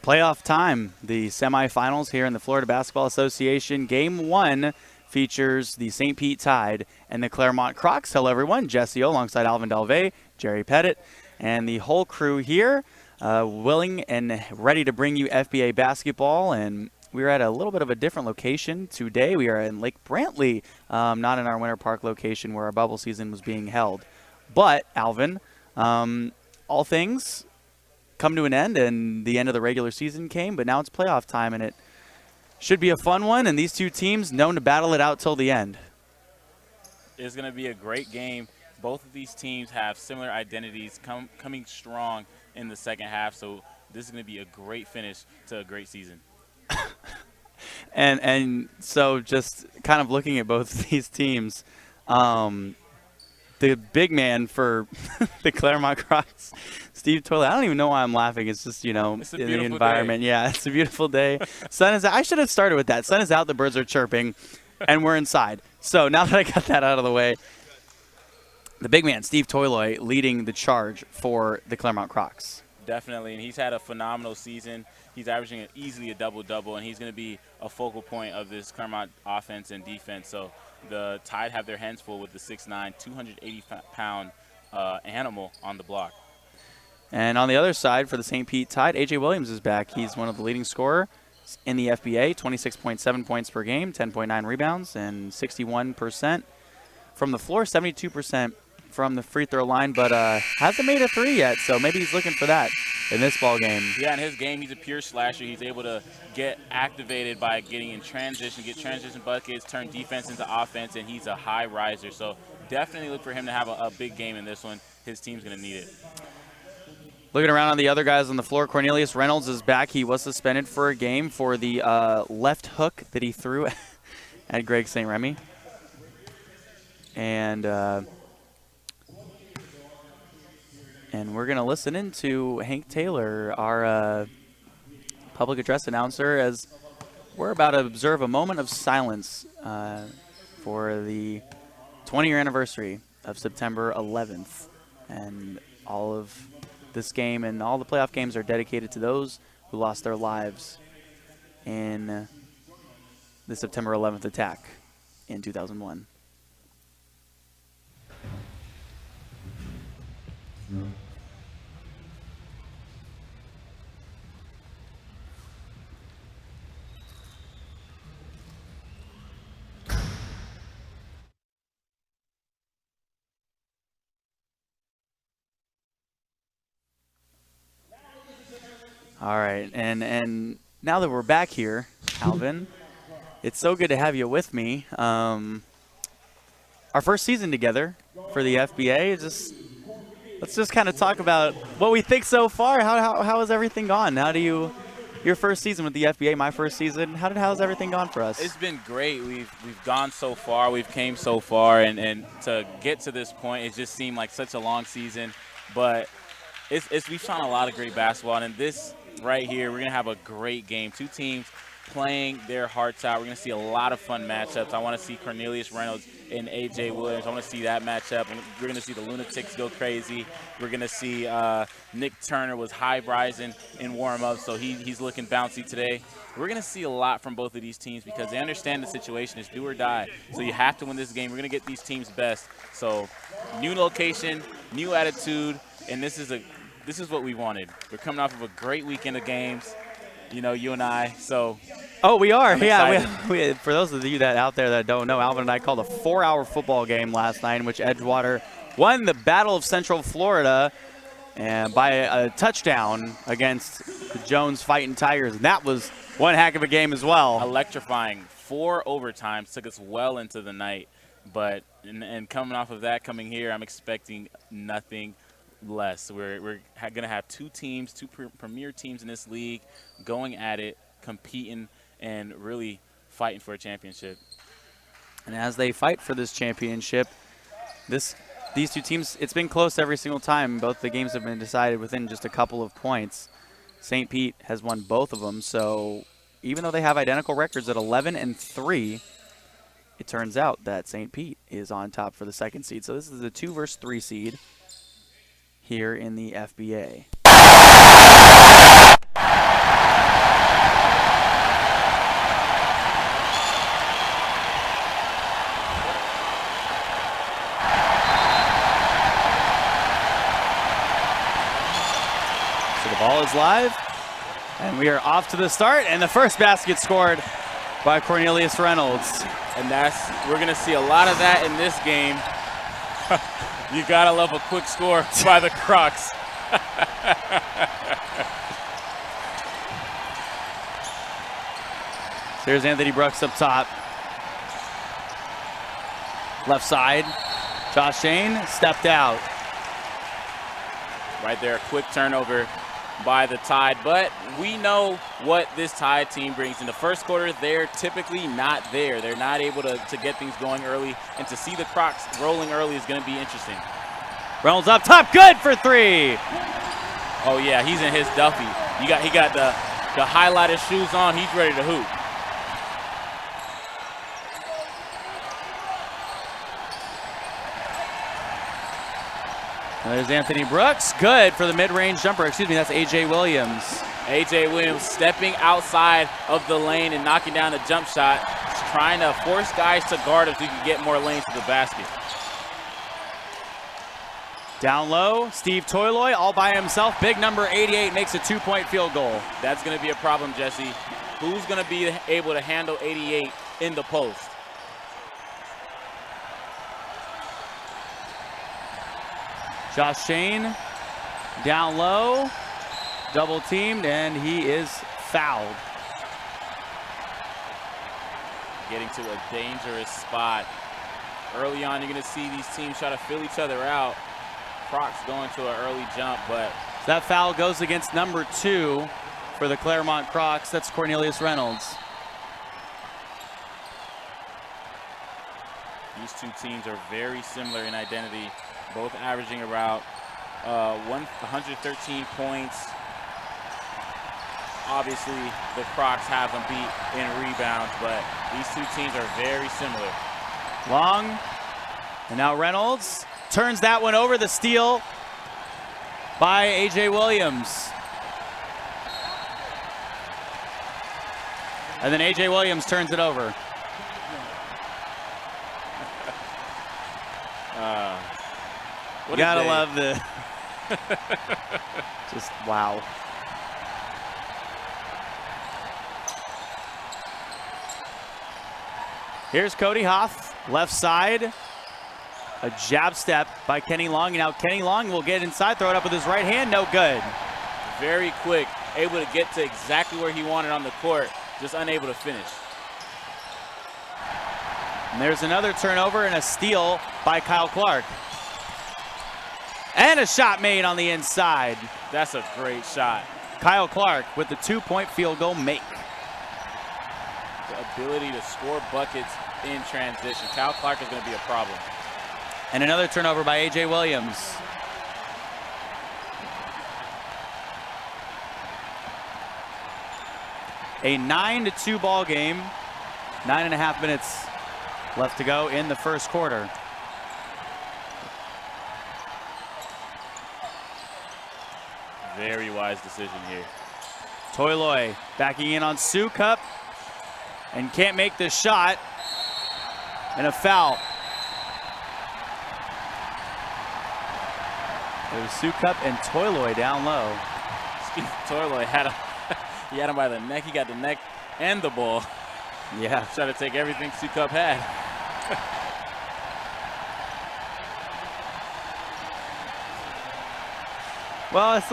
Playoff time, the semifinals here in the Florida Basketball Association. Game 1 features the St. Pete Tide and the Clermont Crocs. Hello, everyone. Jesse O alongside Alvin Delvey, Jerry Pettit, and the whole crew here, willing and ready to bring you FBA basketball. And we're at a little bit of a different location today. We are in Lake Brantley, not in our Winter Park location where our bubble season was being held. But, Alvin, all things come to an end, and the end of the regular season came, but now it's playoff time, and it should be a fun one, and these two teams known to battle it out till the end. It's going to be a great game. Both of these teams have similar identities coming strong in the second half, so this is going to be a great finish to a great season. and so just kind of looking at both of these teams, the big man for the Clermont Crocs, Steve Toilet. I don't even know why I'm laughing. It's just, you know, it's in the environment. Day. Yeah, it's a beautiful day. Sun is out. I should have started with that. Sun is out. The birds are chirping, and we're inside. So now that I got that out of the way, the big man, Steve Toilet, leading the charge for the Clermont Crocs. Definitely, and he's had a phenomenal season. He's averaging easily a double-double, and he's going to be a focal point of this Clermont offense and defense. So the Tide have their hands full with the 6'9", 280-pound animal on the block. And on the other side for the St. Pete Tide, A.J. Williams is back. He's one of the leading scorers in the FBA, 26.7 points per game, 10.9 rebounds, and 61% from the floor, 72% from the free throw line, but hasn't made a three yet, so maybe he's looking for that in this ball game. Yeah, in his game, he's a pure slasher. He's able to get activated by getting in transition, get transition buckets, turn defense into offense, and he's a high riser. So definitely look for him to have a big game in this one. His team's going to need it. Looking around on the other guys on the floor, Cornelius Reynolds is back. He was suspended for a game for the left hook that he threw at Greg St. Remy. And we're going to listen into Hank Taylor, our public address announcer, as we're about to observe a moment of silence for the 20-year anniversary of September 11th. And all of this game and all the playoff games are dedicated to those who lost their lives in the September 11th attack in 2001. All right, and now that we're back here, Alvin, it's so good to have you with me. Our first season together for the FBA. Let's just kind of talk about what we think so far. How has everything gone? Your first season with the FBA, my first season, how's everything gone for us? It's been great. We've gone so far. We've came so far, and to get to this point, it just seemed like such a long season. But we've shown a lot of great basketball, and this right here, we're going to have a great game. Two teams playing their hearts out. We're going to see a lot of fun matchups. I want to see Cornelius Reynolds and A.J. Williams. I want to see that matchup. We're going to see the Lunatics go crazy. We're going to see Nick Turner was high-rising in warm-up, so he's looking bouncy today. We're going to see a lot from both of these teams because they understand the situation is do or die. So you have to win this game. We're going to get these teams best. So new location, new attitude, and this is what we wanted. We're coming off of a great weekend of games, you know, you and I. So, oh, we are. Yeah. We, for those of you that out there that don't know, Alvin and I called a 4-hour football game last night in which Edgewater won the Battle of Central Florida and by a touchdown against the Jones Fighting Tigers. And that was one heck of a game as well. Electrifying. 4 overtimes took us well into the night. But and coming off of that, coming here, I'm expecting nothing less. We're going to have two teams, two premier teams in this league going at it, competing, and really fighting for a championship. And as they fight for this championship, these two teams, it's been close every single time. Both the games have been decided within just a couple of points. St. Pete has won both of them, so even though they have identical records at 11-3, it turns out that St. Pete is on top for the second seed. So this is the 2 versus 3 seed here in the FBA. Ball is live, and we are off to the start, and the first basket scored by Cornelius Reynolds. And we're gonna see a lot of that in this game. You gotta love a quick score by the Crocs. Here's Anthony Brooks up top. Left side, Josh Shane stepped out. Right there, a quick turnover by the Tide, but we know what this Tide team brings. In the first quarter, they're typically not there. They're not able to get things going early, and to see the Crocs rolling early is gonna be interesting. Reynolds up top, good for three. Oh yeah, he's in his Duffy. He got the highlighted shoes on, he's ready to hoop. There's Anthony Brooks, good for the mid-range jumper. Excuse me, that's A.J. Williams. A.J. Williams stepping outside of the lane and knocking down a jump shot, trying to force guys to guard if he can get more lanes to the basket. Down low, Steve Toyloy all by himself. Big number 88 makes a 2-point field goal. That's going to be a problem, Jesse. Who's going to be able to handle 88 in the post? Josh Shane down low, double teamed, and he is fouled. Getting to a dangerous spot. Early on, you're going to see these teams try to fill each other out. Crocs going to an early jump, but that foul goes against number 2 for the Clermont Crocs. That's Cornelius Reynolds. These two teams are very similar in identity, both averaging about 113 points. Obviously, the Crocs have them beat in rebounds, but these two teams are very similar. Long, and now Reynolds turns that one over. The steal by A.J. Williams. And then A.J. Williams turns it over. You gotta love the, just wow. Here's Cody Hoff, left side. A jab step by Kenny Long. And now Kenny Long will get inside, throw it up with his right hand, no good. Very quick, able to get to exactly where he wanted on the court, just unable to finish. And there's another turnover and a steal by Kyle Clark. And a shot made on the inside. That's a great shot. Kyle Clark with the 2-point field goal make. The ability to score buckets in transition. Kyle Clark is going to be a problem. And another turnover by A.J. Williams. A 9-2 ball game. 9.5 minutes left to go in the first quarter. Very wise decision here. Toyloy backing in on Sukup and can't make the shot. And a foul. There's Sukup and Toyloy down low. Steve Toyloy had him by the neck. He got the neck and the ball. Yeah. Trying to take everything Sukup had. Well, it's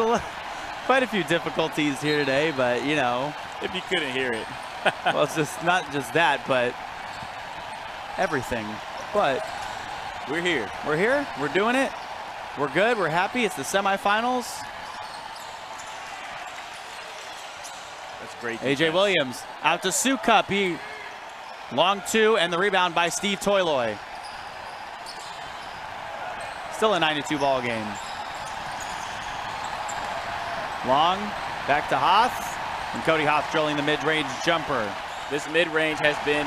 quite a few difficulties here today, but you know. If you couldn't hear it. Well, it's just not just that, but everything. But we're here. We're here. We're doing it. We're good. We're happy. It's the semifinals. That's great. A.J. Williams out to Sukup. He long 2 and the rebound by Steve Toyloy. Still a 9-2 ball game. Long, back to Hoff, and Cody Hoff drilling the mid-range jumper. This mid-range has been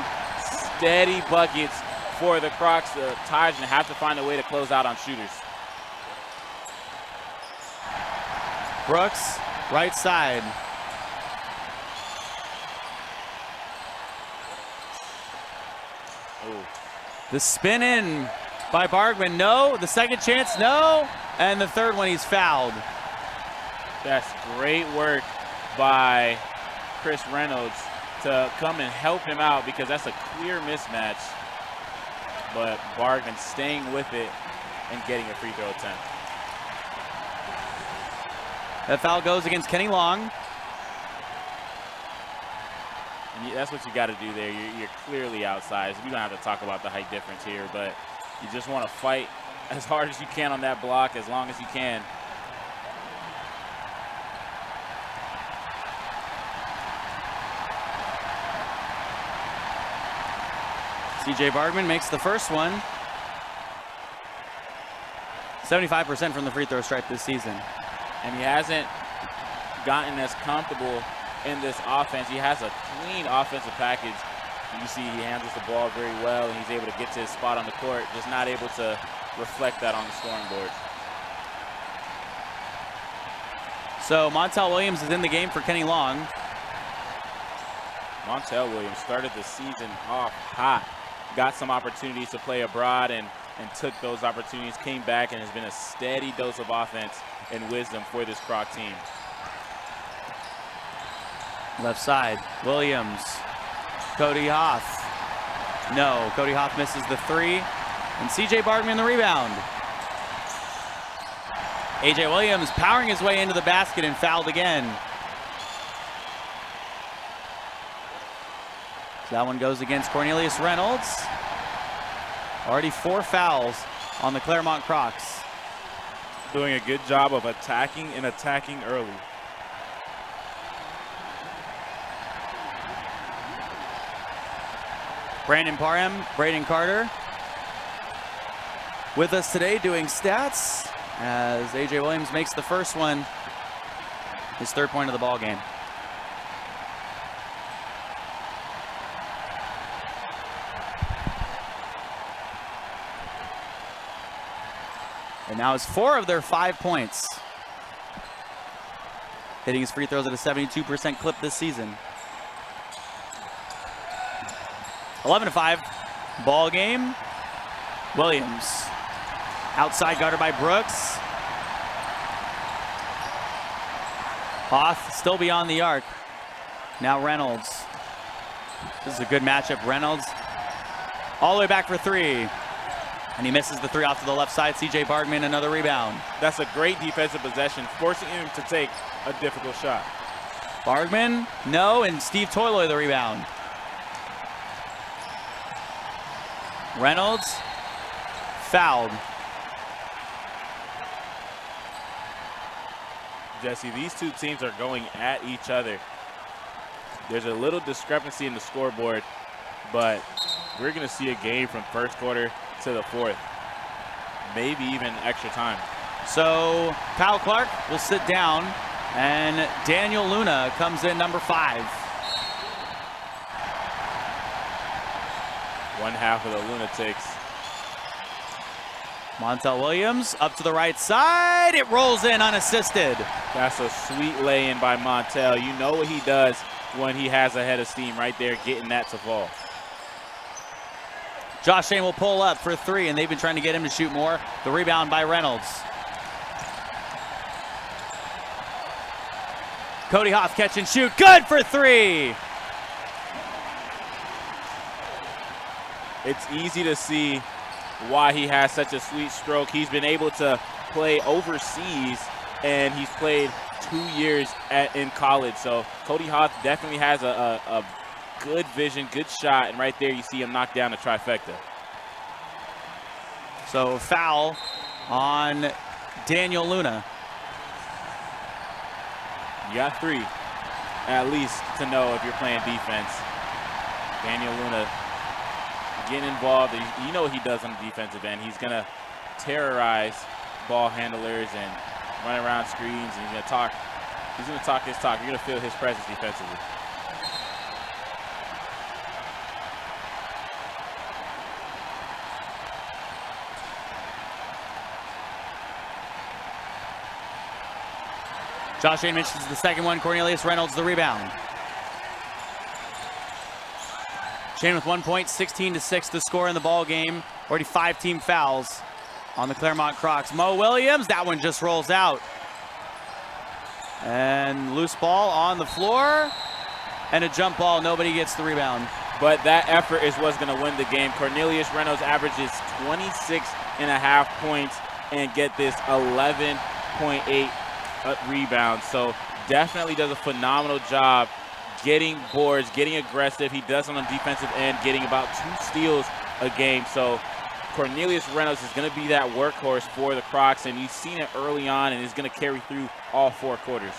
steady buckets for the Crocs. The Tides and have to find a way to close out on shooters. Brooks, right side. Ooh. The spin in by Bargman, no. The second chance, no. And the third one, he's fouled. That's great work by Chris Reynolds to come and help him out because that's a clear mismatch. But Bargman staying with it and getting a free throw attempt. That foul goes against Kenny Long. And that's what you got to do there. You're clearly outsized. We don't have to talk about the height difference here, but you just want to fight as hard as you can on that block, as long as you can. CJ Bargman makes the first one. 75% from the free throw stripe this season. And he hasn't gotten as comfortable in this offense. He has a clean offensive package. You see he handles the ball very well, and he's able to get to his spot on the court, just not able to reflect that on the scoring board. So Montel Williams is in the game for Kenny Long. Montel Williams started the season off hot. Got some opportunities to play abroad and took those opportunities, came back, and has been a steady dose of offense and wisdom for this Croc team. Left side, Williams. Cody Hoff. No, Cody Hoff misses the three. And CJ Bargman the rebound. AJ Williams powering his way into the basket and fouled again. So that one goes against Cornelius Reynolds. Already 4 fouls on the Clermont Crocs. Doing a good job of attacking and attacking early. Brandon Parham, Braden Carter with us today doing stats as AJ Williams makes the first one, his 3rd point of the ball game. And now it's 4 of their 5 points. Hitting his free throws at a 72% clip this season. 11-5 ball game. Williams outside guarded by Brooks. Hoff still beyond the arc. Now Reynolds. This is a good matchup. Reynolds all the way back for 3. And he misses the 3 off to the left side. CJ Bargman another rebound. That's a great defensive possession, forcing him to take a difficult shot. Bargman, no, and Steve Toyloy the rebound. Reynolds, fouled. Jesse, these two teams are going at each other. There's a little discrepancy in the scoreboard, but we're going to see a game from first quarter to the 4th, maybe even extra time. So Kyle Clark will sit down, and Daniel Luna comes in number 5. One half of the Lunatics. Montel Williams up to the right side. It rolls in unassisted. That's a sweet lay-in by Montel. You know what he does when he has a head of steam right there, getting that to fall. Josh Shane will pull up for 3, and they've been trying to get him to shoot more. The rebound by Reynolds. Cody Hoff catch and shoot. Good for 3. It's easy to see why he has such a sweet stroke. He's been able to play overseas, and he's played 2 years in college. So Cody Hoff definitely has a good vision, good shot, and right there you see him knock down a trifecta. So foul on Daniel Luna. You got 3, at least, to know if you're playing defense. Daniel Luna getting involved. You know what he does on the defensive end. He's going to terrorize ball handlers and run around screens, and he's going to talk. He's going to talk his talk. You're going to feel his presence defensively. Josh Shane mentions the second one. Cornelius Reynolds the rebound. Shane with 1 point, 16-6 to score in the ball game. Already 5 team fouls on the Clermont Crocs. Mo Williams, that one just rolls out. And loose ball on the floor. And a jump ball. Nobody gets the rebound. But that effort is what's going to win the game. Cornelius Reynolds averages 26.5 points and get this 11.8 rebounds. So definitely does a phenomenal job getting boards, getting aggressive. He does on the defensive end, getting about 2 steals a game. So Cornelius Reynolds is going to be that workhorse for the Crocs, and you've seen it early on, and is going to carry through all 4 quarters.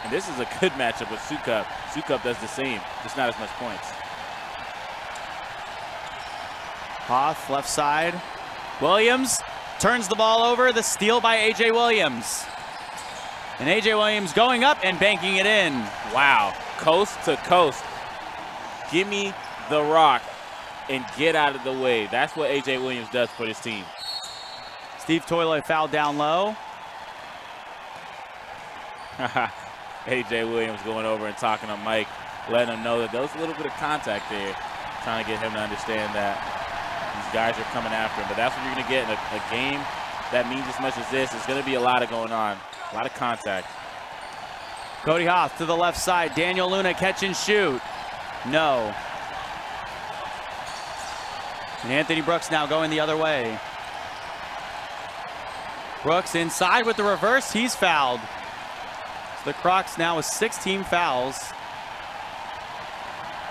And this is a good matchup with Sukup. Sukup does the same, just not as much points. Hoth, left side. Williams turns the ball over. The steal by A.J. Williams. And A.J. Williams going up and banking it in. Wow, coast to coast. Give me the rock and get out of the way. That's what A.J. Williams does for this team. Steve Toyle fouled down low. A.J. Williams going over and talking to Mike, letting him know that there was a little bit of contact there, trying to get him to understand that these guys are coming after him. But that's what you're going to get in a game that means as much as this. There's going to be a lot of going on, a lot of contact. Cody Hoth to the left side. Daniel Luna catch and shoot. No. And Anthony Brooks now going the other way. Brooks inside with the reverse. He's fouled. The Crocs now with 16 fouls.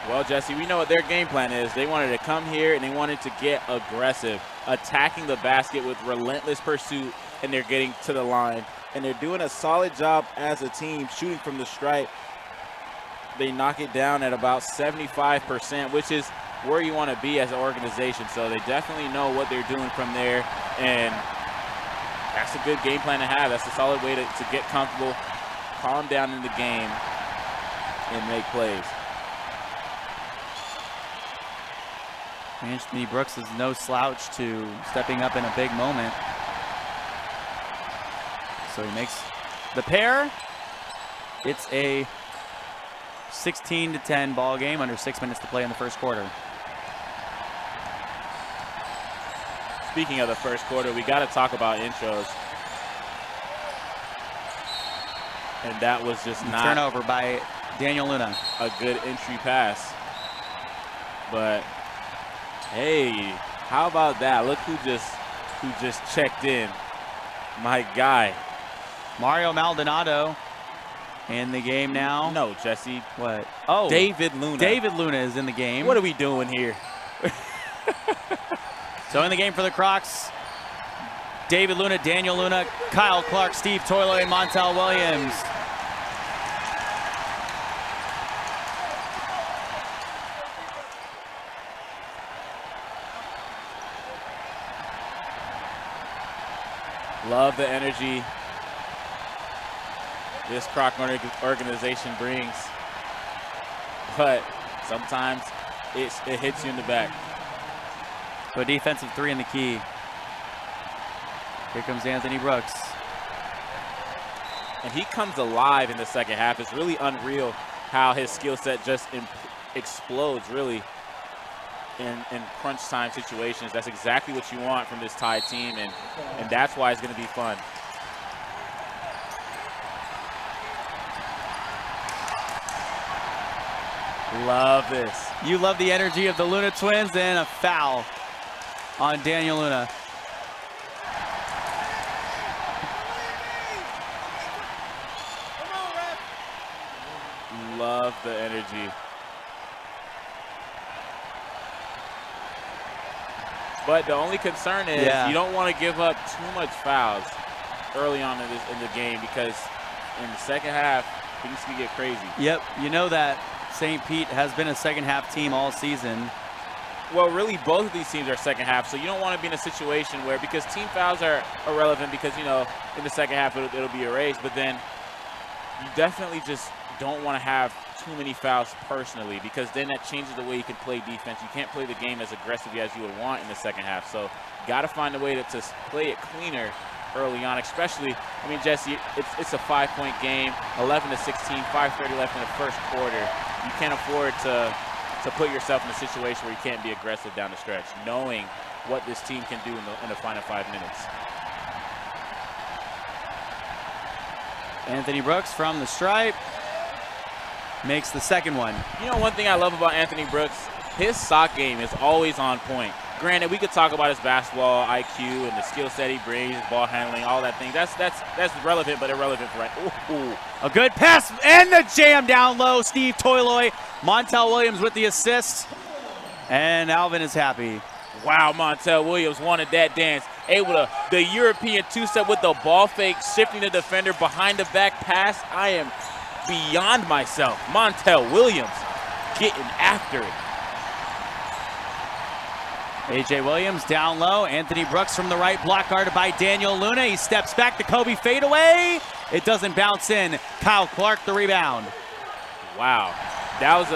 Well, Jesse, we know what their game plan is. They wanted to come here and they wanted to get aggressive, attacking the basket with relentless pursuit, and they're getting to the line. And they're doing a solid job as a team shooting from the stripe. They knock it down at about 75%, which is where you want to be as an organization. So they definitely know what they're doing from there, and that's a good game plan to have. That's a solid way to get comfortable, calm down in the game, and make plays. Anthony Brooks is no slouch to stepping up in a big moment. So he makes the pair. It's a 16-10 ball game, under 6 minutes to play in the first quarter. Speaking of the first quarter, we got to talk about intros. And that was just not turnover by Daniel Luna. A good entry pass. But hey, how about that? Look who just checked in. My guy. Mario Maldonado in the game now. No, Jesse. What? Oh, David Luna. David Luna is in the game. What are we doing here? So in the game for the Crocs, David Luna, Daniel Luna, Kyle Clark, Steve Toyle, and Montel Williams. Love the energy this Croc organization brings, but sometimes it hits you in the back. So a defensive 3 in the key. Here comes Anthony Brooks. And he comes alive in the second half. It's really unreal how his skill set just explodes, really, in crunch time situations. That's exactly what you want from this Tide team, and that's why it's going to be fun. Love this. You love the energy of the Luna twins, and a foul on Daniel Luna. Love the energy. But the only concern is you don't want to give up too much fouls early on in the game, because in the second half, things can get crazy. Yep, you know that St. Pete has been a second half team all season. Well, really, both of these teams are second half, so you don't want to be in a situation where, because team fouls are irrelevant, because, you know, in the second half it'll be erased, but then you definitely just don't want to have too many fouls personally, because then that changes the way you can play defense. You can't play the game as aggressively as you would want in the second half. So you got to find a way to play it cleaner early on, especially, I mean, Jesse, it's a 5-point game, 11-16, 5:30 left in the first quarter. You can't afford to put yourself in a situation where you can't be aggressive down the stretch, knowing what this team can do in the final 5 minutes. Anthony Brooks from the stripe makes the second one. You know, one thing I love about Anthony Brooks, his sock game is always on point. Granted, we could talk about his basketball IQ and the skill set he brings, his ball handling, all that thing. That's relevant, but irrelevant for right. Ooh. A good pass and the jam down low. Steve Toiloy, Montel Williams with the assist, and Alvin is happy. Wow, Montel Williams wanted that dance. Able to the European two-step with the ball fake, shifting the defender behind the back pass. I am beyond myself. Montel Williams getting after it. A.J. Williams down low. Anthony Brooks from the right, block guarded by Daniel Luna. He steps back to Kobe fadeaway. It doesn't bounce in. Kyle Clark the rebound. Wow, that's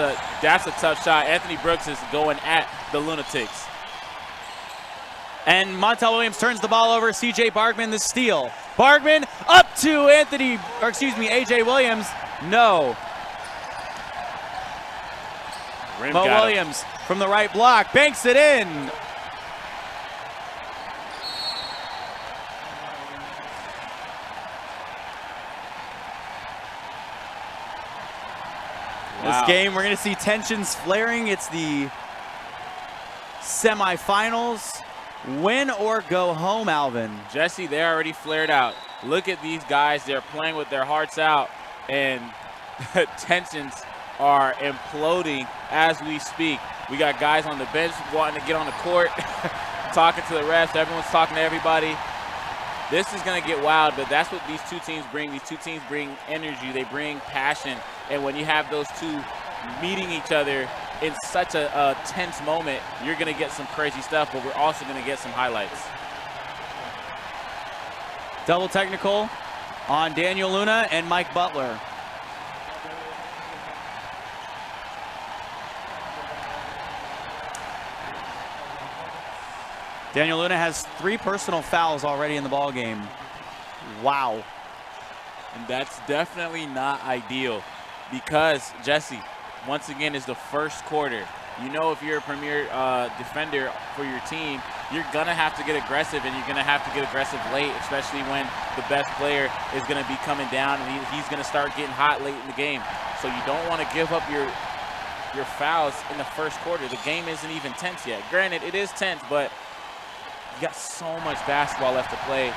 a tough shot. Anthony Brooks is going at the Lunatics. And Montel Williams turns the ball over. C.J. Bargman the steal. Bargman up to A.J. Williams. No. Mo Williams from the right block, banks it in. Wow. This game, we're going to see tensions flaring. It's the semifinals. Win or go home, Alvin. Jesse, they're already flared out. Look at these guys. They're playing with their hearts out, and tensions are imploding as we speak. We got guys on the bench wanting to get on the court, talking to the refs. Everyone's talking to everybody. This is going to get wild, but that's what these two teams bring. These two teams bring energy. They bring passion. And when you have those two meeting each other in such a tense moment, you're going to get some crazy stuff, but we're also going to get some highlights. Double technical on Daniel Luna and Mike Butler. Daniel Luna has 3 personal fouls already in the ball game. Wow. And that's definitely not ideal because, Jesse, once again, is the first quarter. You know, if you're a premier defender for your team, you're going to have to get aggressive, and you're going to have to get aggressive late, especially when the best player is going to be coming down, and he's going to start getting hot late in the game. So you don't want to give up your fouls in the first quarter. The game isn't even tense yet. Granted, it is tense, but you got so much basketball left to play,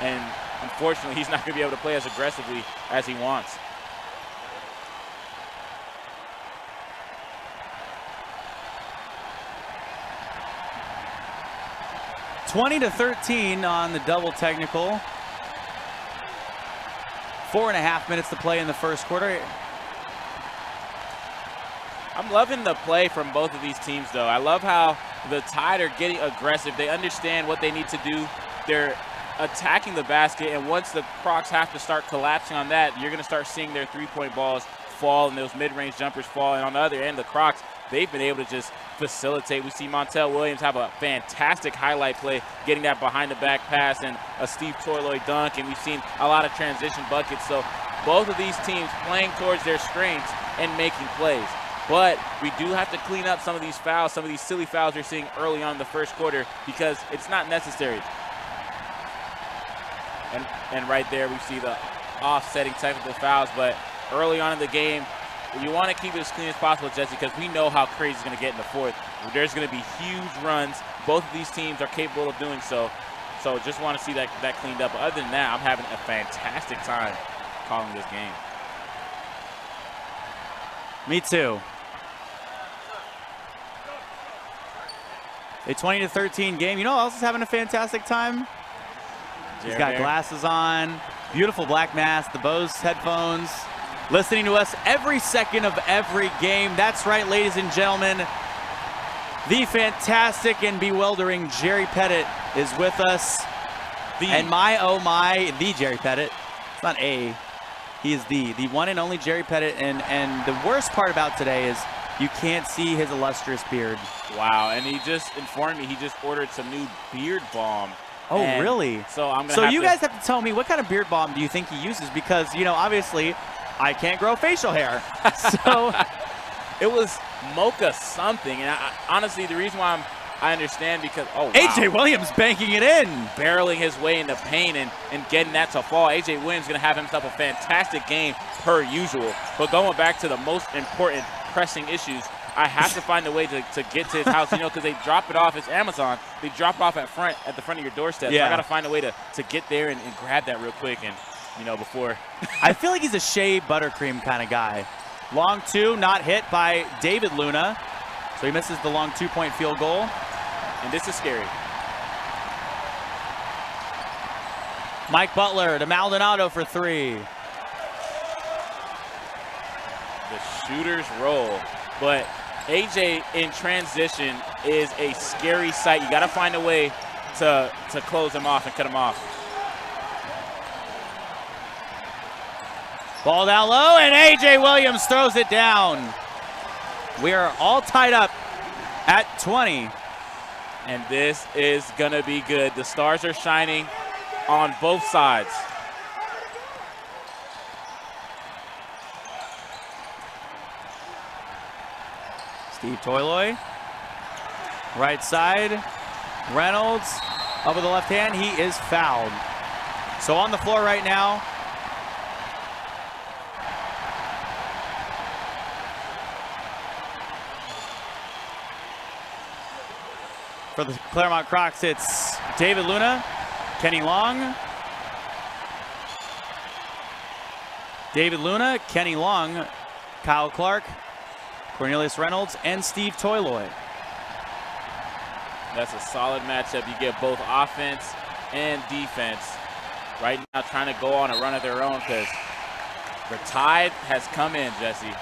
and unfortunately, he's not going to be able to play as aggressively as he wants. (20-13) on the double technical. 4.5 minutes to play in the first quarter. I'm loving the play from both of these teams, though. I love how the Tide are getting aggressive. They understand what they need to do. They're attacking the basket, and once the Crocs have to start collapsing on that, you're going to start seeing their three-point balls fall and those mid-range jumpers fall. And on the other end, the Crocs, they've been able to just facilitate. We see Montel Williams have a fantastic highlight play, getting that behind-the-back pass and a Steve Toiloy dunk, and we've seen a lot of transition buckets. So both of these teams playing towards their strengths and making plays. But we do have to clean up some of these fouls, some of these silly fouls we're seeing early on in the first quarter, because it's not necessary. And right there we see the offsetting technical fouls, but early on in the game, you want to keep it as clean as possible, Jesse, because we know how crazy it's going to get in the fourth. There's going to be huge runs. Both of these teams are capable of doing so. So just want to see that cleaned up. But other than that, I'm having a fantastic time calling this game. Me too. A 20-13 game. You know who else is having a fantastic time? He's got glasses on, beautiful black mask, the Bose headphones, listening to us every second of every game. That's right, ladies and gentlemen. The fantastic and bewildering Jerry Pettit is with us. And my, oh my, the Jerry Pettit. It's not a. He is the one and only Jerry Pettit. And the worst part about today is you can't see his illustrious beard. Wow, and he just informed me he just ordered some new beard balm. Oh, really? So I'm gonna So you guys have to tell me, what kind of beard balm do you think he uses? Because, you know, obviously I can't grow facial hair. So it was mocha something, and honestly, the reason why I'm I understand because, oh, wow. A.J. Williams banking it in. Barreling his way into paint and getting that to fall. A.J. Williams going to have himself a fantastic game per usual. But going back to the most important pressing issues, I have to find a way to get to his house, you know, because they drop it off. It's Amazon. They drop it off at the front of your doorstep. Yeah. So I got to find a way to get there and grab that real quick and, you know, before. I feel like he's a Shea Buttercream kind of guy. Long two, not hit by David Luna. So he misses the long 2-point field goal. And this is scary. Mike Butler to Maldonado for 3. The shooter's roll. But AJ in transition is a scary sight. You got to find a way to close him off and cut him off. Ball down low, and A.J. Williams throws it down. We are all tied up at 20. And this is going to be good. The stars are shining on both sides. Steve Toiloy, right side. Reynolds up with the left hand. He is fouled. So on the floor right now, for the Clermont Crocs, it's David Luna, Kenny Long. David Luna, Kenny Long, Kyle Clark, Cornelius Reynolds, and Steve Toiloy. That's a solid matchup. You get both offense and defense right now trying to go on a run of their own because the tide has come in, Jesse.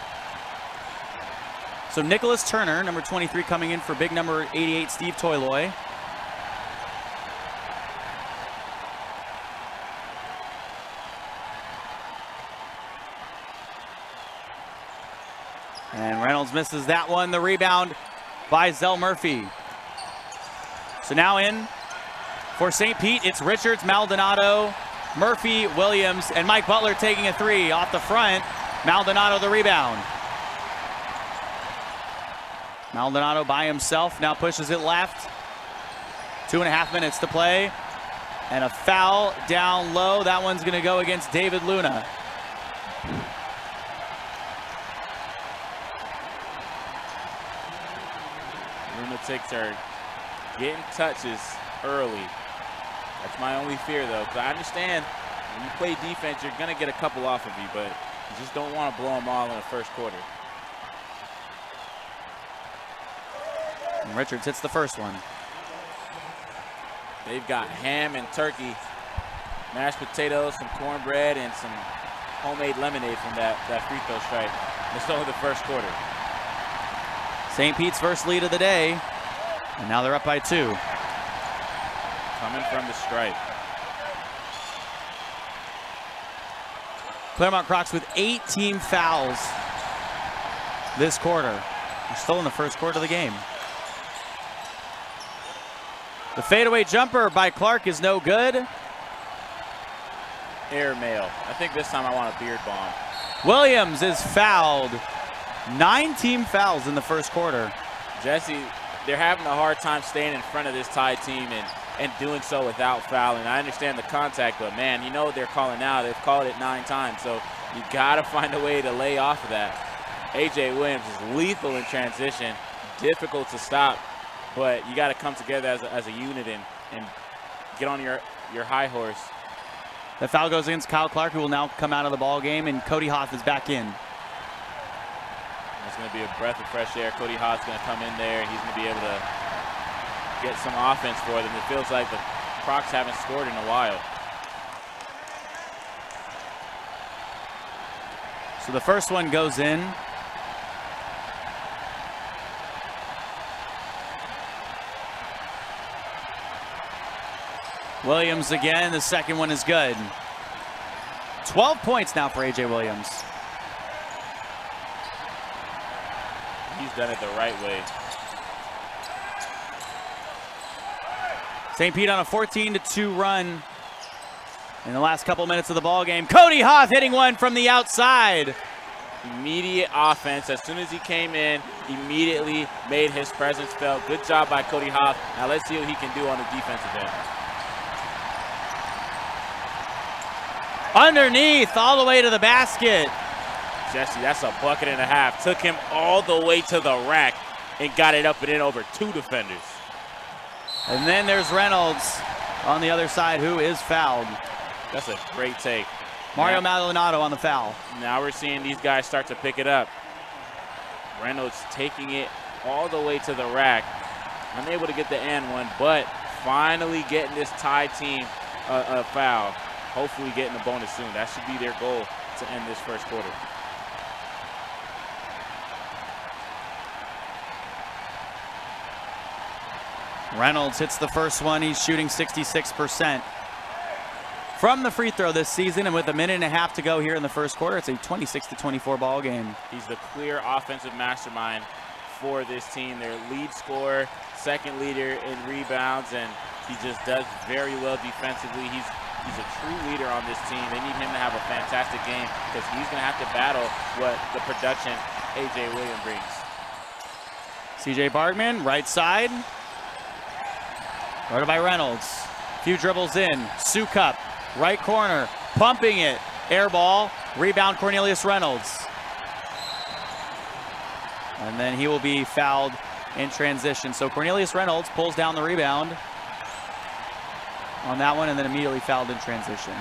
So Nicholas Turner, number 23, coming in for big number 88, Steve Toiloy. And Reynolds misses that one. The rebound by Zell Murphy. So now in for St. Pete, it's Richards, Maldonado, Murphy, Williams, and Mike Butler taking a 3 off the front. Maldonado the rebound. Maldonado by himself, now pushes it left. 2.5 minutes to play. And a foul down low. That one's gonna go against David Luna. Lunatics are getting touches early. That's my only fear though, because I understand when you play defense, you're gonna get a couple off of you, but you just don't want to blow them all in the first quarter. And Richards hits the first one. They've got ham and turkey, mashed potatoes, some cornbread, and some homemade lemonade from that free throw stripe. It's only the first quarter. St. Pete's first lead of the day, and now they're up by 2. Coming from the stripe. Clermont Crocs with 8 team fouls this quarter. They're still in the first quarter of the game. The fadeaway jumper by Clark is no good. Airmail. I think this time I want a beard bomb. Williams is fouled. 9 team fouls in the first quarter. Jesse, they're having a hard time staying in front of this Tide team and doing so without fouling. I understand the contact, but man, you know they're calling now. They've called it 9 times, so you got to find a way to lay off of that. A.J. Williams is lethal in transition, difficult to stop, but you got to come together as a unit and get on your high horse. The foul goes against Kyle Clark, who will now come out of the ball game, and Cody Hoff is back in. It's going to be a breath of fresh air. Cody Hoff's going to come in there. He's going to be able to get some offense for them. It feels like the Crocs haven't scored in a while. So the first one goes in. Williams again, the second one is good. 12 points now for A.J. Williams. He's done it the right way. St. Pete on a 14-2 run in the last couple minutes of the ball game. Cody Hoff hitting one from the outside. Immediate offense. As soon as he came in, immediately made his presence felt. Good job by Cody Hoff. Now let's see what he can do on the defensive end. Underneath, all the way to the basket. Jesse, that's a bucket and a half. Took him all the way to the rack and got it up and in over 2 defenders. And then there's Reynolds on the other side, who is fouled. That's a great take. Mario Maldonado on the foul. Now we're seeing these guys start to pick it up. Reynolds taking it all the way to the rack. Unable to get the and one, but finally getting this tie team a foul. Hopefully getting a bonus soon. That should be their goal to end this first quarter. Reynolds hits the first one. He's shooting 66% from the free throw this season, and with 1.5 minutes to go here in the first quarter, it's a 26-24 ball game. He's the clear offensive mastermind for this team. Their lead scorer, second leader in rebounds, and he just does very well defensively. He's a true leader on this team. They need him to have a fantastic game because he's going to have to battle what the production A.J. Williams brings. C.J. Bargman, right side. Guarded by Reynolds. Few dribbles in. Sukup, right corner, pumping it. Air ball. Rebound Cornelius Reynolds. And then he will be fouled in transition. So Cornelius Reynolds pulls down the rebound on that one and then immediately fouled in transition.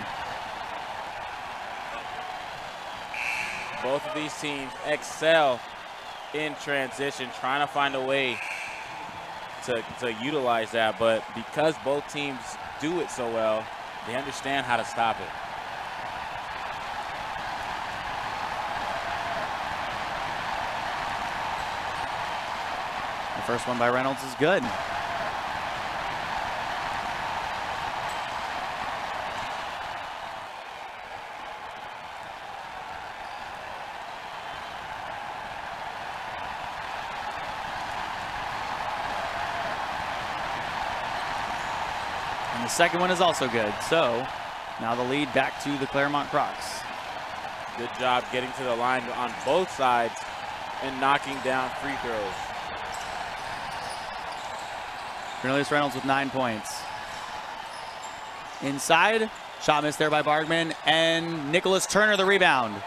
Both of these teams excel in transition, trying to find a way to utilize that, but because both teams do it so well, they understand how to stop it. The first one by Reynolds is good. And the second one is also good. So now the lead back to the Clermont Crocs. Good job getting to the line on both sides and knocking down free throws. Cornelius Reynolds with 9 points. Inside, shot missed there by Bargman, and Nicholas Turner the rebound.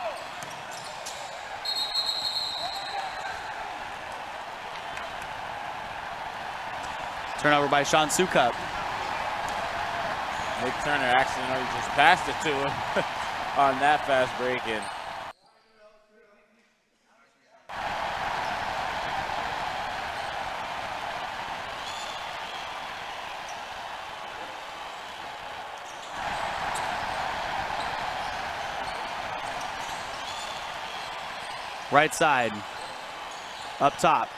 Turnover by Sean Sukup. Nick Turner accidentally just passed it to him on that fast break. And right side, up top,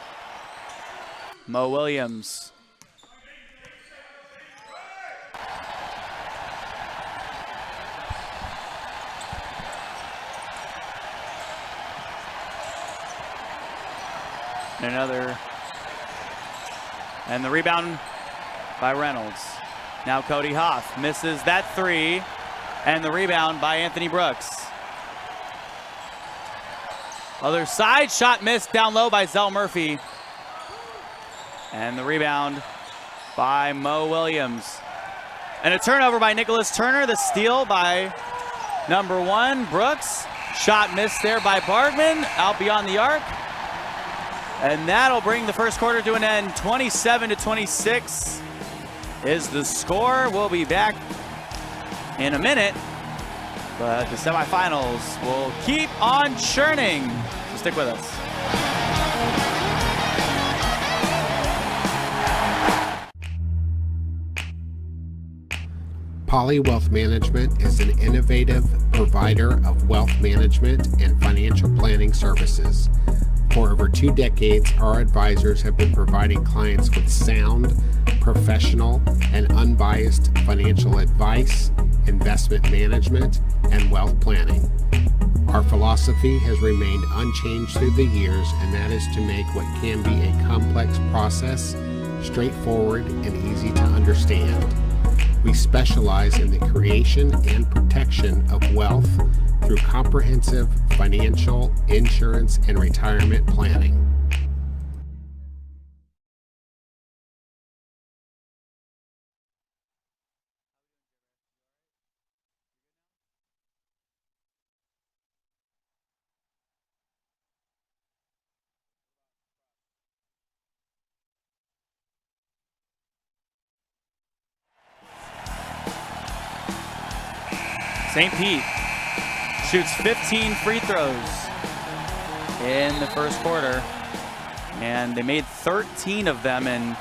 Mo Williams. Another, and the rebound by Reynolds. Now Cody Hoff misses that three, and the rebound by Anthony Brooks. Other side, shot missed down low by Zell Murphy. And the rebound by Mo Williams. And a turnover by Nicholas Turner, the steal by number 1, Brooks. Shot missed there by Bargman, out beyond the arc. And that'll bring the first quarter to an end. 27-26 is the score. We'll be back in a minute, but the semifinals will keep on churning. So stick with us. Poly Wealth Management is an innovative provider of wealth management and financial planning services. For over 2 decades, our advisors have been providing clients with sound, professional, and unbiased financial advice, investment management, and wealth planning. Our philosophy has remained unchanged through the years, and that is to make what can be a complex process straightforward and easy to understand. We specialize in the creation and protection of wealth through comprehensive financial, insurance, and retirement planning. St. Pete shoots 15 free throws in the first quarter, and they made 13 of them, and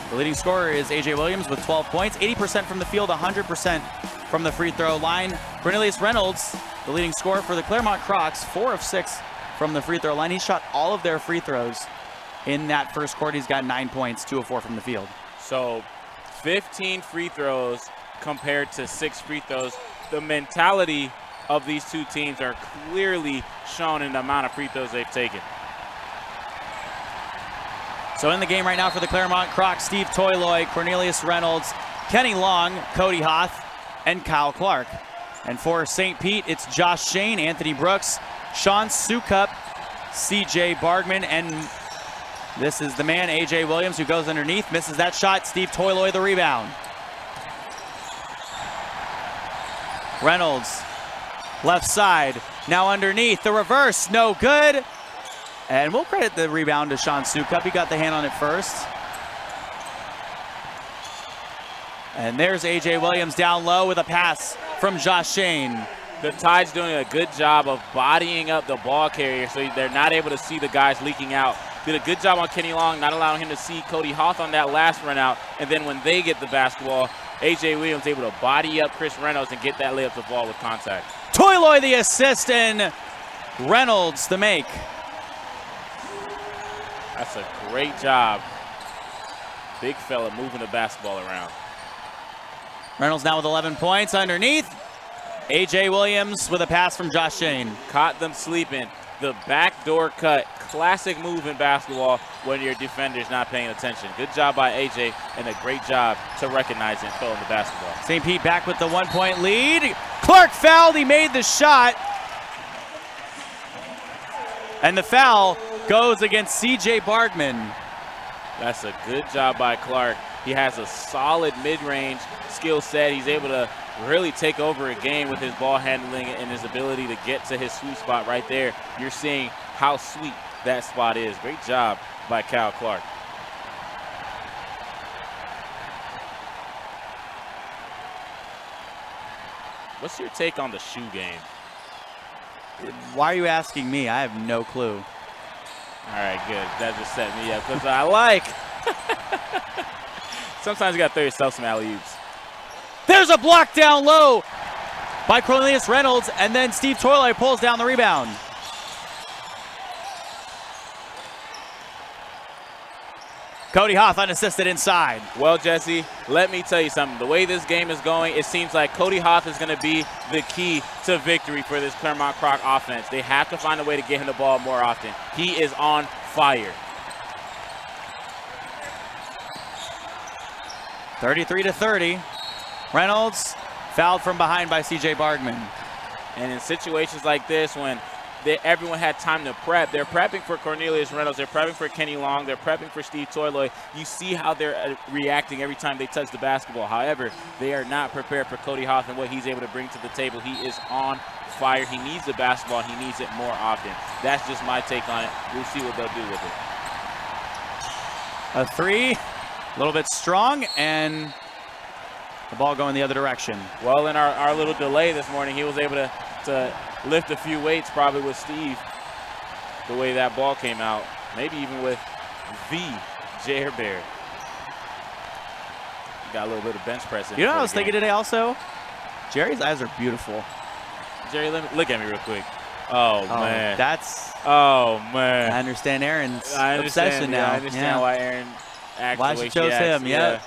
the leading scorer is A.J. Williams with 12 points, 80% from the field, 100% from the free throw line. Cornelius Reynolds, the leading scorer for the Clermont Crocs, 4 of 6 from the free throw line. He shot all of their free throws in that first quarter. He's got 9 points, 2 of 4 from the field. So 15 free throws compared to 6 free throws. The mentality of these two teams are clearly shown in the amount of free throws they've taken. So in the game right now for the Clermont Crocs, Steve Toyloy, Cornelius Reynolds, Kenny Long, Cody Hoth, and Kyle Clark. And for St. Pete, it's Josh Shane, Anthony Brooks, Sean Sukup, CJ Bargman, and this is the man, A.J. Williams, who goes underneath, misses that shot. Steve Toyloy the rebound. Reynolds, left side, now underneath, the reverse, no good. And we'll credit the rebound to Sean Sukup. He got the hand on it first. And there's A.J. Williams down low with a pass from Josh Shane. The Tide's doing a good job of bodying up the ball carrier so they're not able to see the guys leaking out. Did a good job on Kenny Long, not allowing him to see Cody Hoth on that last run out. And then when they get the basketball, A.J. Williams able to body up Chris Reynolds and get that layup to ball with contact. Toyloy the assist and Reynolds the make. That's a great job. Big fella moving the basketball around. Reynolds now with 11 points underneath. A.J. Williams with a pass from Josh Shane. Caught them sleeping. The backdoor cut. Classic move in basketball when your defender's not paying attention. Good job by A.J. and a great job to recognize it and throw in the basketball. St. Pete back with the 1-point lead. Clark fouled. He made the shot. And the foul goes against C.J. Bargman. That's a good job by Clark. He has a solid mid-range skill set. He's able to really take over a game with his ball handling and his ability to get to his sweet spot right there. You're seeing how sweet that spot is. Great job by Kyle Clark. What's your take on the shoe game? Why are you asking me? I have no clue. All right, good. That just set me up because I like. Sometimes you got to throw yourself some alley-oops. There's a block down low by Cornelius Reynolds, and then Steve Toyloy pulls down the rebound. Cody Hoth unassisted inside. Well, Jesse, let me tell you something. The way this game is going, it seems like Cody Hoth is going to be the key to victory for this Clermont Croc offense. They have to find a way to get him the ball more often. He is on fire. 33-30. Reynolds fouled from behind by C.J. Bargman. And in situations like this, when everyone had time to prep, they're prepping for Cornelius Reynolds, they're prepping for Kenny Long, they're prepping for Steve Toyloy. You see how they're reacting every time they touch the basketball. However, they are not prepared for Cody Hoth and what he's able to bring to the table. He is on fire. He needs the basketball. He needs it more often. That's just my take on it. We'll see what they'll do with it. A three, a little bit strong, and the ball going the other direction. Well, in our little delay this morning, he was able to lift a few weights probably with Steve, the way that ball came out. Maybe even with the Jer Bear. Got a little bit of bench pressing. You know what I was thinking today also? Jerry's eyes are beautiful. Jerry, look at me real quick. Oh man. Oh, man. I understand Aaron's obsession now. I understand why Aaron acts why the way she chose acts. him, yeah.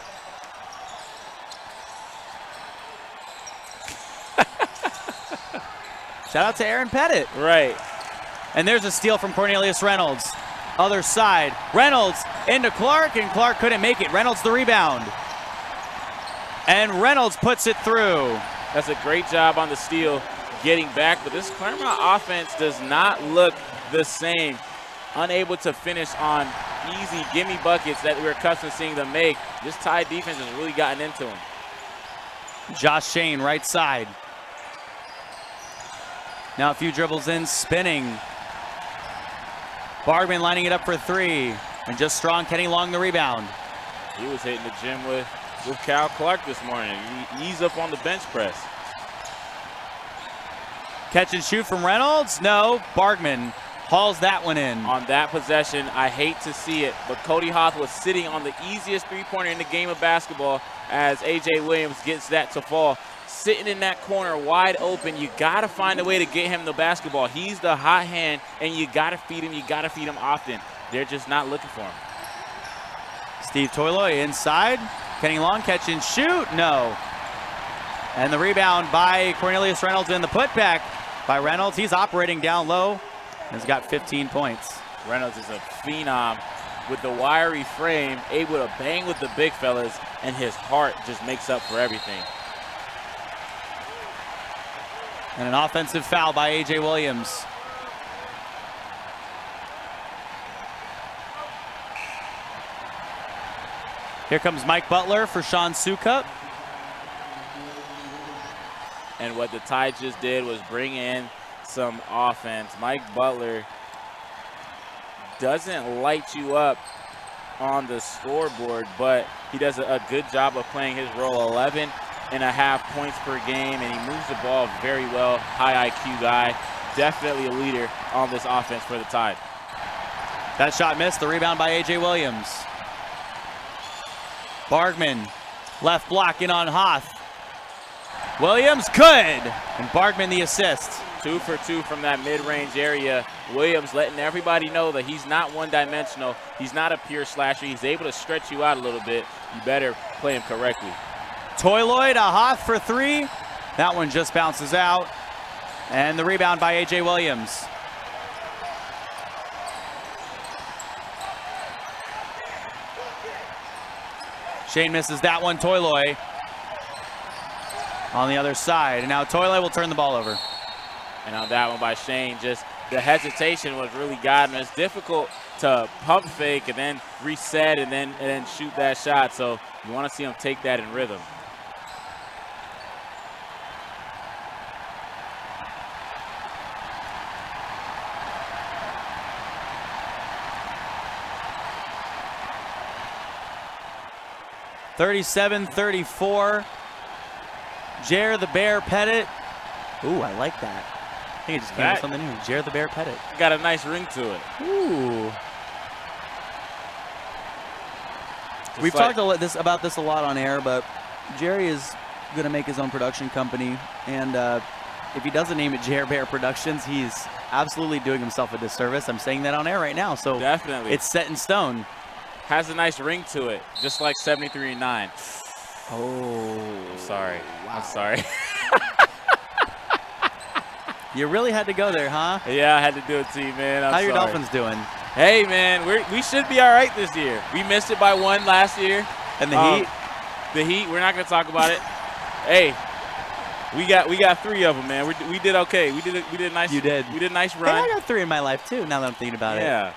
Shout out to Aaron Pettit. Right. And there's a steal from Cornelius Reynolds. Other side. Reynolds into Clark, and Clark couldn't make it. Reynolds the rebound. And Reynolds puts it through. That's a great job on the steal, getting back. But this Clermont offense does not look the same. Unable to finish on easy gimme buckets that we're accustomed to seeing them make. This Tide defense has really gotten into them. Josh Shane, right side. Now a few dribbles in, spinning. Bargman lining it up for three. And just strong, Kenny Long the rebound. He was hitting the gym with Kyle Clark this morning. He's up on the bench press. Catch and shoot from Reynolds. No. Bargman hauls that one in. On that possession, I hate to see it, but Cody Hoth was sitting on the easiest three-pointer in the game of basketball as A.J. Williams gets that to fall. Sitting in that corner wide open, you got to find a way to get him the basketball. He's the hot hand, and you got to feed him. You got to feed him often. They're just not looking for him. Steve Toiloy inside. Kenny Long, catch and shoot. No. And the rebound by Cornelius Reynolds in the putback by Reynolds. He's operating down low. Has got 15 points. Reynolds is a phenom with the wiry frame, able to bang with the big fellas, and his heart just makes up for everything. And an offensive foul by A.J. Williams. Here comes Mike Butler for Sean Sukup. And what the Tide just did was bring in some offense. Mike Butler doesn't light you up on the scoreboard, but he does a good job of playing his role. 11.5 points per game, and he moves the ball very well. High IQ guy, definitely a leader on this offense for the Tide. That shot missed. The rebound by A.J. Williams. Bargman, left block in on Hoth. Williams, good! And Bargman the assist. 2 for 2 from that mid-range area. Williams letting everybody know that he's not one-dimensional. He's not a pure slasher. He's able to stretch you out a little bit. You better play him correctly. Toiloy to Hoth for 3. That one just bounces out. And the rebound by A.J. Williams. Shane misses that one. Toiloy on the other side. And now Toiloy will turn the ball over. And on that one by Shane, just the hesitation was really got him. It's difficult to pump fake and then reset and then shoot that shot. So you want to see him take that in rhythm. (37-34). Jer the Bear Pettit. Ooh, I like that. I think it just came up with something new. Jer the Bear Pettit. Got a nice ring to it. Ooh. We've talked about this a lot on air, but Jerry is going to make his own production company. And if he doesn't name it Jer Bear Productions, he's absolutely doing himself a disservice. I'm saying that on air right now. So definitely, it's set in stone. Has a nice ring to it, just like 73-9. Oh. I'm sorry. Wow. I'm sorry. You really had to go there, huh? Yeah, I had to do it to you, man. How your Dolphins doing? Hey, man, we should be all right this year. We missed it by 1 last year. And the Heat? The Heat, we're not going to talk about it. Hey, we got 3 of them, man. We did okay. We did a nice. You did. We did a nice run. Hey, I got 3 in my life too. Now that I'm thinking about it. Yeah.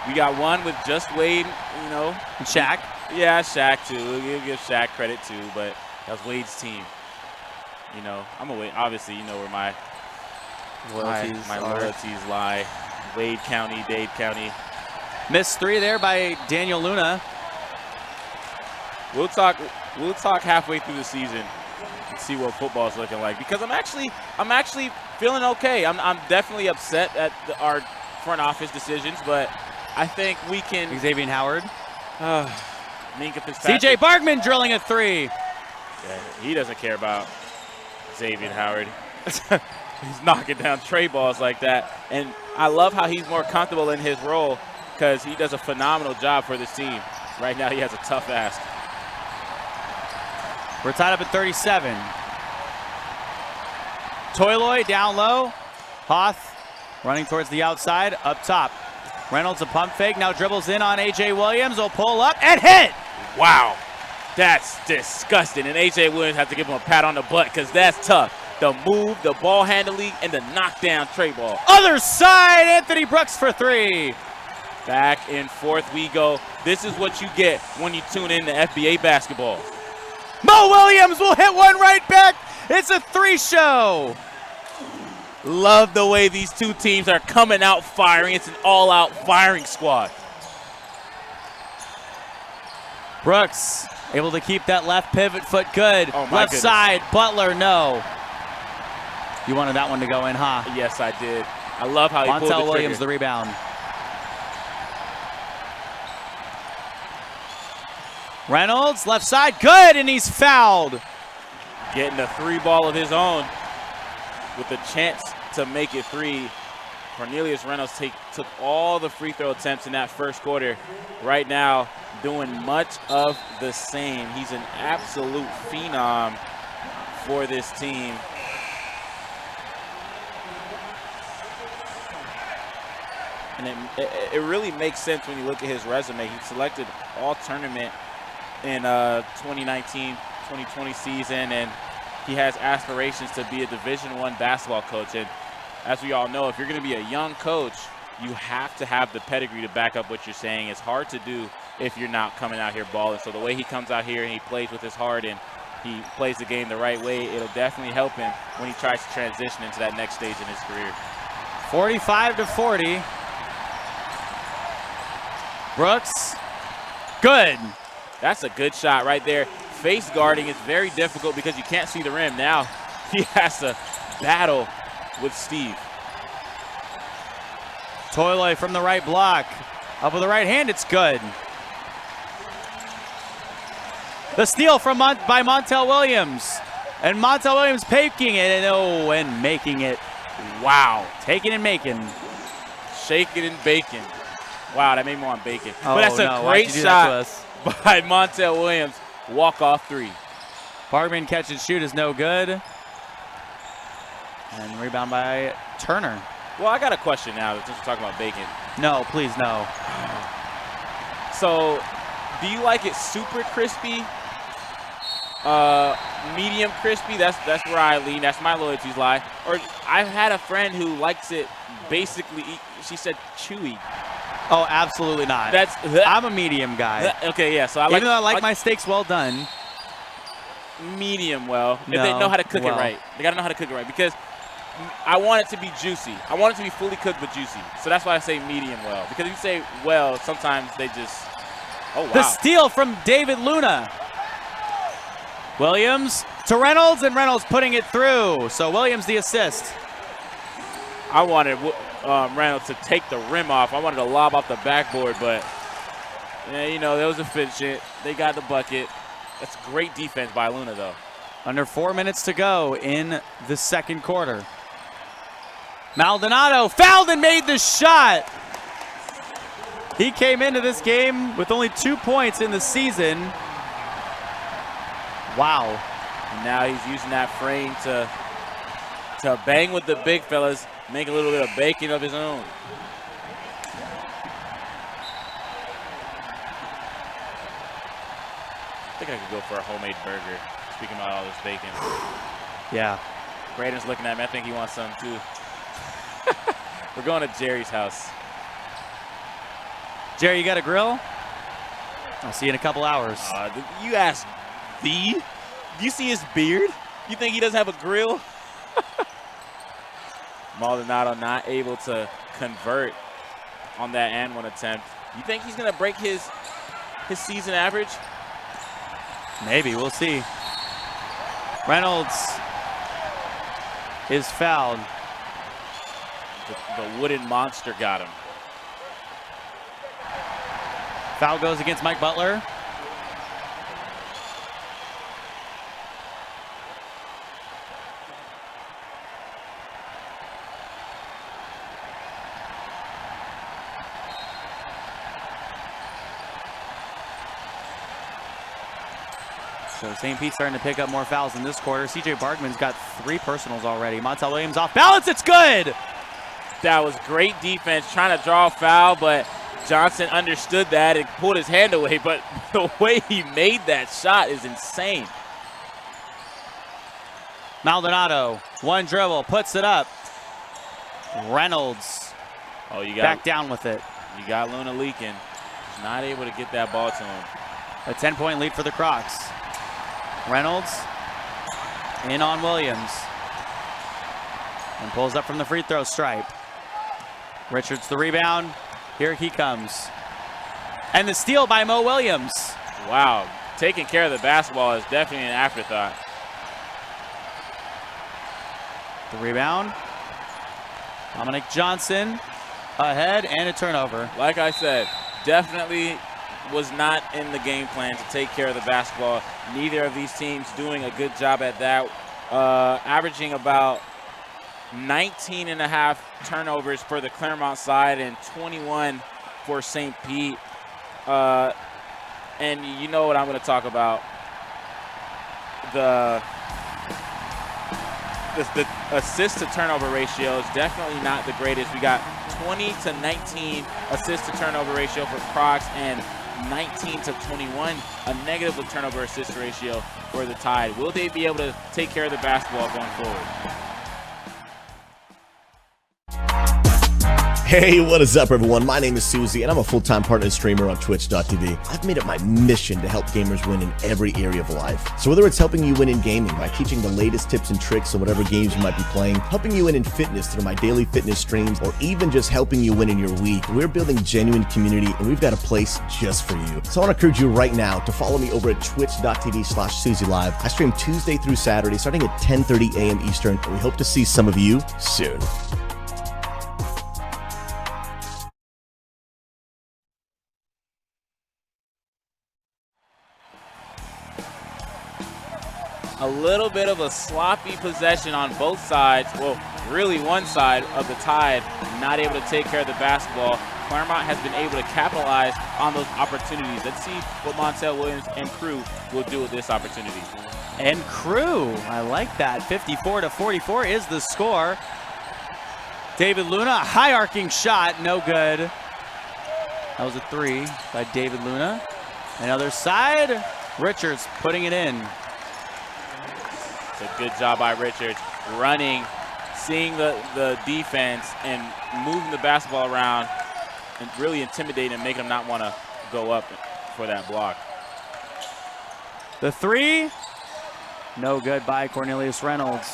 We got 1 with just Wade, you know. And Shaq. Yeah, Shaq too. We'll give Shaq credit too, but that was Wade's team. You know, I'm a Wade. Obviously, you know where my loyalties lie. Wade County, Dade County. Missed 3 there by Daniel Luna. We'll talk halfway through the season and see what football's looking like, because I'm actually feeling okay. I'm definitely upset at our front office decisions, but I think we can. Xavier Howard. CJ Bargman drilling a 3. Yeah, he doesn't care about Xavier Howard. He's knocking down tray balls like that. And I love how he's more comfortable in his role, because he does a phenomenal job for this team. Right now he has a tough ask. We're tied up at 37. Toiloy down low. Hoth running towards the outside, up top. Reynolds a pump fake, now dribbles in on A.J. Williams, will pull up and hit. Wow, that's disgusting. And A.J. Williams has to give him a pat on the butt, because that's tough. The move, the ball handling, and the knockdown tray ball. Other side, Anthony Brooks for 3. Back and forth we go. This is what you get when you tune in to FBA basketball. Mo Williams will hit one right back. It's a 3 show. Love the way these two teams are coming out firing. It's an all-out firing squad. Brooks able to keep that left pivot foot good. Oh my left goodness. Side, Butler, no. You wanted that one to go in, huh? Yes, I did. I love how he pulled the trigger. Montel Williams, the rebound. Reynolds, left side, good, and he's fouled. Getting a 3-ball of his own with a chance to make it 3. Cornelius Reynolds took all the free throw attempts in that first quarter. Right now, doing much of the same. He's an absolute phenom for this team. And it really makes sense when you look at his resume. He selected all-tournament in 2019-2020 season, and he has aspirations to be a Division I basketball coach. And as we all know, if you're going to be a young coach, you have to have the pedigree to back up what you're saying. It's hard to do if you're not coming out here balling. So the way he comes out here and he plays with his heart and he plays the game the right way, it'll definitely help him when he tries to transition into that next stage in his career. 45-40. Brooks, good. That's a good shot right there. Face guarding is very difficult because you can't see the rim. Now he has to battle with Steve. Toyle from the right block. Up with the right hand, it's good. The steal from by Montel Williams. And Montel Williams taking it, and making it. Wow. Taking and making. Shaking and baking. Wow, that made me want bacon. Oh, but that's a great shot by Montel Williams. Walk-off 3. Bargman catch and shoot is no good. And rebound by Turner. Well, I got a question now since we're talking about bacon. No, please, no. So, do you like it super crispy? Medium crispy? That's where I lean. That's my loyalties lie. Or I've had a friend who likes it basically, she said chewy. Oh, absolutely not. I'm a medium guy. Okay, yeah. So even though I like my steaks well done. Medium well. If they know how to cook it right. They got to know how to cook it right because I want it to be juicy. I want it to be fully cooked but juicy. So that's why I say medium well. Because if you say well, sometimes they just, oh, wow. The steal from David Luna. Williams to Reynolds, and Reynolds putting it through. So Williams the assist. I wanted Reynolds to take the rim off. I wanted to lob off the backboard, but yeah, you know, that was efficient. They got the bucket. That's great defense by Luna, though. Under 4 minutes to go in the second quarter. Maldonado fouled and made the shot. He came into this game with only 2 points in the season. Wow. And now he's using that frame to bang with the big fellas, make a little bit of bacon of his own. I think I could go for a homemade burger, speaking about all this bacon. Yeah. Braden's looking at me. I think he wants some too. We're going to Jerry's house. Jerry, you got a grill? I'll see you in a couple hours. You asked the? Do you see his beard? You think he doesn't have a grill? Maldonado not able to convert on that and one attempt. You think he's going to break his season average? Maybe. We'll see. Reynolds is fouled. The wooden monster got him. Foul goes against Mike Butler. So St. Pete's starting to pick up more fouls in this quarter. C.J. Bargman's got 3 personals already. Montel Williams off balance. It's good. That was great defense, trying to draw a foul, but Johnson understood that and pulled his hand away. But the way he made that shot is insane. Maldonado, one dribble, puts it up. Reynolds back down with it. You got Luna leaking. He's not able to get that ball to him. A 10-point lead for the Crocs. Reynolds in on Williams. And pulls up from the free throw stripe. Richards the rebound. Here he comes. And the steal by Mo Williams. Wow, taking care of the basketball is definitely an afterthought. The rebound. Dominic Johnson ahead and a turnover. Like I said, definitely was not in the game plan to take care of the basketball. Neither of these teams doing a good job at that. Averaging about 19.5 turnovers for the Clermont side and 21 for St. Pete. And you know what I'm going to talk about. The assist to turnover ratio is definitely not the greatest. We got 20 to 19 assist to turnover ratio for Crocs and 19 to 21, a negative turnover assist ratio for the Tide. Will they be able to take care of the basketball going forward? Hey, what is up, everyone? My name is Susie, and I'm a full-time partner streamer on Twitch.tv. I've made it my mission to help gamers win in every area of life. So whether it's helping you win in gaming by teaching the latest tips and tricks on whatever games you might be playing, helping you win in fitness through my daily fitness streams, or even just helping you win in your week, we're building genuine community, and we've got a place just for you. So I want to encourage you right now to follow me over at twitch.tv/SusieLive. I stream Tuesday through Saturday, starting at 10:30 a.m. Eastern, and we hope to see some of you soon. A little bit of a sloppy possession on both sides. Well, really one side of the Tide not able to take care of the basketball. Clermont has been able to capitalize on those opportunities. Let's see what Montel Williams and crew will do with this opportunity. And crew, I like that. 54-44 is the score. David Luna, high arcing shot, no good. That was a three by David Luna. Another side, Richards putting it in. It's a good job by Richards, running, seeing the defense and moving the basketball around and really intimidating and making them not want to go up for that block. The three, no good by Cornelius Reynolds.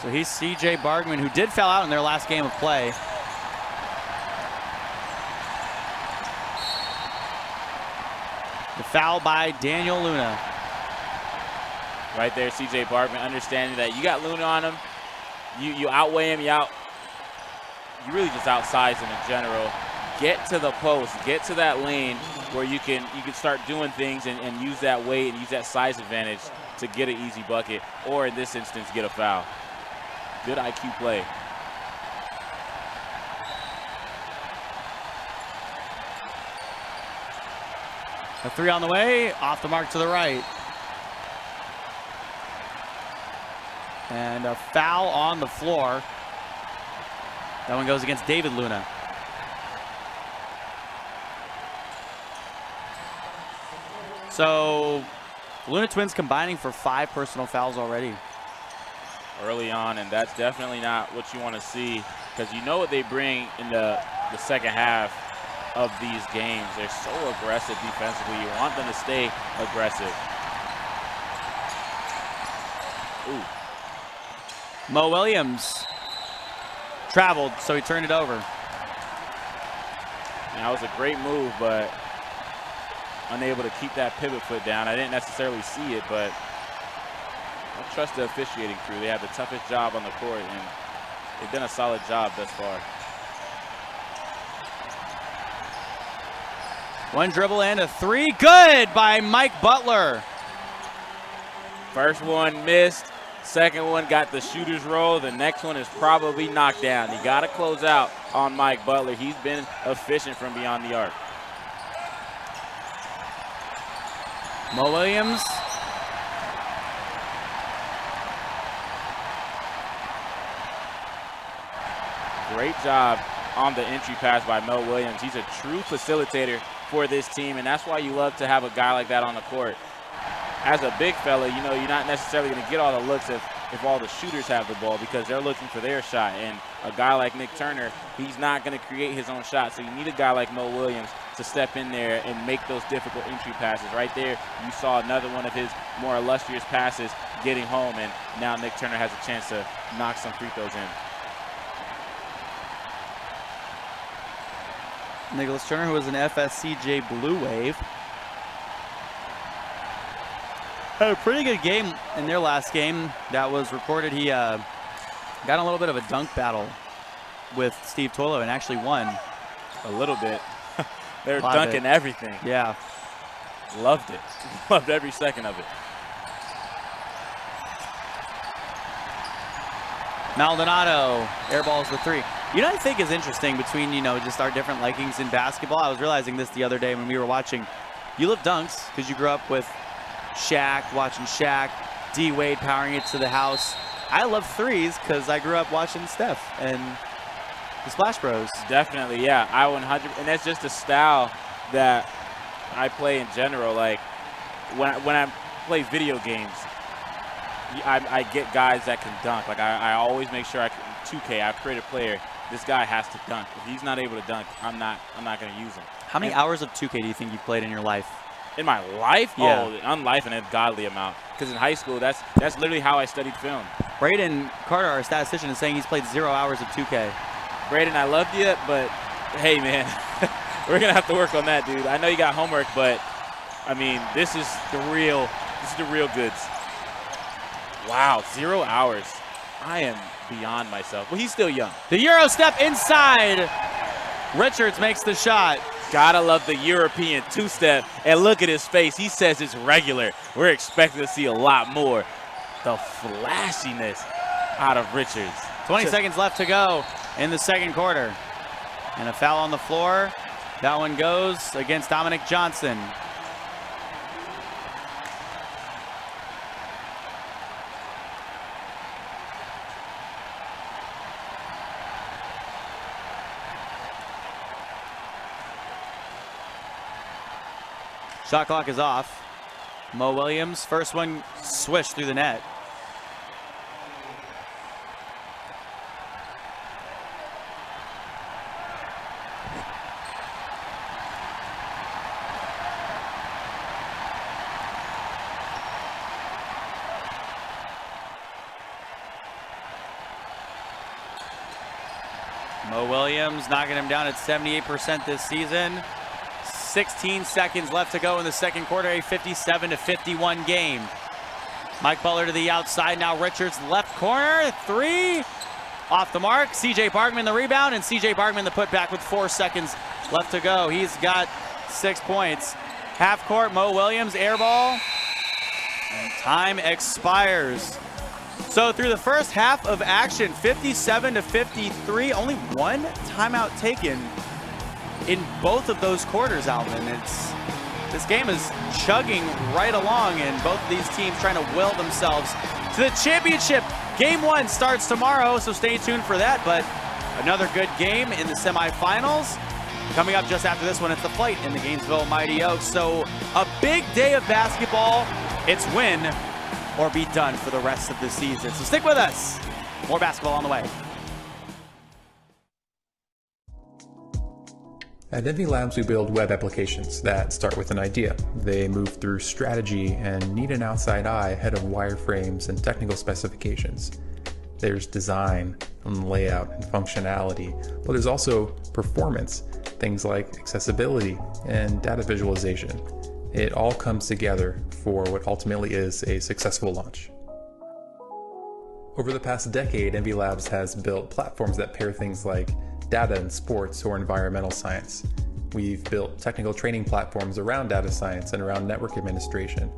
So he's CJ Bargman, who did foul out in their last game of play. The foul by Daniel Luna. Right there, CJ Bargman, understanding that you got Luna on him, you outweigh him, you really just outsize him in general. Get to the post, get to that lane where you can start doing things and use that weight and use that size advantage to get an easy bucket, or in this instance, get a foul. Good IQ play. A three on the way, off the mark to the right. And a foul on the floor. That one goes against David Luna. So, Luna Twins combining for 5 personal fouls already. Early on, and that's definitely not what you want to see, because you know what they bring in the second half of these games. They're so aggressive defensively. You want them to stay aggressive. Ooh. Mo Williams traveled, so he turned it over. And that was a great move, but unable to keep that pivot foot down. I didn't necessarily see it, but I trust the officiating crew. They have the toughest job on the court, and they've done a solid job thus far. One dribble and a three. Good by Mike Butler. First one missed. Second one got the shooter's roll. The next one is probably knocked down. You got to close out on Mike Butler. He's been efficient from beyond the arc. Mo Williams. Great job on the entry pass by Mo Williams. He's a true facilitator for this team, and that's why you love to have a guy like that on the court. As a big fella, you know, you're not necessarily going to get all the looks if all the shooters have the ball, because they're looking for their shot. And a guy like Nick Turner, he's not going to create his own shot. So you need a guy like Mo Williams to step in there and make those difficult entry passes. Right there, you saw another one of his more illustrious passes getting home, and now Nick Turner has a chance to knock some free throws in. Nicholas Turner, who was an FSCJ Blue Wave. Had a pretty good game in their last game that was recorded. He got in a little bit of a dunk battle with Steve Toilo and actually won. A little bit. They were dunking everything. Yeah. Loved it. Loved every second of it. Maldonado airballs the three. You know what I think is interesting between, just our different likings in basketball? I was realizing this the other day when we were watching. You love dunks because you grew up with Shaq, watching Shaq, D. Wade powering it to the house. I love threes because I grew up watching Steph and the Splash Bros. Definitely, yeah. I 100, and that's just a style that I play in general. Like when I play video games, I get guys that can dunk. Like I always make sure 2K, I've created a player. This guy has to dunk. If he's not able to dunk, I'm not going to use him. How many hours of 2K do you think you've played in your life? In my life? Yeah. Oh, unlife and a godly amount. Because in high school, that's literally how I studied film. Braden Carter, our statistician, is saying he's played 0 hours of 2K. Braden, I love you, but hey, man, we're going to have to work on that, dude. I know you got homework, but, I mean, this is the real goods. Wow, 0 hours. I am beyond myself. Well, he's still young. The Euro step inside. Richards makes the shot. Gotta love the European two-step. And look at his face. He says it's regular. We're expecting to see a lot more. The flashiness out of Richards. 20 seconds left to go in the second quarter. And a foul on the floor. That one goes against Dominic Johnson. Shot clock is off. Mo Williams, first one swished through the net. Mo Williams knocking him down at 78% this season. 16 seconds left to go in the second quarter, a 57-51 game. Mike Butler to the outside, now Richards left corner, three, off the mark. C.J. Bargman the rebound, and C.J. Bargman the putback with 4 seconds left to go. He's got 6 points. Half court, Mo Williams, air ball, and time expires. So through the first half of action, 57-53, only one timeout taken in both of those quarters, Alvin. This game is chugging right along, and both of these teams trying to will themselves to the championship. Game 1 starts tomorrow, so stay tuned for that. But another good game in the semifinals. Coming up just after this one, it's the fight in the Gainesville Mighty Oaks. So a big day of basketball. It's win or be done for the rest of the season. So stick with us. More basketball on the way. At Envy Labs, we build web applications that start with an idea. They move through strategy and need an outside eye ahead of wireframes and technical specifications. There's design and layout and functionality, but there's also performance, things like accessibility and data visualization. It all comes together for what ultimately is a successful launch. Over the past decade, Envy Labs has built platforms that pair things like data in sports or environmental science. We've built technical training platforms around data science and around network administration,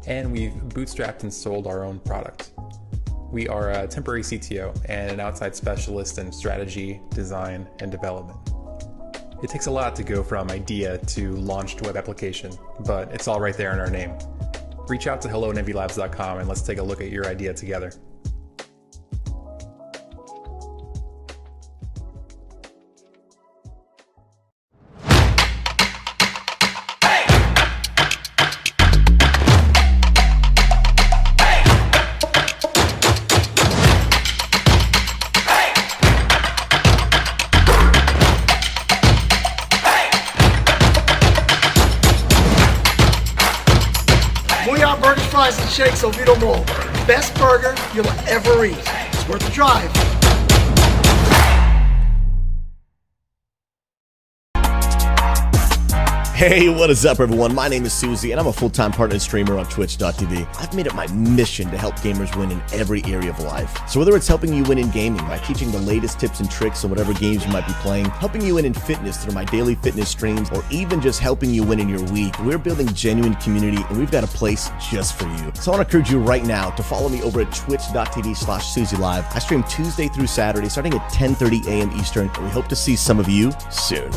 and we've bootstrapped and sold our own product. We are a temporary CTO and an outside specialist in strategy, design, and development. It takes a lot to go from idea to launched web application, but it's all right there in our name. Reach out to hello@envylabs.com and let's take a look at your idea together. Fries and shakes Oviedo Mall. Best burger you'll ever eat. It's worth the drive. Hey, what is up, everyone? My name is Susie, and I'm a full-time partner and streamer on Twitch.tv. I've made it my mission to help gamers win in every area of life. So whether it's helping you win in gaming by teaching the latest tips and tricks on whatever games you might be playing, helping you win in fitness through my daily fitness streams, or even just helping you win in your week, we're building genuine community, and we've got a place just for you. So I want to encourage you right now to follow me over at twitch.tv/SusieLive. I stream Tuesday through Saturday, starting at 10:30 a.m. Eastern, and we hope to see some of you soon.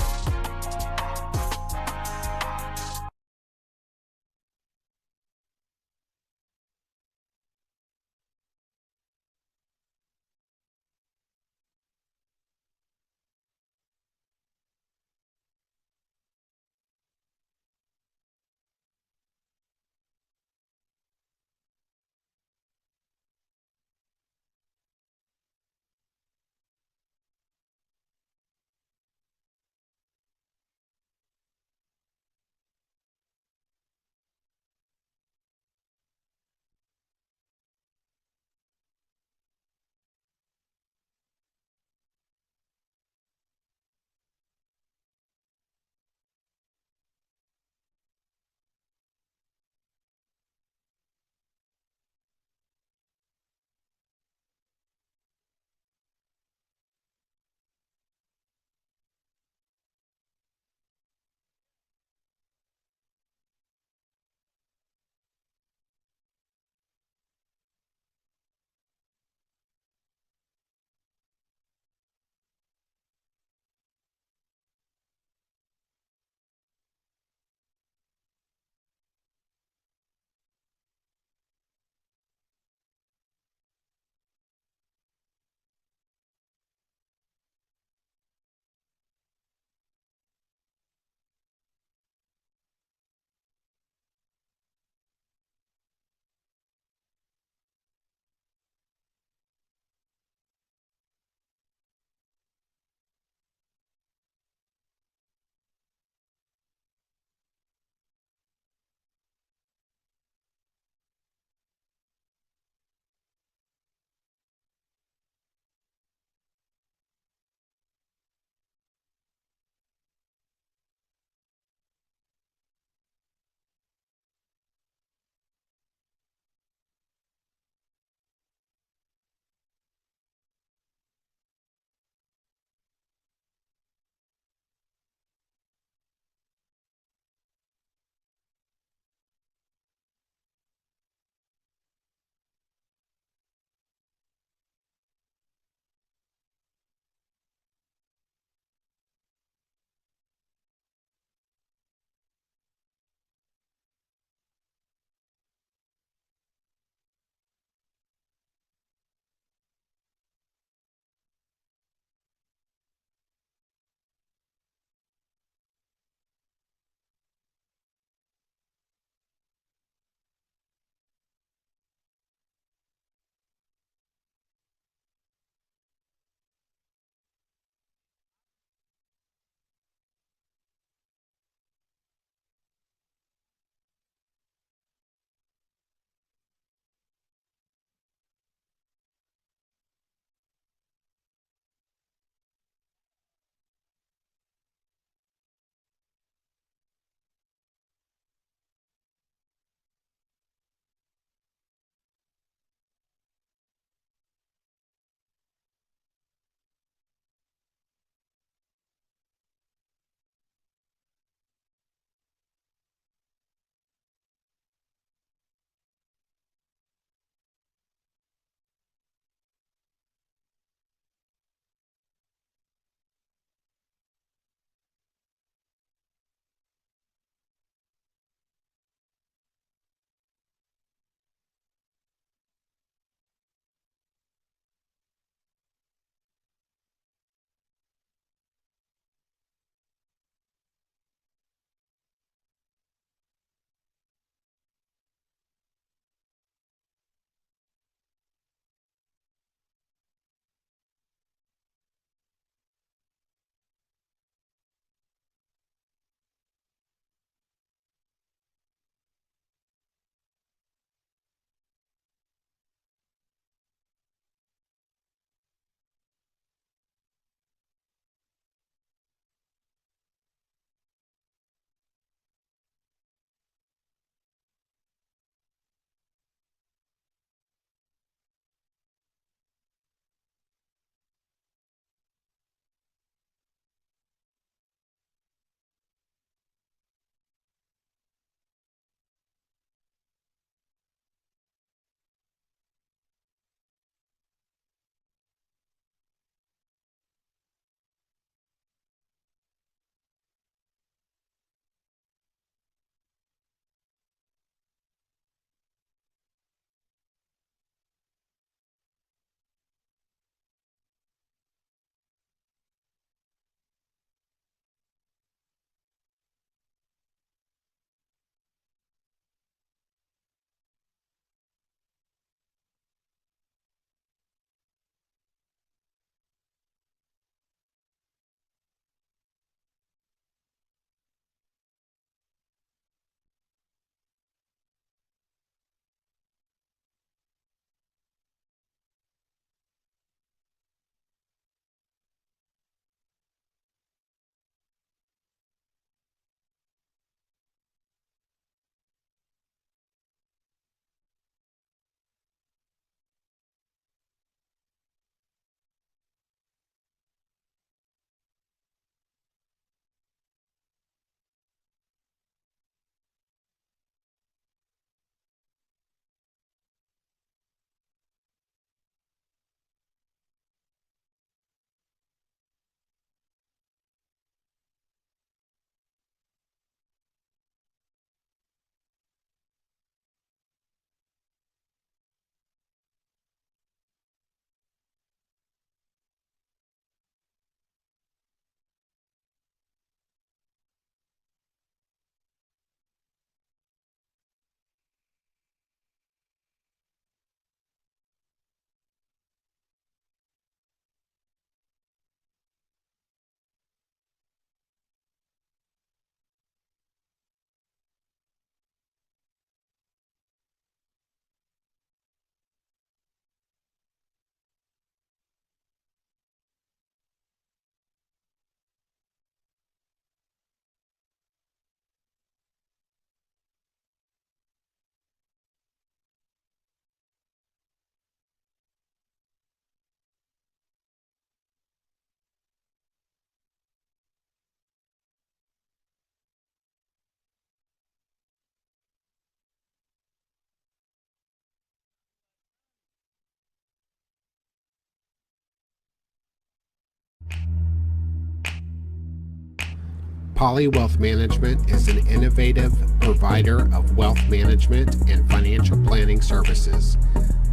Poly Wealth Management is an innovative provider of wealth management and financial planning services.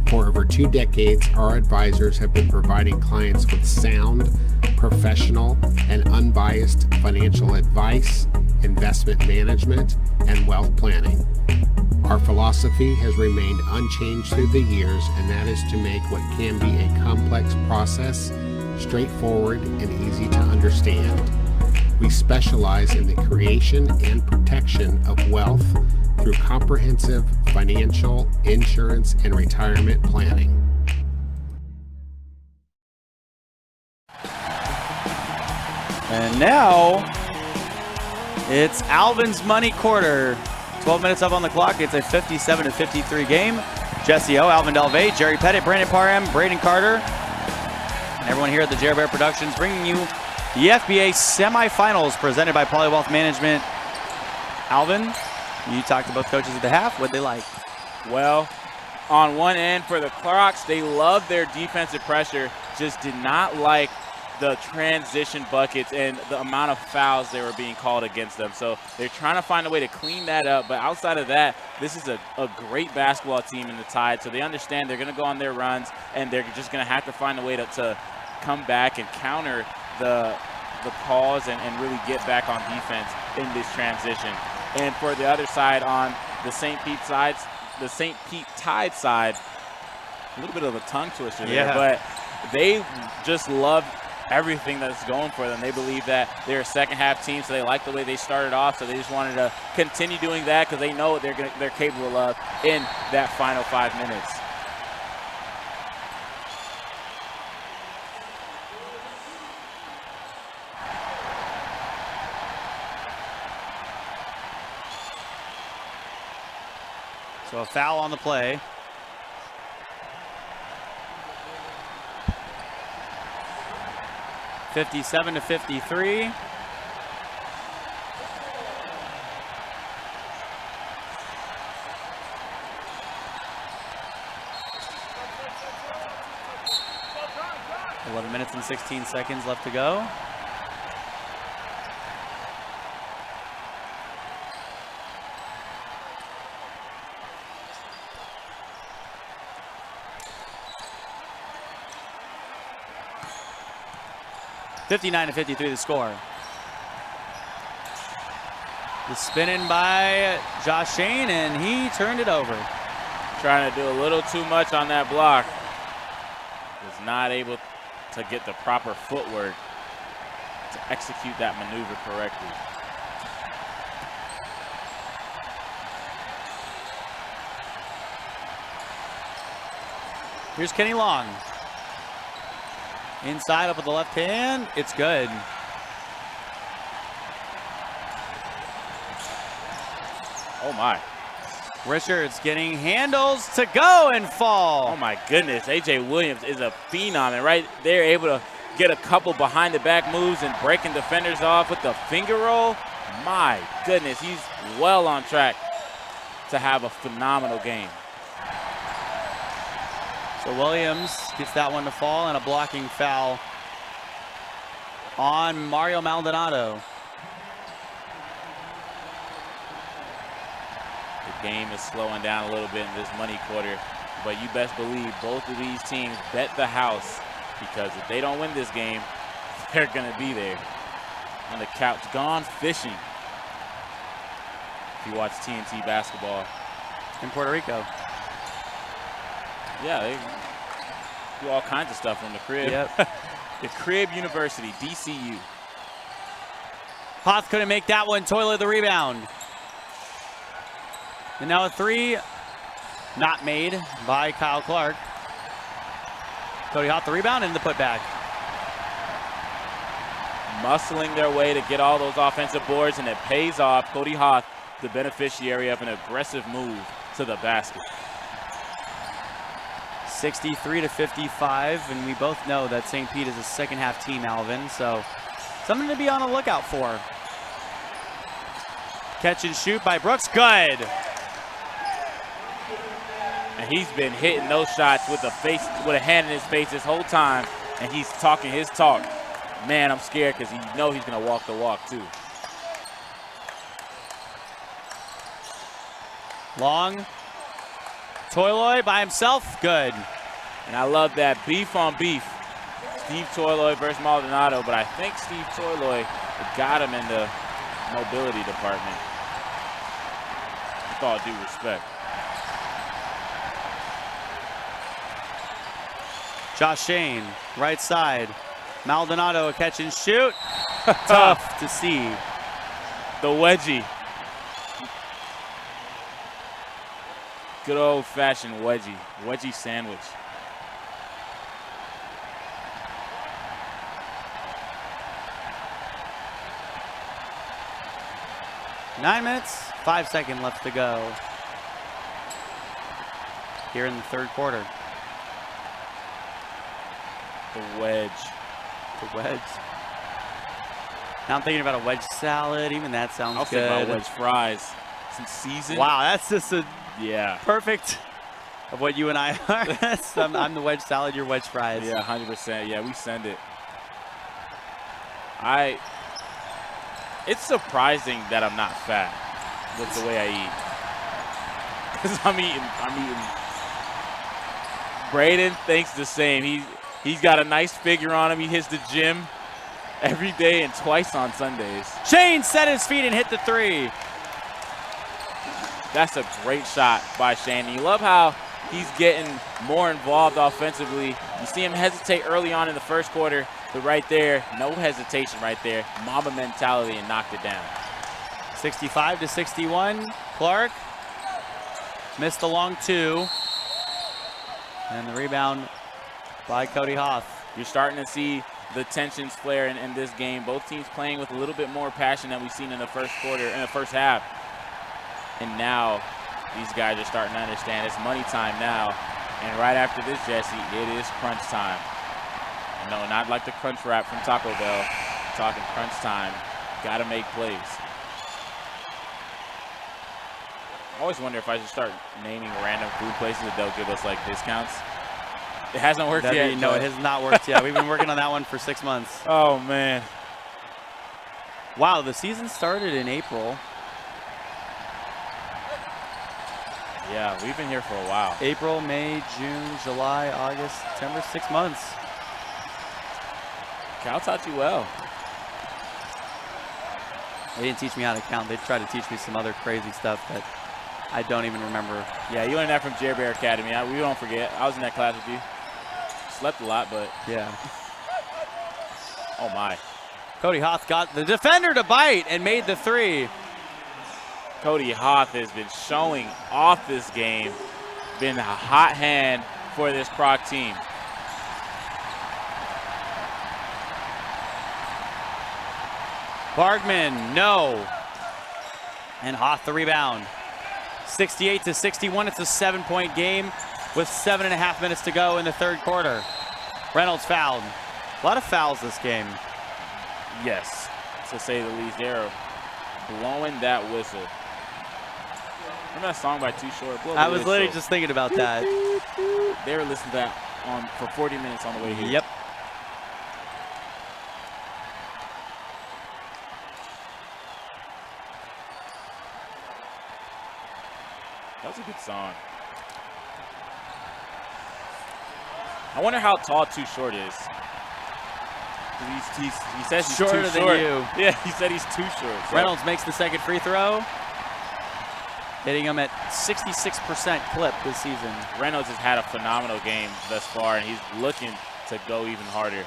For over 2 decades, our advisors have been providing clients with sound, professional, and unbiased financial advice, investment management, and wealth planning. Our philosophy has remained unchanged through the years, and that is to make what can be a complex process straightforward and easy to understand. We specialize in the creation and protection of wealth through comprehensive financial, insurance, and retirement planning. And now it's Alvin's Money Quarter. 12 minutes up on the clock. It's a 57-53 game. Jesse O, Alvin Delvey, Jerry Pettit, Brandon Parham, Braden Carter, and everyone here at the Jerry Bear Productions bringing you the FBA semifinals presented by Poly Wealth Management. Alvin, you talked to both coaches at the half. What'd they like? Well, on one end for the Crocs, they loved their defensive pressure, just did not like the transition buckets and the amount of fouls they were being called against them. So they're trying to find a way to clean that up. But outside of that, this is a great basketball team in the Tide. So they understand they're going to go on their runs, and they're just going to have to find a way to come back and counter the calls and really get back on defense in this transition. And for the other side, on the St. Pete Tide side, a little bit of a tongue twister there, but they just love everything that's going for them. They believe that they're a second half team, so they like the way they started off, so they just wanted to continue doing that because they know what they're capable of in that final 5 minutes. So a foul on the play. (57-53). Minutes and 16 seconds left to go. (59-53) the score. The spinning by Josh Shane, and he turned it over. Trying to do a little too much on that block. Was not able to get the proper footwork to execute that maneuver correctly. Here's Kenny Long. Inside up with the left hand. It's good. Oh my. Richards getting handles to go and fall. Oh my goodness. A.J. Williams is a phenom, and right there able to get a couple behind the back moves and breaking defenders off with the finger roll. My goodness, he's well on track to have a phenomenal game. So Williams gets that one to fall, and a blocking foul on Mario Maldonado. The game is slowing down a little bit in this money quarter, but you best believe both of these teams bet the house, because if they don't win this game, they're going to be there on the couch, gone fishing. If you watch TNT basketball. In Puerto Rico. Yeah, they do all kinds of stuff from the crib. Yep. The Crib University, DCU. Hoth couldn't make that one. Toilet the rebound. And now a three, not made by Kyle Clark. Cody Hoth the rebound and the putback. Muscling their way to get all those offensive boards, and it pays off. Cody Hoth, the beneficiary of an aggressive move to the basket. 63-55, and we both know that St. Pete is a second half team, Alvin, so something to be on the lookout for. Catch and shoot by Brooks, good. And he's been hitting those shots with a hand in his face this whole time, and he's talking his talk. Man, I'm scared because you know he's going to walk the walk too. Long. Toiloy by himself. Good. And I love that beef on beef. Steve Toiloy versus Maldonado, but I think Steve Toiloy got him in the mobility department. With all due respect. Josh Shane, right side. Maldonado, a catch and shoot. Tough to see. The wedgie. Good old-fashioned wedgie. Wedgie sandwich. Nine minutes, 5 seconds left to go here in the third quarter. The wedge. The wedge. Now I'm thinking about a wedge salad. Even that sounds good. I'll think about wedge fries. Some seasoned. Wow, that's just a yeah perfect of what you and I are. I'm the wedge salad, you're wedge fries. Yeah, 100%. Yeah, we send it. It's surprising that I'm not fat with the way I eat. Because I'm eating. Braden thinks the same. He's got a nice figure on him. He hits the gym every day and twice on Sundays. Shane set his feet and hit the three. That's a great shot by Shane. And you love how he's getting more involved offensively. You see him hesitate early on in the first quarter, but right there, no hesitation right there. Mamba mentality and knocked it down. 65-61. Clark missed the long two. And the rebound by Cody Hoth. You're starting to see the tensions flare in this game. Both teams playing with a little bit more passion than we've seen in the first quarter, in the first half. And now these guys are starting to understand it's money time now. And right after this, Jesse, it is crunch time. No, not like the crunch wrap from Taco Bell. I'm talking crunch time. Got to make plays. I always wonder if I should start naming random food places that they'll give us like discounts. It hasn't worked yet. No, it has not worked yet. We've been working on that one for 6 months. Oh, man. Wow, the season started in April. Yeah, we've been here for a while. April, May, June, July, August, September, 6 months. Cal taught you well. They didn't teach me how to count. They tried to teach me some other crazy stuff that I don't even remember. Yeah, you learned that from Jerry Bear Academy. We don't forget. I was in that class with you. Slept a lot, but. Yeah. Oh, my. Cody Hoth got the defender to bite and made the three. Cody Hoth has been showing off this game. Been a hot hand for this Croc team. Bargman, no. And Hoth the rebound. 68-61, it's a 7-point game with 7.5 minutes to go in the third quarter. Reynolds fouled. A lot of fouls this game. Yes, to say the least. They're blowing that whistle. Remember that song by Too Short? I was literally just thinking about that. They were listening to that for 40 minutes on the way here. Yep. That was a good song. I wonder how tall Too Short is. He says he's shorter too than short. you. Yeah, he said he's too short. So. Reynolds makes the second free throw. Hitting him at 66% clip this season. Reynolds has had a phenomenal game thus far, and he's looking to go even harder.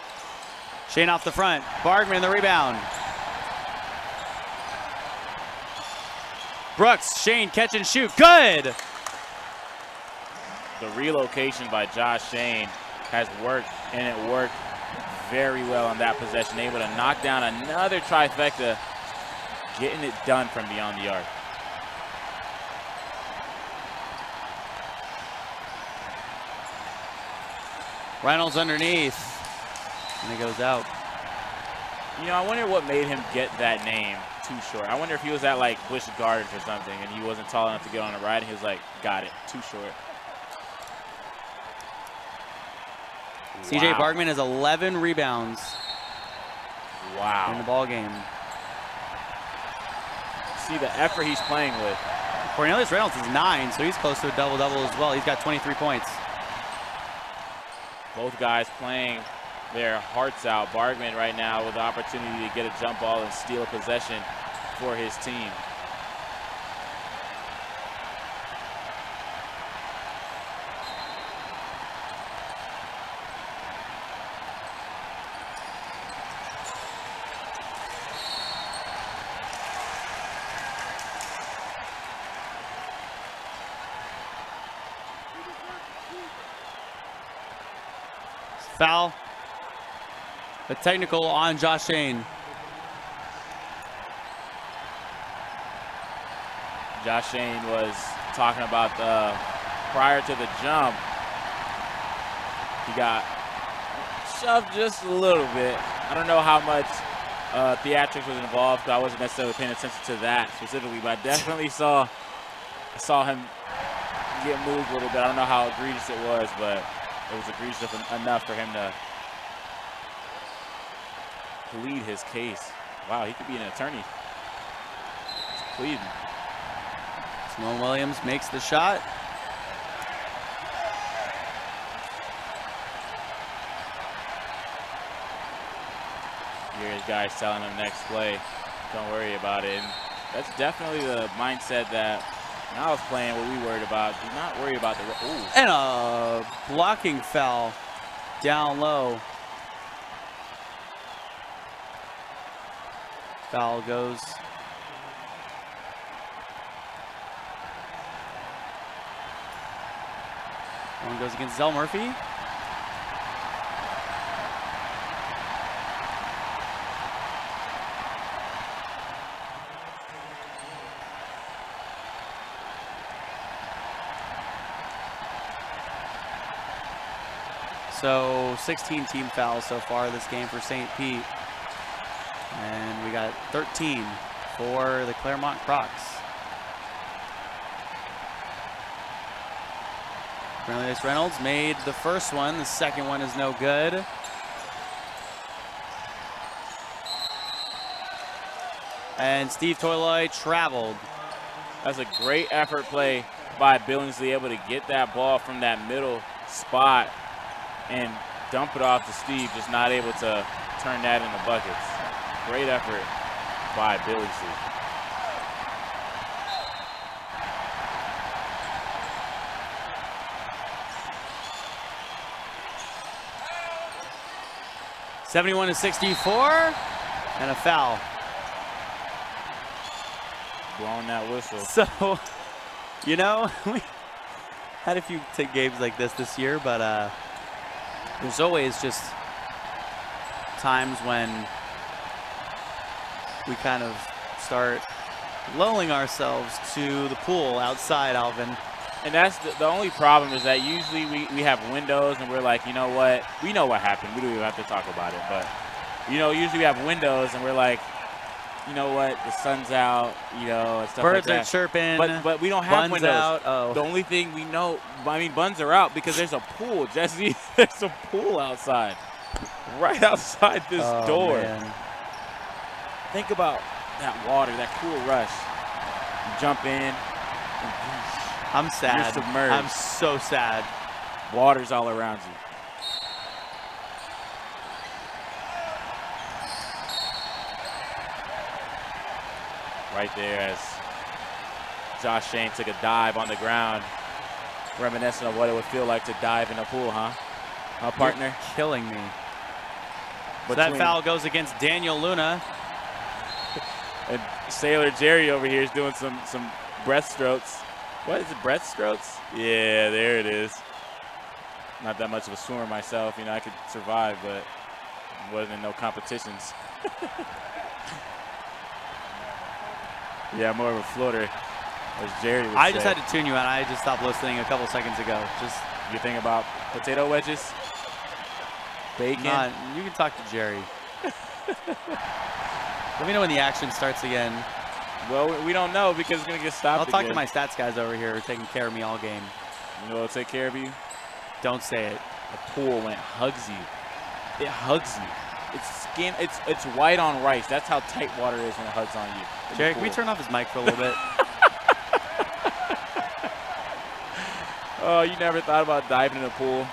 Shane off the front. Bargman the rebound. Brooks, Shane, catch and shoot. Good! The relocation by Josh Shane has worked, and it worked very well on that possession. Able to knock down another trifecta, getting it done from beyond the arc. Reynolds underneath, and it goes out. You know, I wonder what made him get that name, Too Short. I wonder if he was at like Busch Gardens or something and he wasn't tall enough to get on a ride and he was like, got it, Too Short. CJ Bargman has 11 rebounds. Wow. In the ball game. See the effort he's playing with. Cornelius Reynolds is 9, so he's close to a double-double as well. He's got 23 points. Both guys playing their hearts out. Bargman right now with the opportunity to get a jump ball and steal a possession for his team. Foul. A technical on Josh Shane. Josh Shane was talking about prior to the jump, he got shoved just a little bit. I don't know how much theatrics was involved, so I wasn't necessarily paying attention to that specifically, but I definitely saw him get moved a little bit. I don't know how egregious it was, but it was egregious enough for him to plead his case. Wow, he could be an attorney. He's pleading. Montel Williams makes the shot. Here's guys telling him next play, don't worry about it. And that's definitely the mindset that when I was playing, what we worried about. Do not worry about the. Ooh. And a blocking foul down low. Foul goes. One goes against Zell Murphy. So 16 team fouls so far this game for St. Pete. And we got 13 for the Clermont Crocs. Cornelius Reynolds made the first one. The second one is no good. And Steve Toyloy traveled. That's a great effort play by Billingsley, able to get that ball from that middle spot and dump it off to Steve, just not able to turn that into buckets. Great effort by Billingsley. (71-64) and a foul. Blowing that whistle. So, you know, we had a few games like this year, but there's always just times when we kind of start lulling ourselves to the pool outside, Alvin. And that's the only problem is that usually we have windows and we're like, you know what? We know what happened. We don't even have to talk about it. But, you know, usually we have windows and we're like, you know what? The sun's out, you know, and stuff Birds like that. are chirping. But we don't have windows. Out. Oh. The only thing we know, I mean, buns are out because there's a pool, Jesse. There's a pool outside. Right outside this door. Man. Think about that water, that cool rush. You jump in. I'm sad. You're submerged. I'm so sad. Water's all around you. Right there as Josh Shane took a dive on the ground, reminiscent of what it would feel like to dive in a pool, huh? Huh, partner? You're killing me. But that foul goes against Daniel Luna. And Sailor Jerry over here is doing some breaststrokes. What is it, breaststrokes? Yeah, there it is. Not that much of a swimmer myself. You know, I could survive, but wasn't in no competitions. Yeah, more of a floater, as Jerry would say. I just had to tune you out. I just stopped listening a couple seconds ago. Just you think about potato wedges, bacon. You can talk to Jerry. Let me know when the action starts again. Well, we don't know because it's gonna get stopped. I'll talk to my stats guys over here who are taking care of me all game. You know what'll take care of you? Don't say it. The pool when it hugs you. It hugs you. It's skin. It's white on rice. That's how tight water is when it hugs on you. Jerry, can we turn off his mic for a little bit? Oh, you never thought about diving in a pool?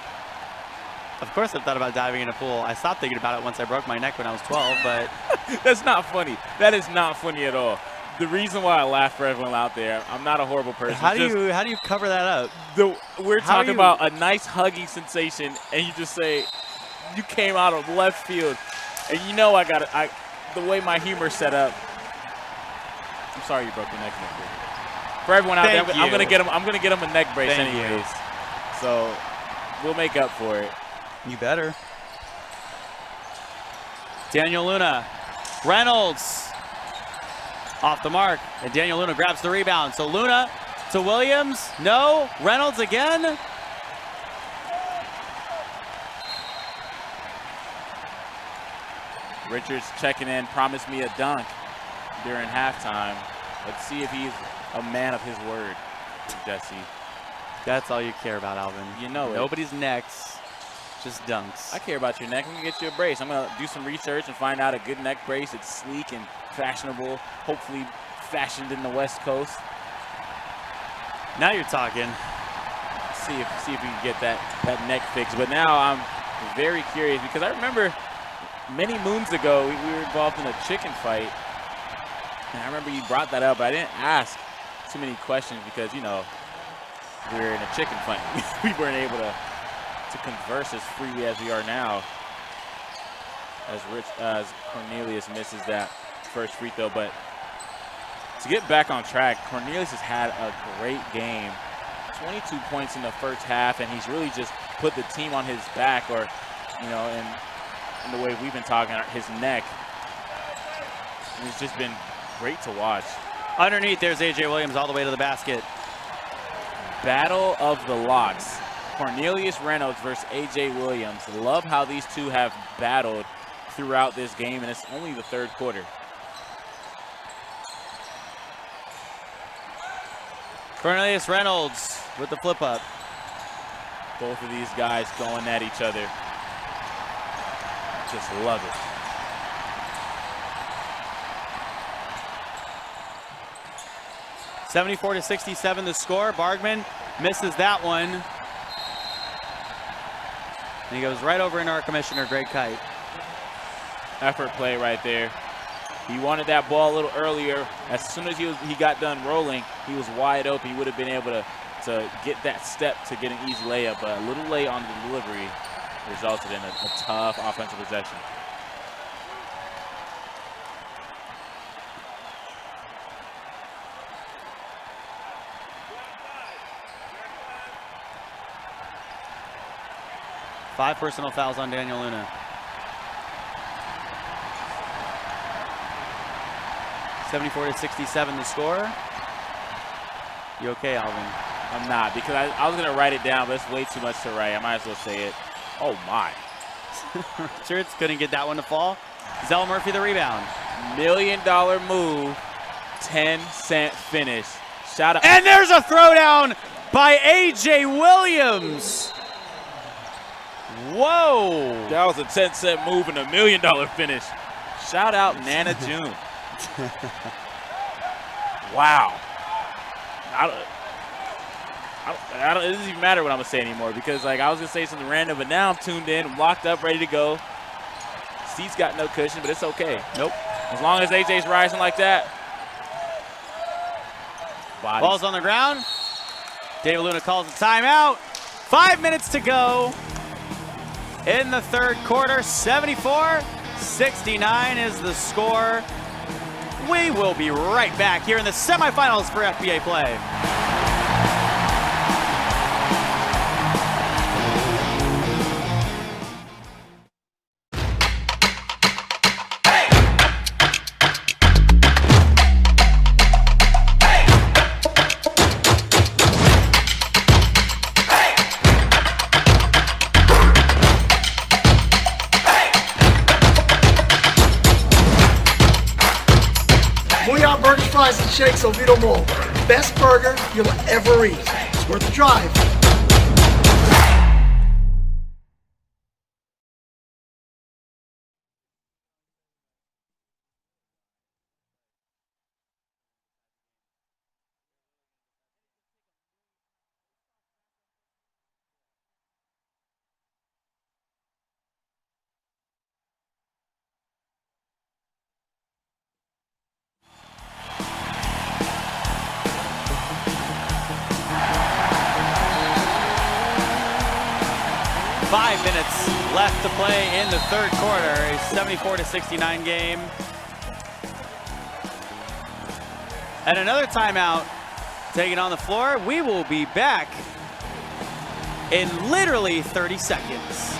Of course I've thought about diving in a pool. I stopped thinking about it once I broke my neck when I was 12, but That's not funny. That is not funny at all. The reason why I laugh for everyone out there, I'm not a horrible person. how do you cover that up? We're talking about a nice hugging sensation, and you just say you came out of left field, and you know the way my humor's set up. I'm sorry you broke your neck. For everyone out there, I'm gonna get him a neck brace anyways. So we'll make up for it. You better. Daniel Luna, Reynolds. Off the mark, and Daniel Luna grabs the rebound. So Luna to Williams. No. Reynolds again. Richards checking in, promised me a dunk during halftime. Let's see if he's a man of his word, Jesse. That's all you care about, Alvin. You know it. Nobody's necks, just dunks. I care about your neck. I'm going to get you a brace. I'm going to do some research and find out a good neck brace. It's sleek and fashionable, hopefully fashioned in the West Coast. Now you're talking. See if we can get that neck fixed. But now I'm very curious because I remember many moons ago we were involved in a chicken fight. And I remember you brought that up, but I didn't ask too many questions because, you know, we were in a chicken fight. We weren't able to converse as freely as we are now as Cornelius misses that first free throw. But to get back on track, Cornelius has had a great game. 22 points in the first half, and he's really just put the team on his back, or, you know, in the way we've been talking, his neck. And it's just been great to watch. Underneath, there's A.J. Williams all the way to the basket. Battle of the locks. Cornelius Reynolds versus A.J. Williams. Love how these two have battled throughout this game, and it's only the third quarter. Cornelius Reynolds with the flip up. Both of these guys going at each other. Just love it. (74-67) the score. Bargman misses that one. And he goes right over into our commissioner, Greg Kite. Effort play right there. He wanted that ball a little earlier. As soon as he got done rolling, he was wide open. He would have been able to get that step to get an easy layup, but a little late on the delivery resulted in a tough offensive possession. Five personal fouls on Daniel Luna. 74-67 the score. You okay, Alvin? I'm not, because I was going to write it down, but it's way too much to write. I might as well say it. Oh, my. Richards couldn't get that one to fall. Zell Murphy the rebound. $1 million move, 10-cent finish. Shout out. And there's a throwdown by A.J. Williams. Whoa. That was a 10-cent move and $1 million finish. Shout out Nana June. Wow. It doesn't even matter what I'm going to say anymore, because like I was going to say something random, but now I'm tuned in, I'm locked up, ready to go. Seat's got no cushion, but it's okay. Nope. As long as AJ's rising like that. Ball's on the ground. David Luna calls a timeout. 5 minutes to go in the third quarter. 74-69 is the score. We will be right back here in the semifinals for FBA play. Fries and shakes Oviedo Mall. Best burger you'll ever eat. It's worth the drive. 5 minutes left to play in the third quarter. A 74-69 game. And another timeout taken on the floor. We will be back in literally 30 seconds.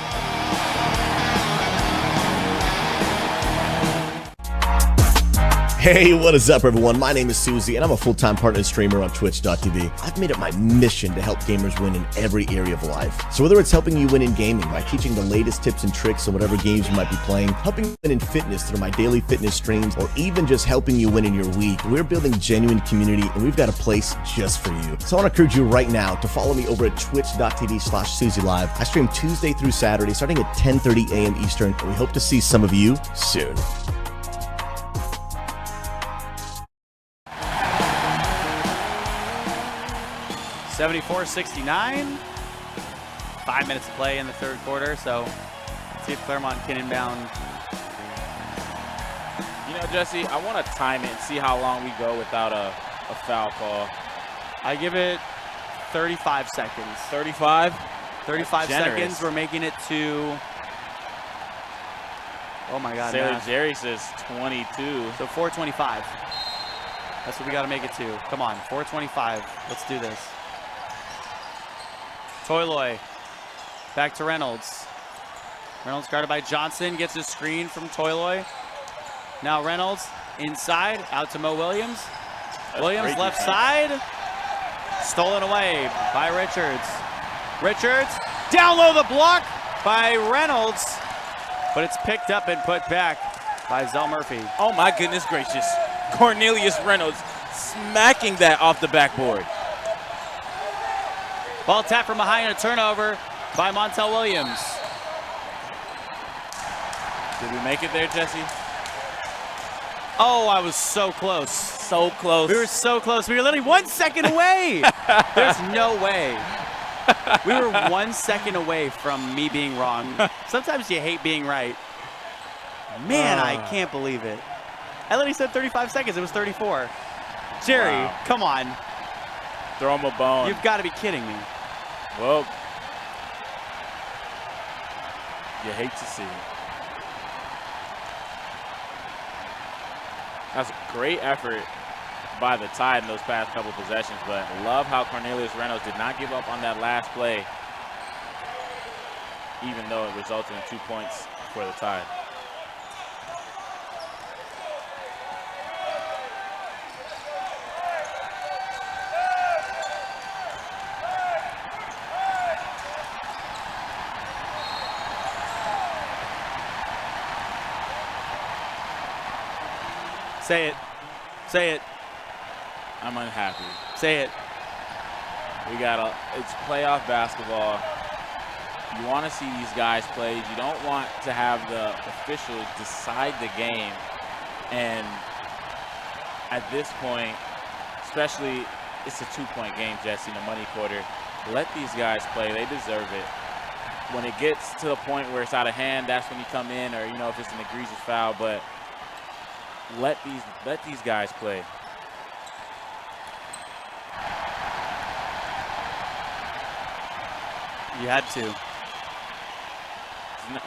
Hey, what is up, everyone? My name is Susie, and I'm a full-time partner streamer on Twitch.tv. I've made it my mission to help gamers win in every area of life. So whether it's helping you win in gaming by teaching the latest tips and tricks on whatever games you might be playing, helping you win in fitness through my daily fitness streams, or even just helping you win in your week, we're building genuine community, and we've got a place just for you. So I want to encourage you right now to follow me over at twitch.tv/SusieLive. I stream Tuesday through Saturday, starting at 10:30 a.m. Eastern, and we hope to see some of you soon. 74-69. 5 minutes to play in the third quarter, so let's see if Clermont can inbound. You know, Jesse, I want to time it and see how long we go without a foul call. I give it 35 seconds. 35? 35 seconds. We're making it to, oh my God. Sarah Jerry says 22. So 4:25. That's what we got to make it to. Come on, 4:25. Let's do this. Toiloy, back to Reynolds. Reynolds guarded by Johnson, gets a screen from Toiloy. Now Reynolds inside, out to Mo Williams. Williams left side, stolen away by Richards. Richards, down low the block by Reynolds, but it's picked up and put back by Zell Murphy. Oh my goodness gracious. Cornelius Reynolds smacking that off the backboard. Ball tapped from behind, a turnover by Montel Williams. Did we make it there, Jesse? Oh, I was so close. So close. We were so close. We were literally 1 second away. There's no way. We were 1 second away from me being wrong. Sometimes you hate being right. Man, I can't believe it. I literally said 35 seconds. It was 34. Jerry, wow. Come on. Throw him a bone. You've got to be kidding me. Well, you hate to see it. That's a great effort by the Tide in those past couple possessions, but love how Cornelius Reynolds did not give up on that last play, even though it resulted in 2 points for the Tide. Say it. Say it. I'm unhappy. Say it. It's playoff basketball. You want to see these guys play. You don't want to have the officials decide the game. And at this point, especially, it's a 2-point game, Jesse, in the money quarter. Let these guys play. They deserve it. When it gets to the point where it's out of hand, that's when you come in, or, you know, if it's an egregious foul. But let these guys play. You had to.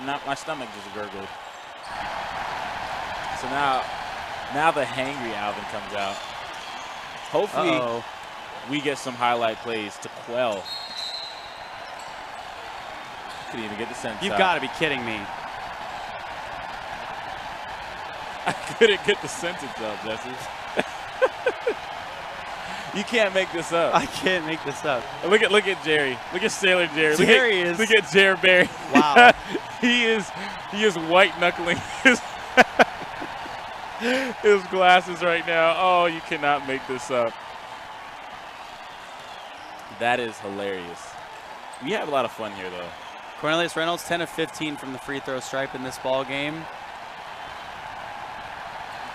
Not my stomach just gurgled. So now the hangry Alvin comes out. Hopefully we get some highlight plays to quell. Couldn't even get the sentence You've out. got to be kidding me. I couldn't get the sentence out, Jesse. You can't make this up. I can't make this up. Look at Jerry. Look at Sailor Jerry. Look at Jerry Berry. Wow. he is white knuckling his glasses right now. Oh, you cannot make this up. That is hilarious. We have a lot of fun here, though. Cornelius Reynolds, 10 of 15 from the free throw stripe in this ball game.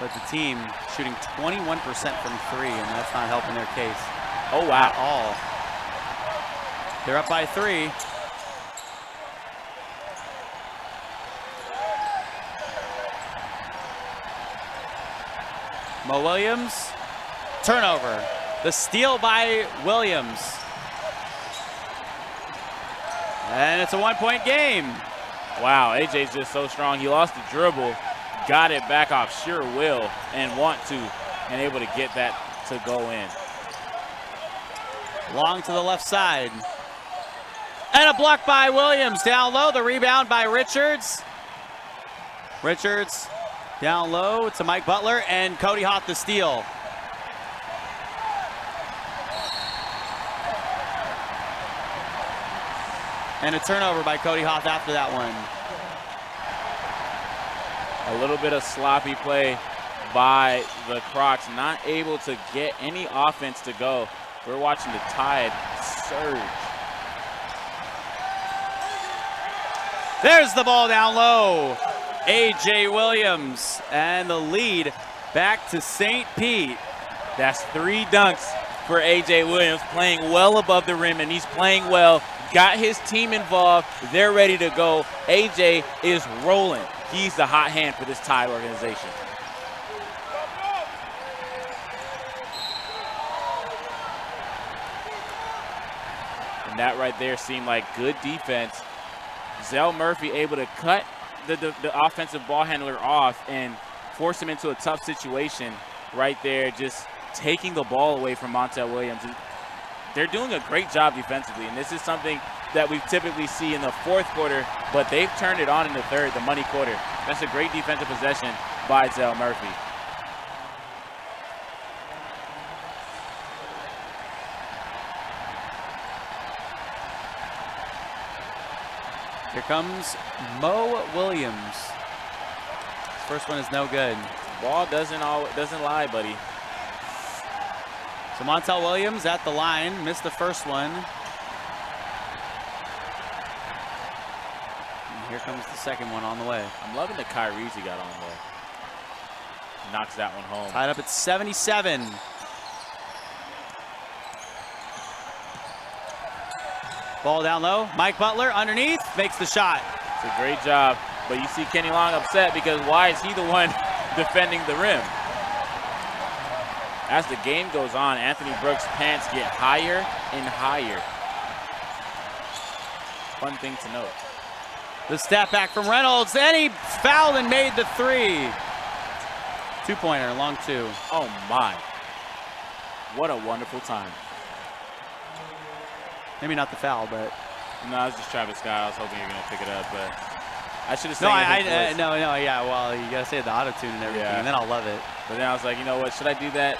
But the team shooting 21% from 3, and that's not helping their case. Oh, wow. At all. They're up by 3. Mo Williams, turnover. The steal by Williams. And it's a 1-point game. Wow, AJ's just so strong. He lost the dribble, got it back off sheer will and want to, and able to get that to go in. Long to the left side. And a block by Williams. Down low, the rebound by Richards. Richards down low to Mike Butler, and Cody Hoth the steal. And a turnover by Cody Hoth after that one. A little bit of sloppy play by the Crocs, not able to get any offense to go. We're watching the Tide surge. There's the ball down low. A.J. Williams, and the lead back to St. Pete. That's 3 dunks for A.J. Williams, playing well above the rim, and he's playing well. Got his team involved. They're ready to go. A.J. is rolling. He's the hot hand for this Tide organization. And that right there seemed like good defense. Zell Murphy able to cut the offensive ball handler off and force him into a tough situation right there, just taking the ball away from Montel Williams. They're doing a great job defensively, and this is something that we typically see in the fourth quarter, but they've turned it on in the third, the money quarter. That's a great defensive possession by Zell Murphy. Here comes Mo Williams. His first one is no good. Ball doesn't lie, buddy. So Montel Williams at the line, missed the first one. And here comes the second one on the way. I'm loving the Kyrie's he got on there. Knocks that one home. Tied up at 77. Ball down low. Mike Butler underneath, makes the shot. It's a great job, but you see Kenny Long upset because why is he the one defending the rim? As the game goes on, Anthony Brooks' pants get higher and higher. Fun thing to note. The step back from Reynolds, and he fouled and made the 3. 2-pointer, long 2. Oh my. What a wonderful time. Maybe not the foul, but. No, it was just Travis Scott. I was hoping you were going to pick it up, but I should have said No, yeah, well, you got to say the auto-tune and everything, and then I'll love it. But then I was like, you know what, should I do that?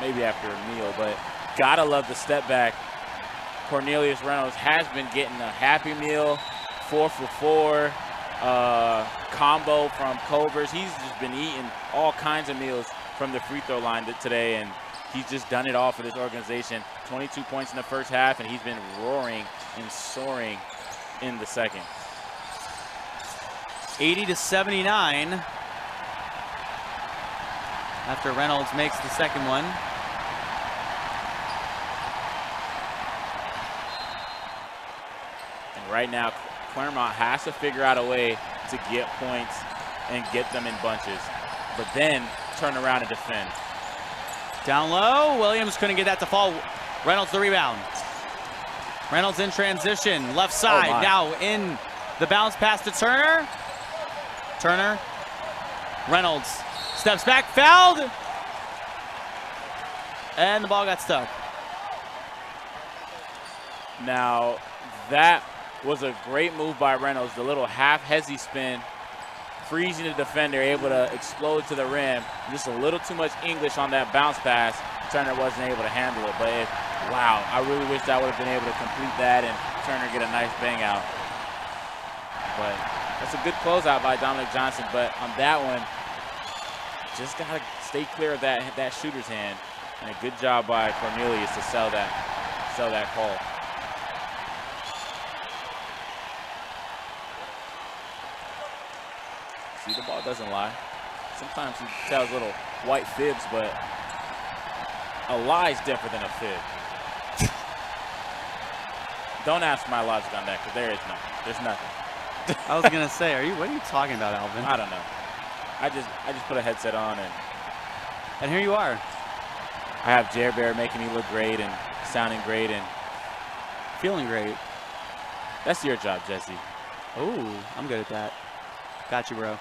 Maybe after a meal, but gotta love the step back. Cornelius Reynolds has been getting a Happy Meal, 4 for 4, combo from Culver's. He's just been eating all kinds of meals from the free throw line today, and he's just done it all for this organization. 22 points in the first half, and he's been roaring and soaring in the second. 80-79. After Reynolds makes the second one. And right now, Clermont has to figure out a way to get points and get them in bunches, but then turn around and defend. Down low, Williams couldn't get that to fall. Reynolds the rebound. Reynolds in transition, left side, now in the bounce pass to Turner. Turner, Reynolds steps back, fouled, and the ball got stuck. Now, that was a great move by Reynolds, the little half-hezzy spin, freezing the defender, able to explode to the rim. Just a little too much English on that bounce pass. Turner wasn't able to handle it, but wow, I really wish I would have been able to complete that and Turner get a nice bang out. But that's a good closeout by Dominic Johnson, but on that one, just got to stay clear of that shooter's hand. And a good job by Cornelius to sell that call. See, the ball doesn't lie. Sometimes he tells little white fibs, but a lie is different than a fib. Don't ask my logic on that, because there's nothing. I was gonna say, what are you talking about, Alvin? I don't know. I just put a headset on and here you are. I have Jer Bear making me look great and sounding great and feeling great. That's your job, Jesse. Oh, I'm good at that. Got you, bro.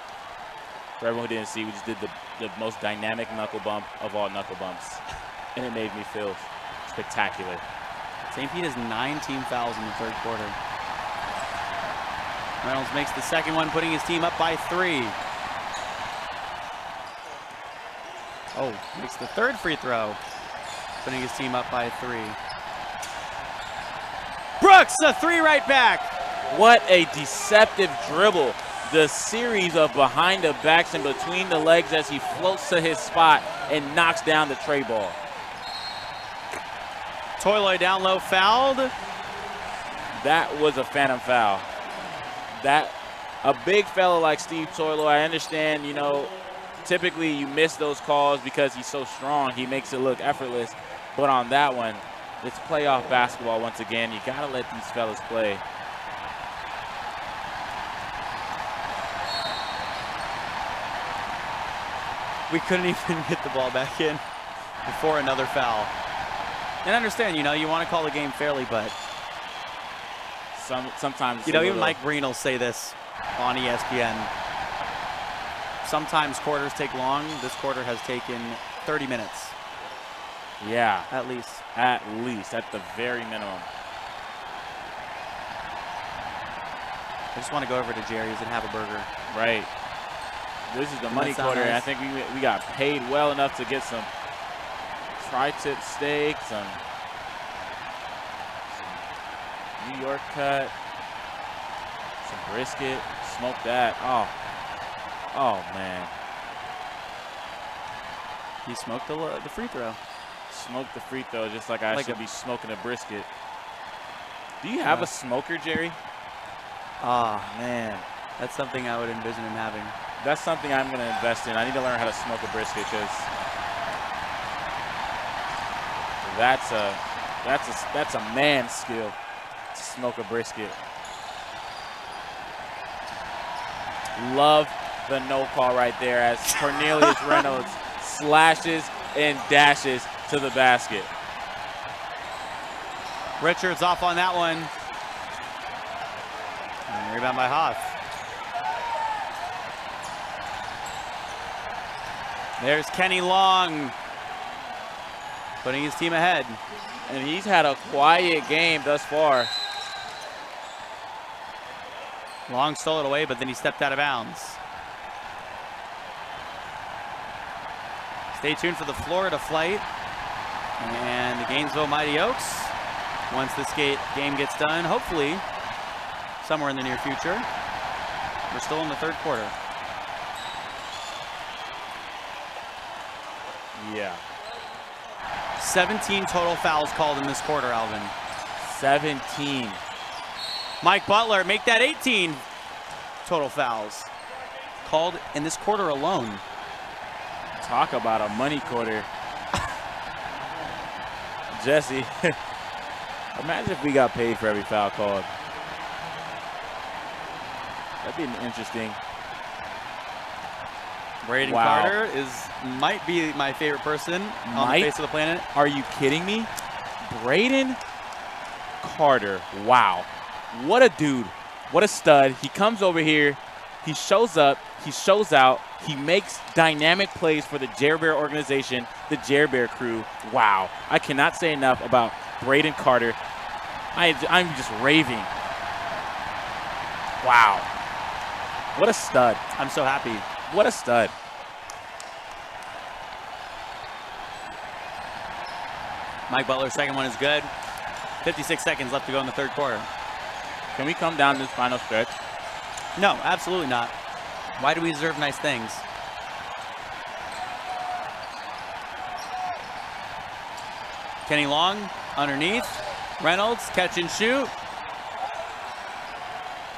For everyone who didn't see, we just did the most dynamic knuckle bump of all knuckle bumps. And it made me feel spectacular. St. Pete has 9 team fouls in the third quarter. Reynolds makes the second one, putting his team up by 3. Oh, makes the third free throw, putting his team up by 3. Brooks, a 3 right back. What a deceptive dribble. The series of behind the backs and between the legs as he floats to his spot and knocks down the tray ball. Toiloy down low, fouled. That was a phantom foul. A big fella like Steve Toiloy, I understand, you know, typically you miss those calls because he's so strong. He makes it look effortless. But on that one, it's playoff basketball once again. You got to let these fellas play. We couldn't even get the ball back in before another foul. And understand, you know, you want to call the game fairly, but sometimes, you know, even Mike Breen will say this on ESPN. Sometimes quarters take long. This quarter has taken 30 minutes. Yeah. At least. At the very minimum. I just want to go over to Jerry's and have a burger. Right. This is the money quarter. Nice. I think we got paid well enough to get some tri-tip steak, some New York cut, some brisket, smoke that. Oh man. He smoked the free throw. Smoked the free throw just like I should be smoking a brisket. Do you have a smoker, Jerry? Ah, man. That's something I would envision him having. That's something I'm going to invest in. I need to learn how to smoke a brisket because that's a man's skill to smoke a brisket. Love the no call right there as Cornelius Reynolds slashes and dashes to the basket. Richards off on that one. And rebound by Hoff. There's Kenny Long putting his team ahead. And he's had a quiet game thus far. Long stole it away, but then he stepped out of bounds. Stay tuned for the Florida flight and the Gainesville Mighty Oaks. Once this game gets done, hopefully somewhere in the near future. We're still in the third quarter. Yeah. 17 total fouls called in this quarter, Alvin. 17. Mike Butler, make that 18 total fouls called in this quarter alone. Talk about a money quarter. Jesse, imagine if we got paid for every foul called. That'd be interesting. Braden Carter might be my favorite person on the face of the planet. Are you kidding me? Braden Carter, wow. What a dude. What a stud. He comes over here. He shows up. He shows out. He makes dynamic plays for the Jer Bear organization, the Jer Bear crew. Wow. I cannot say enough about Braden Carter. I'm just raving. Wow. What a stud. I'm so happy. What a stud. Mike Butler's second one is good. 56 seconds left to go in the third quarter. Can we come down this final stretch? No, absolutely not. Why do we deserve nice things? Kenny Long underneath. Reynolds, catch and shoot.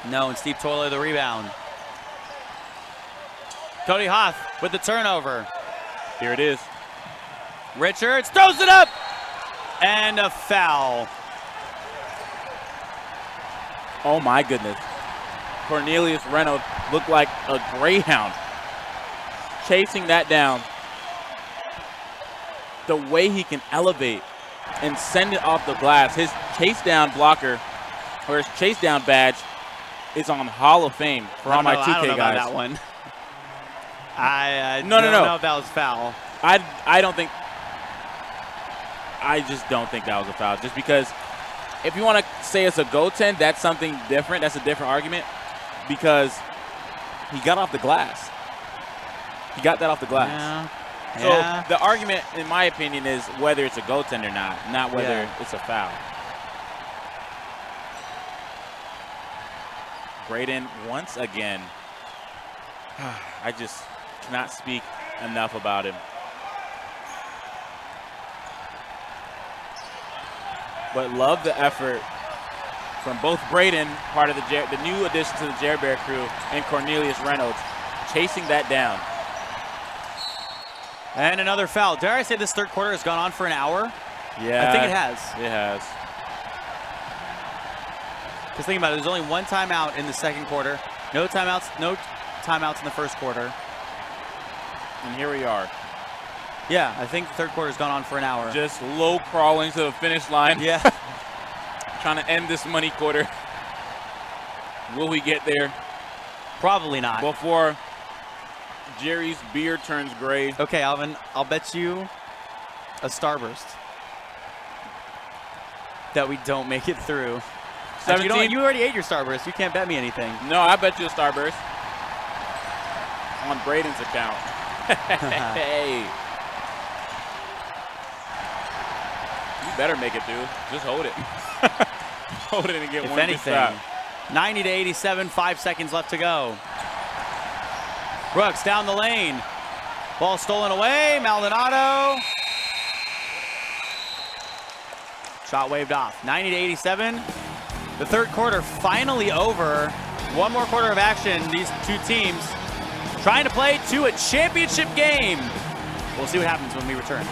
No, and Steve Toiler the rebound. Cody Hoff with the turnover. Here it is. Richards throws it up. And a foul. Oh my goodness. Cornelius Reynolds looked like a greyhound chasing that down. The way he can elevate and send it off the glass. His chase down blocker or his chase down badge is on Hall of Fame for all my 2K I don't know guys. about that one. I No. don't know if that was foul. I don't think. I just don't think that was a foul. Just because, if you want to say it's a goaltend, that's something different. That's a different argument because he got off the glass. He got that off the glass. Yeah. So Yeah. the argument, in my opinion, is whether it's a goaltend or not whether it's a foul. Braden, once again, I just cannot speak enough about him. But love the effort from both Braden, part of the new addition to the Jer Bear crew, and Cornelius Reynolds, chasing that down. And another foul. Dare I say this third quarter has gone on for an hour? Yeah. I think it has. It has. Because think about it, there's only one timeout in the second quarter. No timeouts in the first quarter. And here we are. Yeah, I think the third quarter's gone on for an hour. Just low crawling to the finish line. Yeah. Trying to end this money quarter. Will we get there? Probably not. Before Jerry's beard turns gray. Okay, Alvin, I'll bet you a Starburst that we don't make it through. Actually, you already ate your Starburst. You can't bet me anything. No, I bet you a Starburst. On Braden's account. Hey. You better make it, dude. Just hold it. Hold it and get one good stop. 90 to 87, 5 seconds left to go. Brooks down the lane. Ball stolen away. Maldonado. Shot waved off. 90 to 87. The third quarter finally over. One more quarter of action. These two teams trying to play to a championship game. We'll see what happens when we return.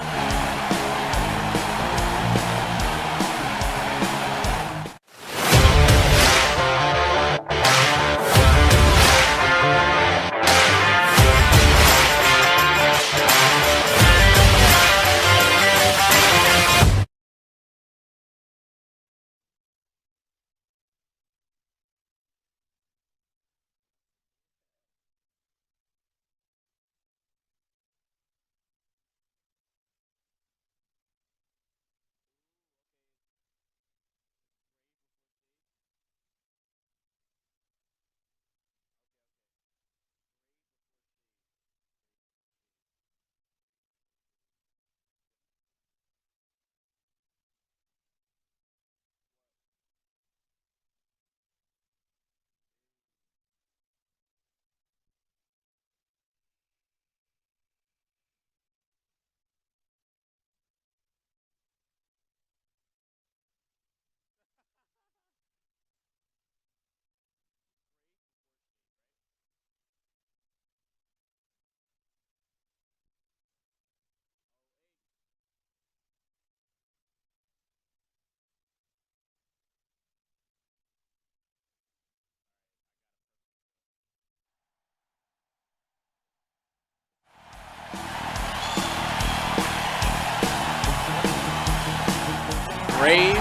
Brave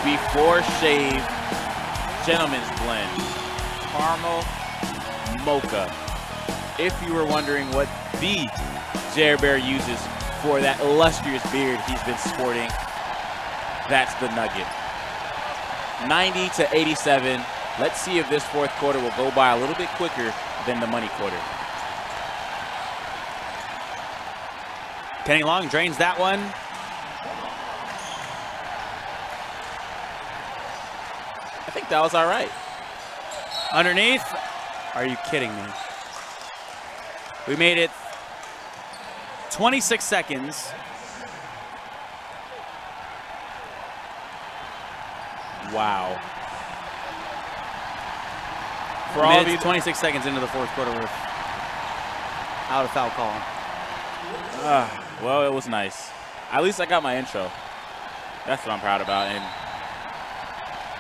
before shave, gentleman's blend, caramel mocha. If you were wondering what the Jer Bear uses for that illustrious beard he's been sporting, that's the nugget. 90 to 87. Let's see if this fourth quarter will go by a little bit quicker than the money quarter. Kenny Long drains that one. I think that was all right. Underneath. Are you kidding me? We made it 26 seconds. Wow. For all of you, 26 seconds into the fourth quarter, we're out of foul call. Well, it was nice. At least I got my intro. That's what I'm proud about, and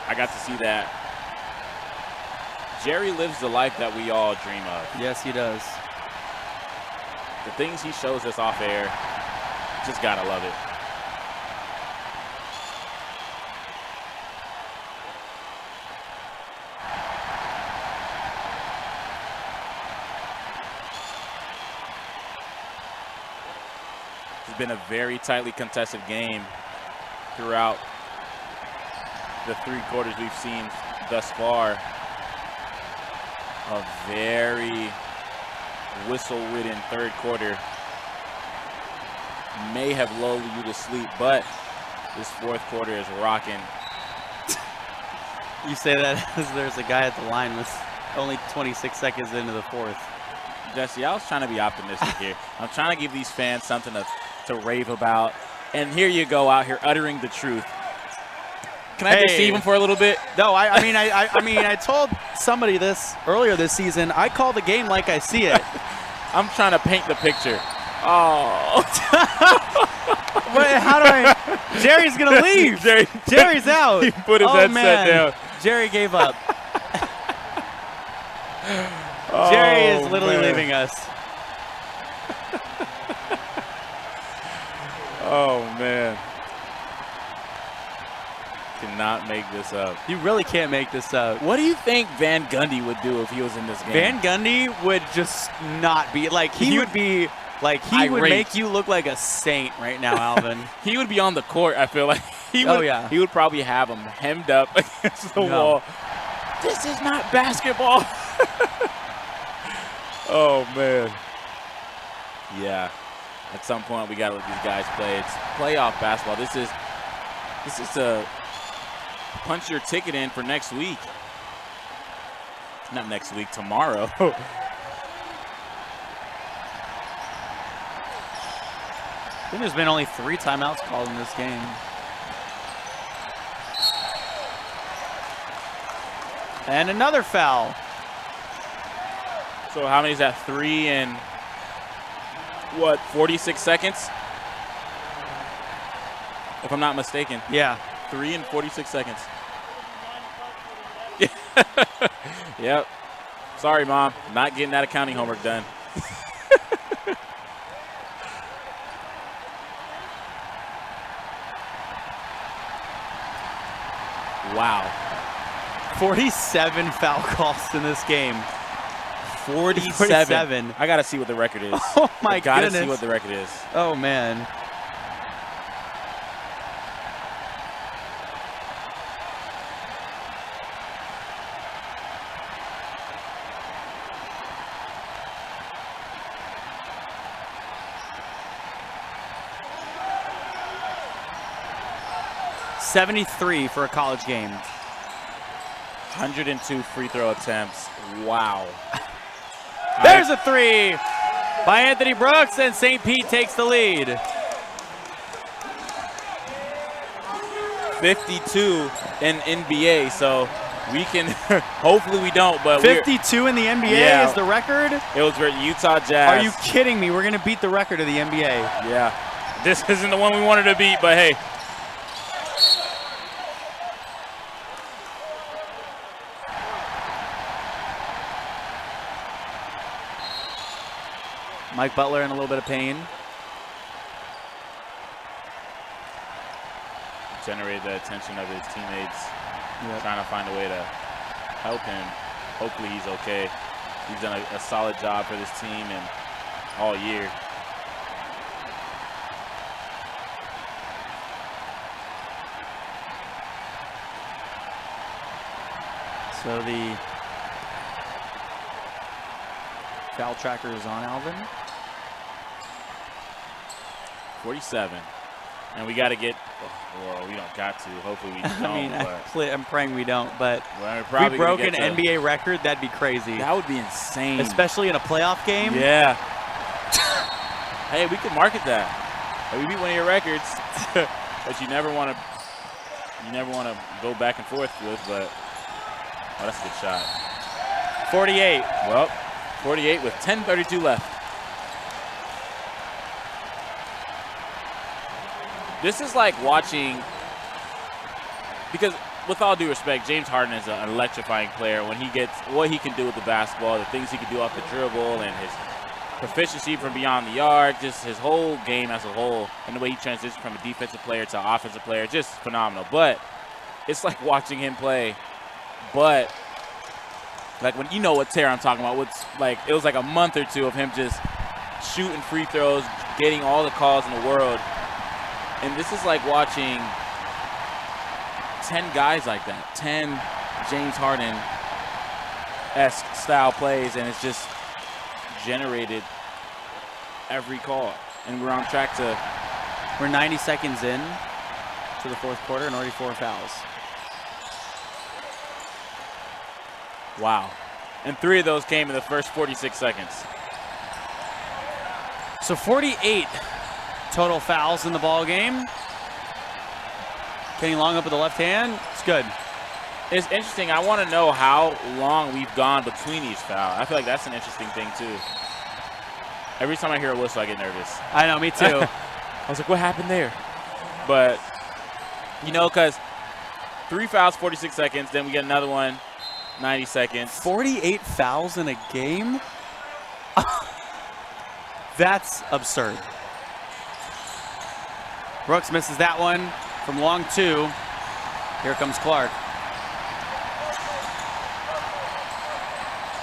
I got to see that. Jerry lives the life that we all dream of. Yes, he does. The things he shows us off air, just gotta love it. been a very tightly contested game throughout the 3 quarters we've seen thus far. A very whistle-ridden 3rd quarter may have lulled you to sleep, but this 4th quarter is rocking. You say that as there's a guy at the line with only 26 seconds into the 4th. Jesse, I was trying to be optimistic here. I'm trying to give these fans something to rave about. And here you go out here uttering the truth. Can I deceive them for a little bit? No, I mean, I told somebody this earlier this season. I call the game like I see it. I'm trying to paint the picture. Oh. Wait, how do I? Jerry's going to leave. Jerry's out. He put his headset down. Jerry gave up. Jerry is literally leaving us. Oh, man. Cannot make this up. You really can't make this up. What do you think Van Gundy would do if he was in this game? Van Gundy would just not be like he would be like he would make you look like a saint right now, Alvin. He would be on the court. I feel like he would. He would probably have him hemmed up against the wall. This is not basketball. Oh man. Yeah. At some point we gotta let these guys play. It's playoff basketball. This is a punch your ticket in for next week. Not next week, tomorrow. I think there's been only 3 timeouts called in this game. And another foul. So how many is that? 3 and what, 46 seconds? If I'm not mistaken. Yeah. 3 and 46 seconds. Yep. Sorry, Mom. Not getting that accounting homework done. Wow. 47 foul calls in this game. 47. I got to see what the record is. Oh, my goodness. I got to see what the record is. Oh, man. .73 for a college game. 102 free throw attempts. Wow. There's a 3 by Anthony Brooks, and St. Pete takes the lead. 52 in NBA, so we can, hopefully we don't, but 52 in the NBA is the record? It was for Utah Jazz. Are you kidding me? We're going to beat the record of the NBA. Yeah. This isn't the one we wanted to beat, but hey. Mike Butler in a little bit of pain. Generated the attention of his teammates, trying to find a way to help him. Hopefully he's okay. He's done a solid job for this team and all year. So the foul tracker is on Alvin. 47. And we got to get, well, we don't got to. Hopefully we don't. I mean, I'm praying we don't, but if we broke an NBA record, that'd be crazy. That would be insane. Especially in a playoff game. Yeah. Hey, we could market that. Hey, we beat one of your records, but you never want to go back and forth with, but oh, that's a good shot. 48. Well, 48 with 10:32 left. This is like watching, because with all due respect, James Harden is an electrifying player. When he gets what he can do with the basketball, the things he can do off the dribble, and his proficiency from beyond the arc, just his whole game as a whole, and the way he transitions from a defensive player to an offensive player, just phenomenal. But it's like watching him play, but like when you know what tear I'm talking about. It was like a month or two of him just shooting free throws, getting all the calls in the world. And this is like watching 10 guys like that, 10 James Harden-esque style plays, and it's just generated every call. And we're on track to... We're 90 seconds in to the fourth quarter and already 4 fouls. Wow. And 3 of those came in the first 46 seconds. So 48 total fouls in the ball game. Kenny Long up with the left hand. It's good. It's interesting. I want to know how long we've gone between each foul. I feel like that's an interesting thing, too. Every time I hear a whistle, I get nervous. I know, me too. I was like, what happened there? But, you know, because 3 fouls, 46 seconds. Then we get another one, 90 seconds. 48 fouls in a game? That's absurd. Brooks misses that one from long 2. Here comes Clark.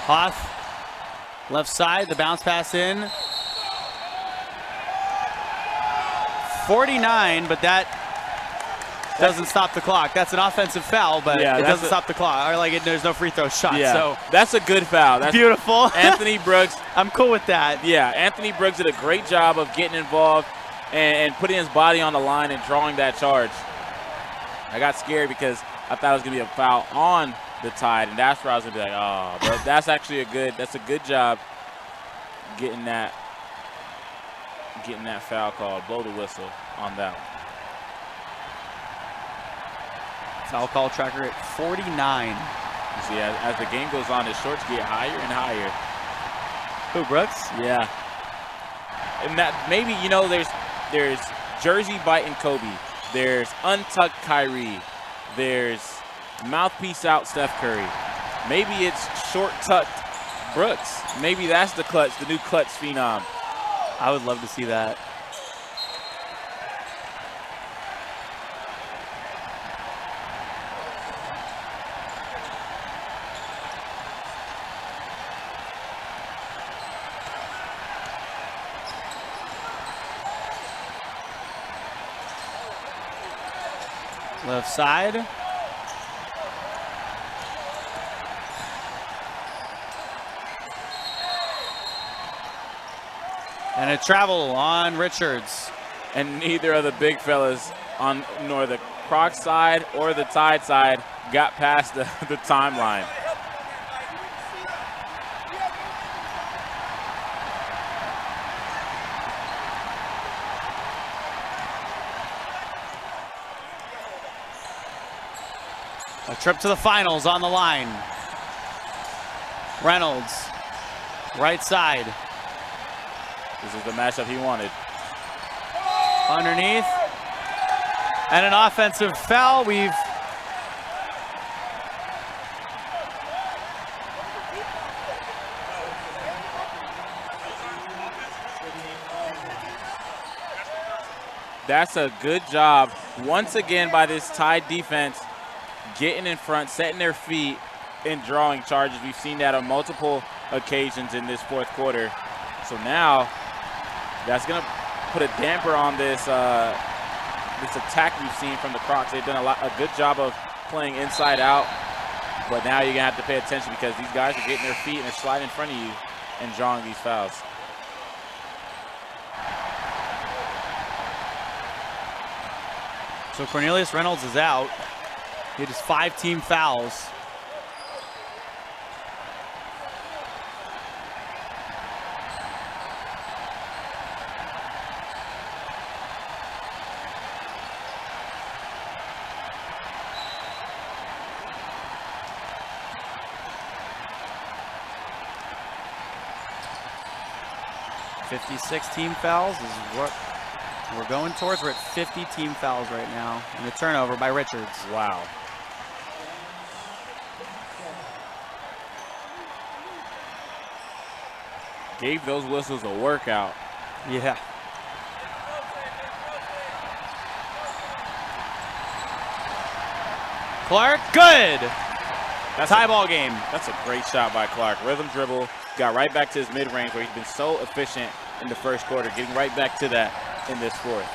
Hoth, left side, the bounce pass in. 49, but that doesn't stop the clock. That's an offensive foul, but it doesn't stop the clock. Or like there's no free throw shot. Yeah, so that's a good foul. That's beautiful. Anthony Brooks. I'm cool with that. Yeah, Anthony Brooks did a great job of getting involved and putting his body on the line and drawing that charge. I got scared because I thought it was going to be a foul on the Tide, and that's where I was going to be like, oh. But that's actually that's a good job getting that foul called. Blow the whistle on that one. Foul call tracker at 49. You see, as the game goes on, the shorts get higher and higher. Who, Brooks? Yeah. And that maybe, you know, there's jersey biting Kobe. There's untucked Kyrie. There's mouthpiece out Steph Curry. Maybe it's short tucked Brooks. Maybe that's the new clutch phenom. I would love to see that. Left side. And a travel on Richards. And neither of the big fellas on nor the Crocs side or the Tide side got past the timeline. A trip to the finals on the line. Reynolds, right side. This is the matchup he wanted. Underneath. And an offensive foul. That's a good job once again by this Tide defense, getting in front, setting their feet, and drawing charges. We've seen that on multiple occasions in this fourth quarter. So now that's going to put a damper on this this attack we've seen from the Crocs. They've done a good job of playing inside out, but now you're going to have to pay attention because these guys are getting their feet and they're sliding in front of you and drawing these fouls. So Cornelius Reynolds is out. He had his 5 team fouls. .56 team fouls is what we're going towards. We're at 50 team fouls right now. And a turnover by Richards. Wow. Gave those whistles a workout. Yeah. Clark, good. That's tie ball game. That's a great shot by Clark. Rhythm dribble, got right back to his mid-range where he's been so efficient in the first quarter, getting right back to that in this fourth.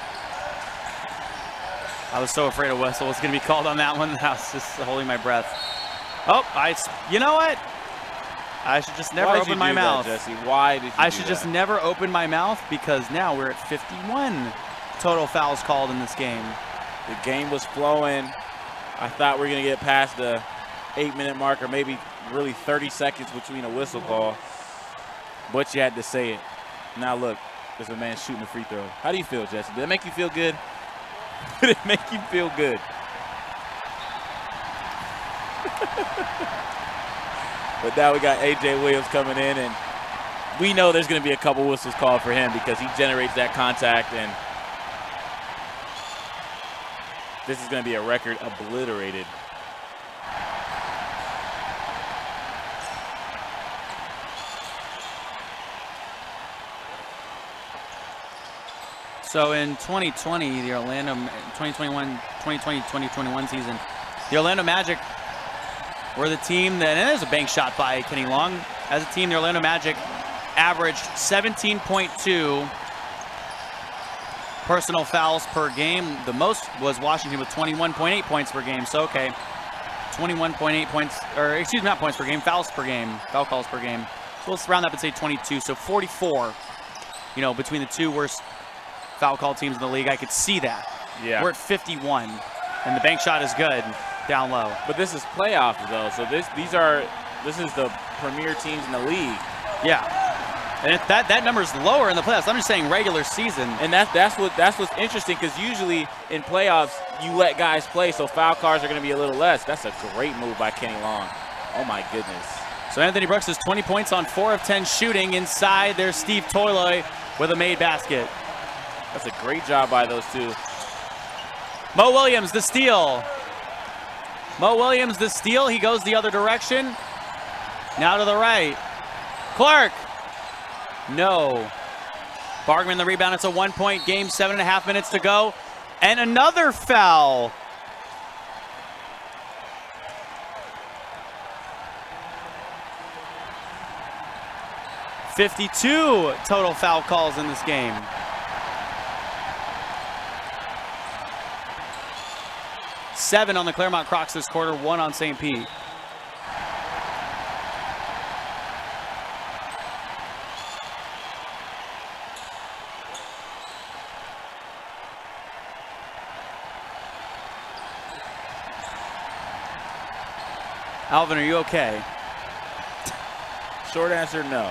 I was so afraid a whistle was going to be called on that one. I was just holding my breath. Oh, you know what? I should just never open my mouth. That, Jesse? Why did you I should just never open my mouth because now we're at 51 total fouls called in this game. The game was flowing. I thought we were going to get past the 8-minute mark or maybe really 30 seconds between a whistle call. But you had to say it. Now look, there's a man shooting a free throw. How do you feel, Jesse? Did it make you feel good? Did it make you feel good? But now we got A.J. Williams coming in, and we know there's going to be a couple whistles called for him because he generates that contact, and this is going to be a record obliterated. So in 2020, the Orlando 2020-2021 season, the Orlando Magic were the team that, and there's a bank shot by Kenny Long. As a team, the Orlando Magic averaged 17.2 personal fouls per game. The most was Washington with 21.8 points per game. So, okay, 21.8 points, or excuse me, not points per game, fouls per game, foul calls per game. So let's round up and say 22. So 44, you know, between the two worst foul call teams in the league. I could see that. Yeah. We're at 51, and the bank shot is good down low. But this is playoffs, though, so this is the premier teams in the league. Yeah, and that number is lower in the playoffs. I'm just saying regular season. And that's what's interesting, because usually in playoffs you let guys play, so foul calls are going to be a little less. That's a great move by Kenny Long. Oh my goodness. So Anthony Brooks has 20 points on 4 of 10 shooting. Inside there's Steve Toiloy with a made basket. That's a great job by those two. Mo Williams, the steal. Mo Williams, the steal. He goes the other direction. Now to the right. Clark. No. Bargman the rebound. It's a 1-point game. 7.5 minutes to go. And another foul. .52 total foul calls in this game. Seven on the Clermont Crocs this quarter, 1 on St. Pete. Alvin, are you okay? Short answer, no.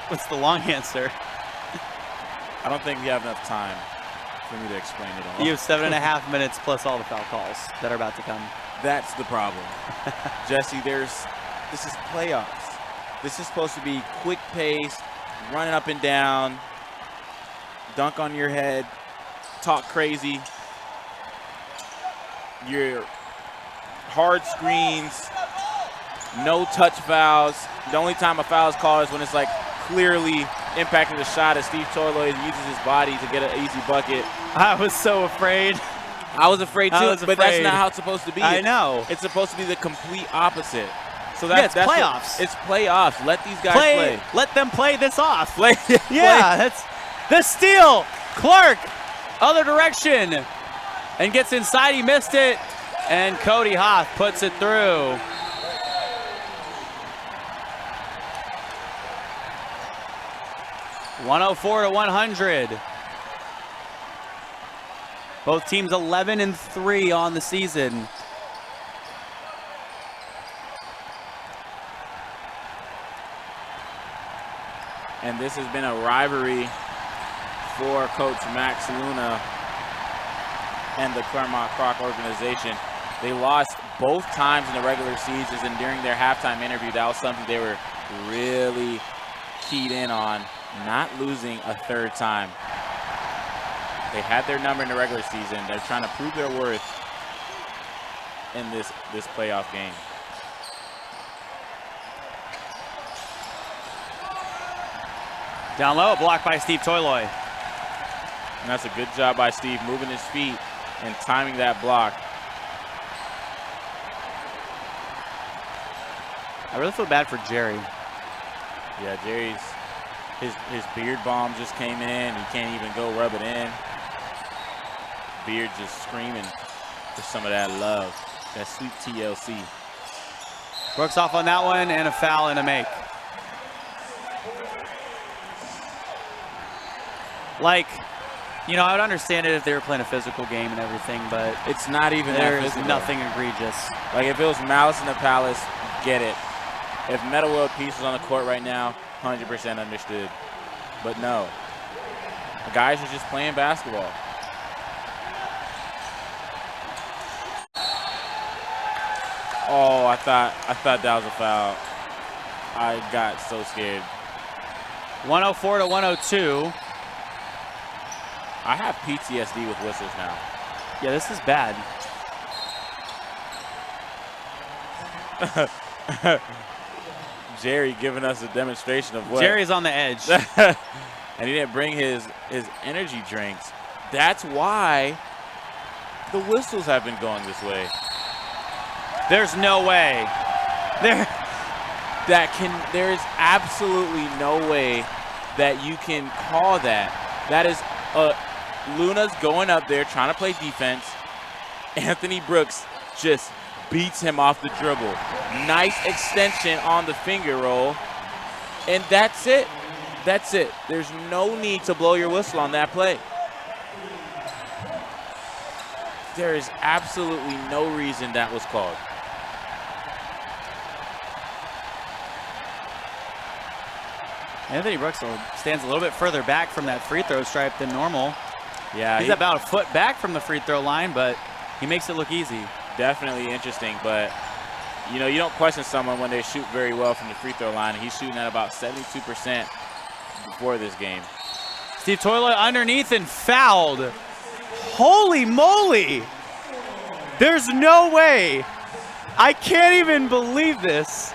What's the long answer? I don't think we have enough time for me to explain it all. You have 7.5 minutes plus all the foul calls that are about to come. That's the problem. Jesse, this is playoffs. This is supposed to be quick pace, running up and down, dunk on your head, talk crazy. Your hard screens, no touch fouls. The only time a foul is called is when it's like clearly impacting the shot as Steve Toiloy uses his body to get an easy bucket. I was so afraid. I was afraid too, but that's not how it's supposed to be. I know. It's supposed to be the complete opposite. So that's playoffs. It's playoffs. Let these guys play. Let them play this off. Play. Yeah, that's the steal. Clark, other direction, and gets inside. He missed it, and Cody Hoff puts it through. (104-100). Both teams 11-3 on the season. And this has been a rivalry for Coach Max Luna and the Clermont Croc organization. They lost both times in the regular season, and during their halftime interview, that was something they were really keyed in on, not losing a third time. They had their number in the regular season. They're trying to prove their worth in this playoff game. Down low, blocked by Steve Toiloy. And that's a good job by Steve, moving his feet and timing that block. I really feel bad for Jerry. Yeah, Jerry's His beard balm just came in. He can't even go rub it in. Beard just screaming for some of that love, that sweet TLC. Brooks off on that one, and a foul and a make. Like, you know, I would understand it if they were playing a physical game and everything, but it's not even there that is physical. nothing egregious. Like, if it was Malice in the Palace, get it. If Metal World Peace was on the court right now, 100% understood. But no, the guys are just playing basketball. Oh, I thought that was a foul. I got so scared. 104 to 102. I have PTSD with whistles now. Yeah, this is bad. Jerry giving us a demonstration of what. Jerry's on the edge. And he didn't bring his energy drinks. That's why the whistles have been going this way. There's no way. There is absolutely no way that you can call that. That is Luna's going up there trying to play defense. Anthony Brooks just beats him off the dribble. Nice extension on the finger roll. And that's it. That's it. There's no need to blow your whistle on that play. There is absolutely no reason that was called. Anthony Brooks stands a little bit further back from that free throw stripe than normal. Yeah, he's about a foot back from the free throw line, but he makes it look easy. Definitely interesting, but you know, you don't question someone when they shoot very well from the free throw line. He's shooting at about 72% before this game. Steve Toilet underneath and fouled. Holy moly! There's no way. I can't even believe this.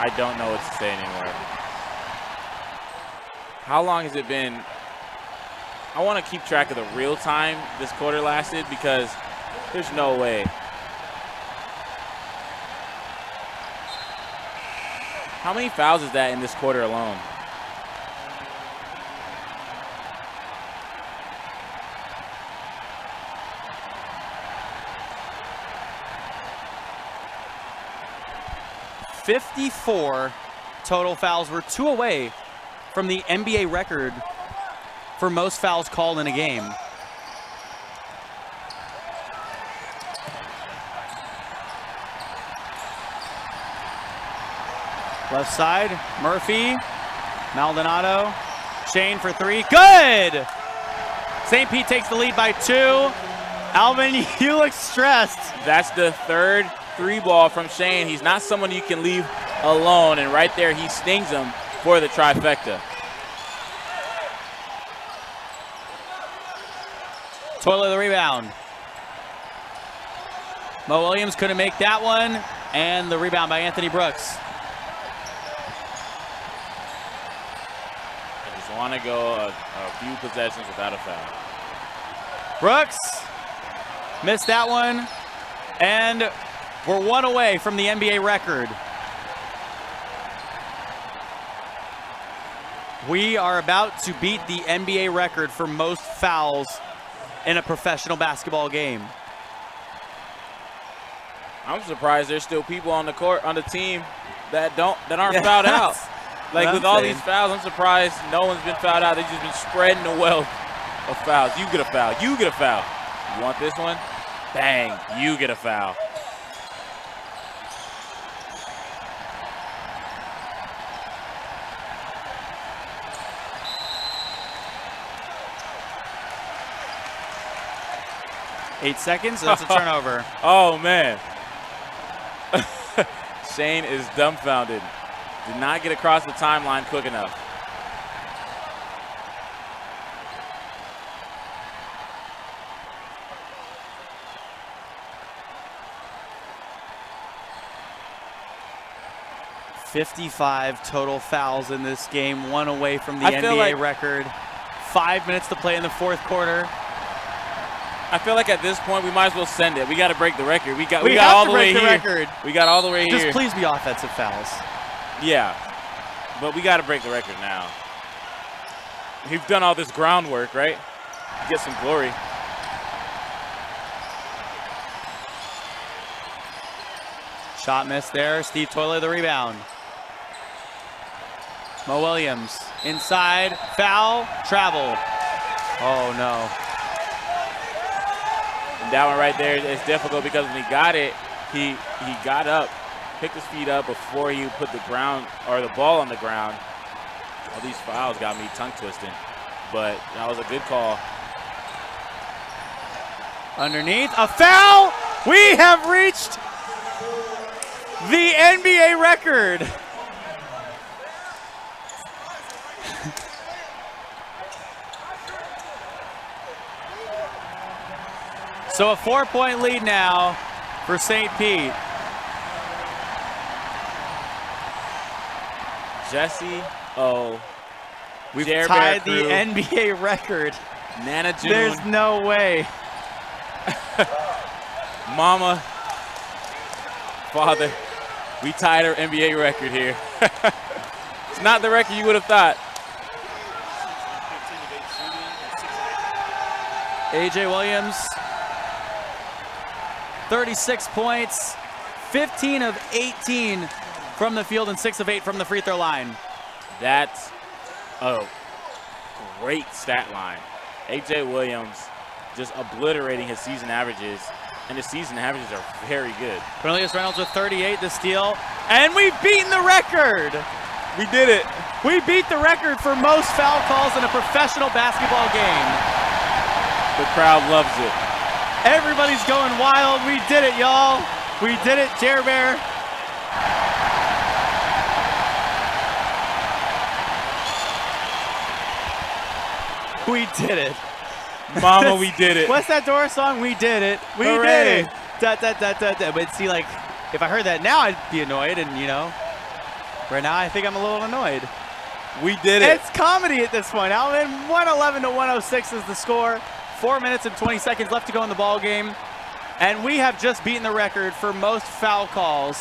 I don't know what to say anymore. How long has it been? I want to keep track of the real time this quarter lasted because there's no way. How many fouls is that in this quarter alone? .54 total fouls. We're 2 away from the NBA record for most fouls called in a game. Left side, Murphy, Maldonado, Shane for 3, good! St. Pete takes the lead by 2. Alvin, you look stressed. That's the third 3-ball from Shane. He's not someone you can leave alone, and right there he stings him for the trifecta. Toilet the rebound. Mo Williams couldn't make that one, and the rebound by Anthony Brooks. I just want to go a few possessions without a foul. Brooks missed that one, and we're 1 away from the NBA record. We are about to beat the NBA record for most fouls in a professional basketball game. I'm surprised there's still people on the court, on the team that aren't fouled out. Like with all these fouls, I'm surprised no one's been fouled out. They've just been spreading the wealth of fouls. You get a foul. You get a foul. You want this one? Bang. You get a foul. Eight seconds, that's a turnover. Oh, man. Shane is dumbfounded. Did not get across the timeline quick enough. .55 total fouls in this game, 1 away from the NBA record. 5 minutes to play in the 4th quarter. I feel like at this point we might as well send it. We got to break the record. We got have all to the way break the here. record. We got all the way Just here. please be offensive fouls. Yeah, but we got to break the record now. We've done all this groundwork, right? Get some glory. Shot missed there. Steve Toiler the rebound. Mo Williams inside. Foul. Travel. Oh, no. And that one right there is difficult because when he got it, he got up, picked his feet up before he put the ball on the ground. All these fouls got me tongue twisting, but that was a good call. Underneath. A foul. We have reached the NBA record. So a 4-point lead now for St. Pete. Jesse O. We've Jer tied Bear the Crew, NBA record. Nana June, There's no way. Mama, Father, we tied our NBA record here. It's not the record you would have thought. A.J. Williams, 36 points, 15 of 18 from the field and 6 of 8 from the free throw line. That's a great stat line. A.J. Williams just obliterating his season averages, and his season averages are very good. Cornelius Reynolds with 38, the steal, and we've beaten the record. We did it. We beat the record for most foul calls in a professional basketball game. The crowd loves it. Everybody's going wild. We did it, y'all. We did it, Jer Bear. We did it. Mama, we did it. What's that Doris song? We did it. We Hooray. did it. Da, da, da, da, da. But see, like, if I heard that now, I'd be annoyed. And, you know, right now I think I'm a little annoyed. We did it. It's comedy at this point. Alvin, 111 to 106 is the score. 4 minutes and 20 seconds left to go in the ball game. And we have just beaten the record for most foul calls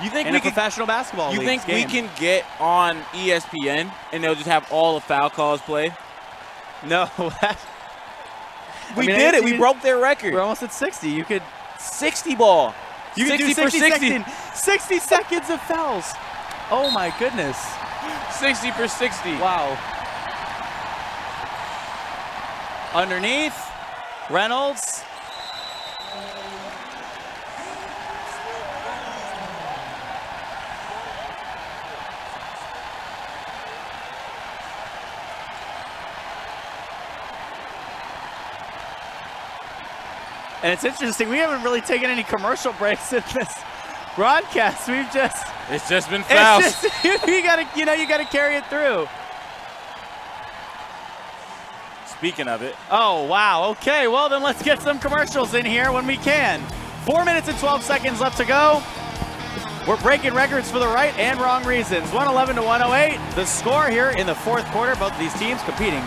You think in we a professional basketball You league's think we game. can get on ESPN and they'll just have all the foul calls played? No. We did it. We broke their record. We're almost at 60. You could 60 ball. You can do 60 60 seconds of fouls. Oh my goodness. 60 for 60. Wow. Underneath, Reynolds. And it's interesting, we haven't really taken any commercial breaks in this broadcast. We've just It's just been fouls. you gotta carry it through. Speaking of it, Oh, wow. Okay, well, then let's get some commercials in here when we can. 4 minutes and 12 seconds left to go. We're breaking records for the right and wrong reasons. 111 to 108. The score here in the fourth quarter. Both of these teams competing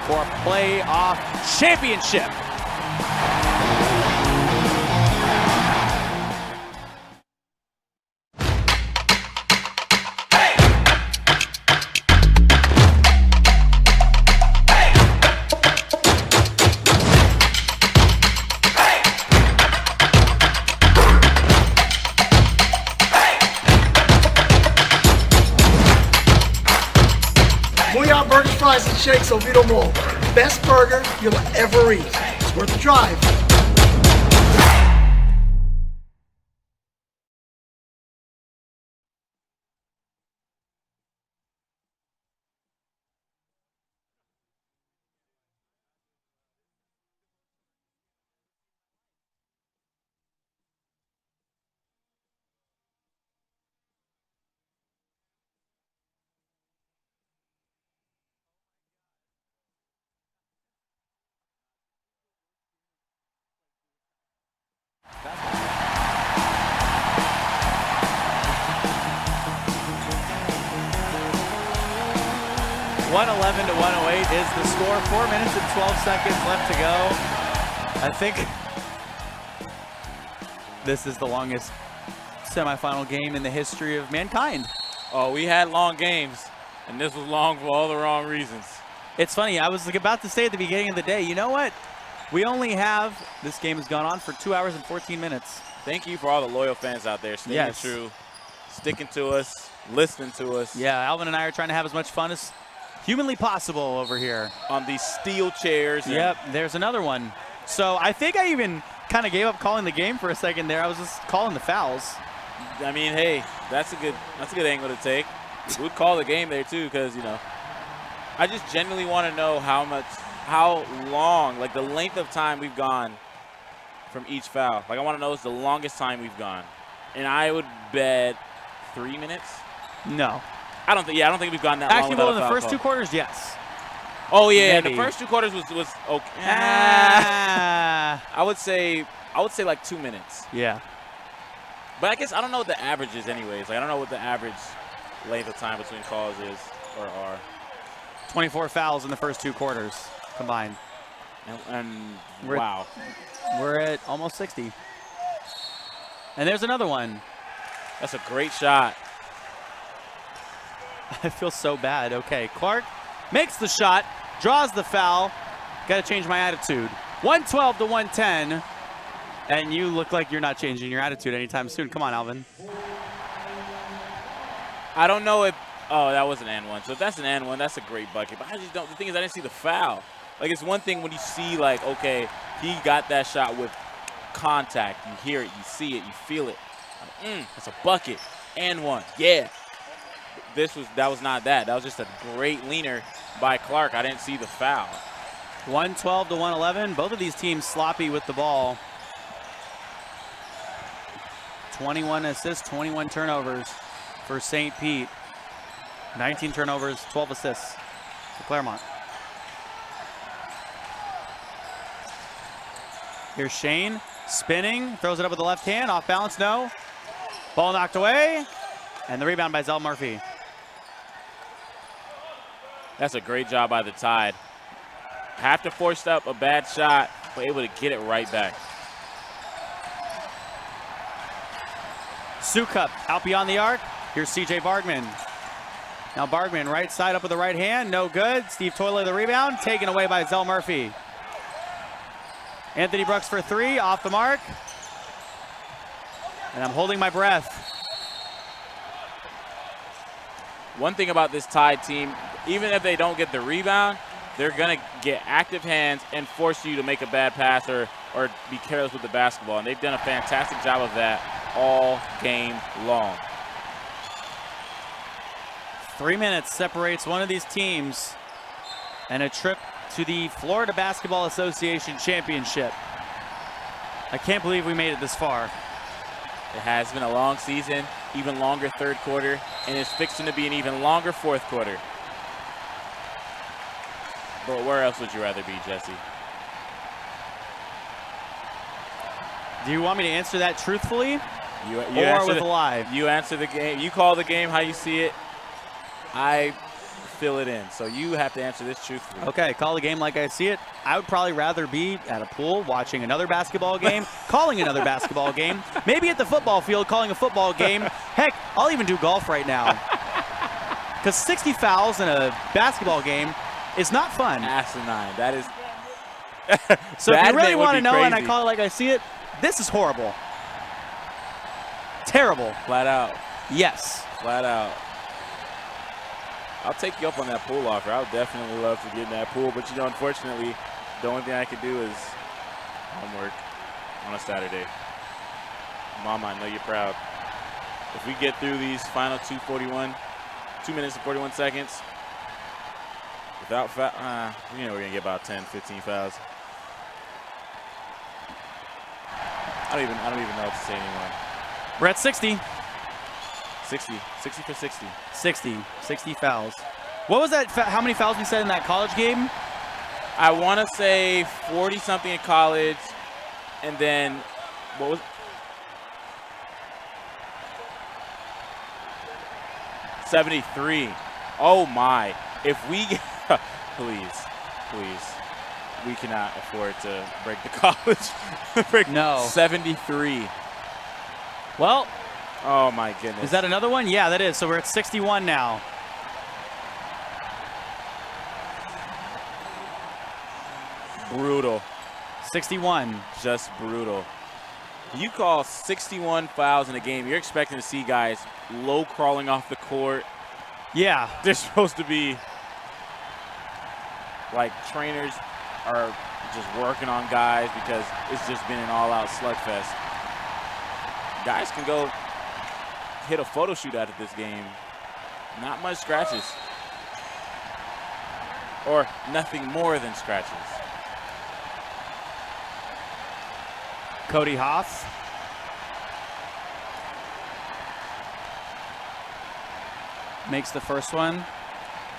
for a playoff championship. Booyah Burgers, Fries, and Shakes Oviedo Mall. Best burger you'll ever eat. It's worth the drive. 111 to 108 is the score. 4 minutes and 12 seconds left to go. I think this is the longest semifinal game in the history of mankind. Oh, we had long games, and this was long for all the wrong reasons. It's funny, I was about to say at the beginning of the day, you know what? We only have, this game has gone on for 2 hours and 14 minutes. Thank you for all the loyal fans out there staying true, sticking to us, listening to us. Yeah, Alvin and I are trying to have as much fun as humanly possible over here. On these steel chairs. Yep, there's another one. So I think I even kind of gave up calling the game for a second there. I was just calling the fouls. I mean, hey, that's a good angle to take. We'd call the game there too, because, you know, I just genuinely want to know how long, like the length of time we've gone from each foul. Like, I want to know it's the longest time we've gone. And I would bet 3 minutes. No. I don't think we've gone that long. Actually, well, in the first call. 2 quarters, yes. Oh yeah, Maybe. the first 2 quarters was okay. I would say like 2 minutes. Yeah. But I guess I don't know what the average is anyways. Like, I don't know what the average length of time between calls is or are. 24 fouls in the first 2 quarters combined. And we're at almost 60. And there's another one. That's a great shot. I feel so bad. Okay, Clark makes the shot, draws the foul. Got to change my attitude. 112 to 110. And you look like you're not changing your attitude anytime soon. Come on, Alvin. I don't know if – oh, that was an and one. So if that's an and one, that's a great bucket. But I just don't – the thing is I didn't see the foul. Like, it's one thing when you see, like, okay, he got that shot with contact. You hear it, you see it, you feel it. That's a bucket. And one. Yeah. That was not that. That was just a great leaner by Clark. I didn't see the foul. 112 to 111. Both of these teams sloppy with the ball. 21 assists, 21 turnovers for St. Pete. 19 turnovers, 12 assists for Clermont. Here's Shane spinning, throws it up with the left hand, off balance, no. Ball knocked away, and the rebound by Zell Murphy. That's a great job by the Tide. Have to force up a bad shot, but able to get it right back. Sukup out beyond the arc. Here's C.J. Bargman. Now Bargman, right side up with the right hand, no good. Steve Toiler the rebound, taken away by Zell Murphy. Anthony Brooks for 3, off the mark. And I'm holding my breath. One thing about this Tide team, even if they don't get the rebound, they're going to get active hands and force you to make a bad pass or be careless with the basketball. And they've done a fantastic job of that all game long. 3 minutes separates one of these teams and a trip to the Florida Basketball Association Championship. I can't believe we made it this far. It has been a long season, even longer third quarter, and it's fixing to be an even longer fourth quarter. But where else would you rather be, Jesse? Do you want me to answer that truthfully you or with a lie? You answer the game. You call the game how you see it. I fill it in. So you have to answer this truthfully. Okay, call the game like I see it. I would probably rather be at a pool watching another basketball game, calling another basketball game, maybe at the football field calling a football game. Heck, I'll even do golf right now. Because 60 fouls in a basketball game is not fun. Asinine. That is. So if you really want to know crazy. And I call it like I see it, this is horrible. Terrible. Flat out. Yes. Flat out. I'll take you up on that pool offer. I would definitely love to get in that pool, but, you know, unfortunately, the only thing I can do is homework on a Saturday. Mama, I know you're proud. If we get through these final 2 minutes and 41 seconds, without foul, you know we're going to get about 10, 15 fouls. I don't even know what to say anymore. We're at 60. 60 for 60. 60 fouls. What was that? How many fouls we said in that college game? I want to say 40-something in college, and then what was 73. Oh, my. if we please, we cannot afford to break the college. No. 73. Well, oh my goodness. is that another one? Yeah, that is. So we're at 61 now. Brutal. 61. Just brutal. You call 61 fouls in a game, you're expecting to see guys low crawling off the court. Yeah. They're supposed to be like trainers are just working on guys because it's just been an all-out slugfest. Guys can go hit a photo shoot out of this game. Not much scratches. Or nothing more than scratches. Cody Haas. Makes the first one.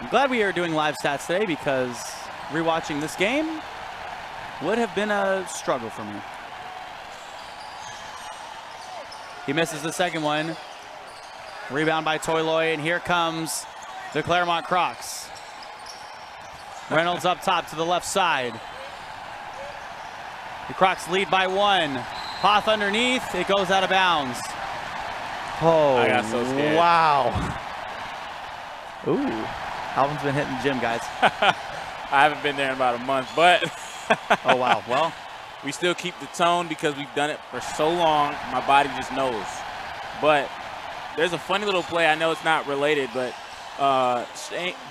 I'm glad we are doing live stats today because rewatching this game would have been a struggle for me. He misses the second one. Rebound by Toyloy, and here comes the Clermont Crocs. Reynolds up top to the left side. The Crocs lead by 1. Hoth underneath, it goes out of bounds. Oh, I got so scared. Wow. Ooh, Alvin's been hitting the gym, guys. I haven't been there in about a month, but oh, wow. Well, we still keep the tone because we've done it for so long, my body just knows. But there's a funny little play. I know it's not related, but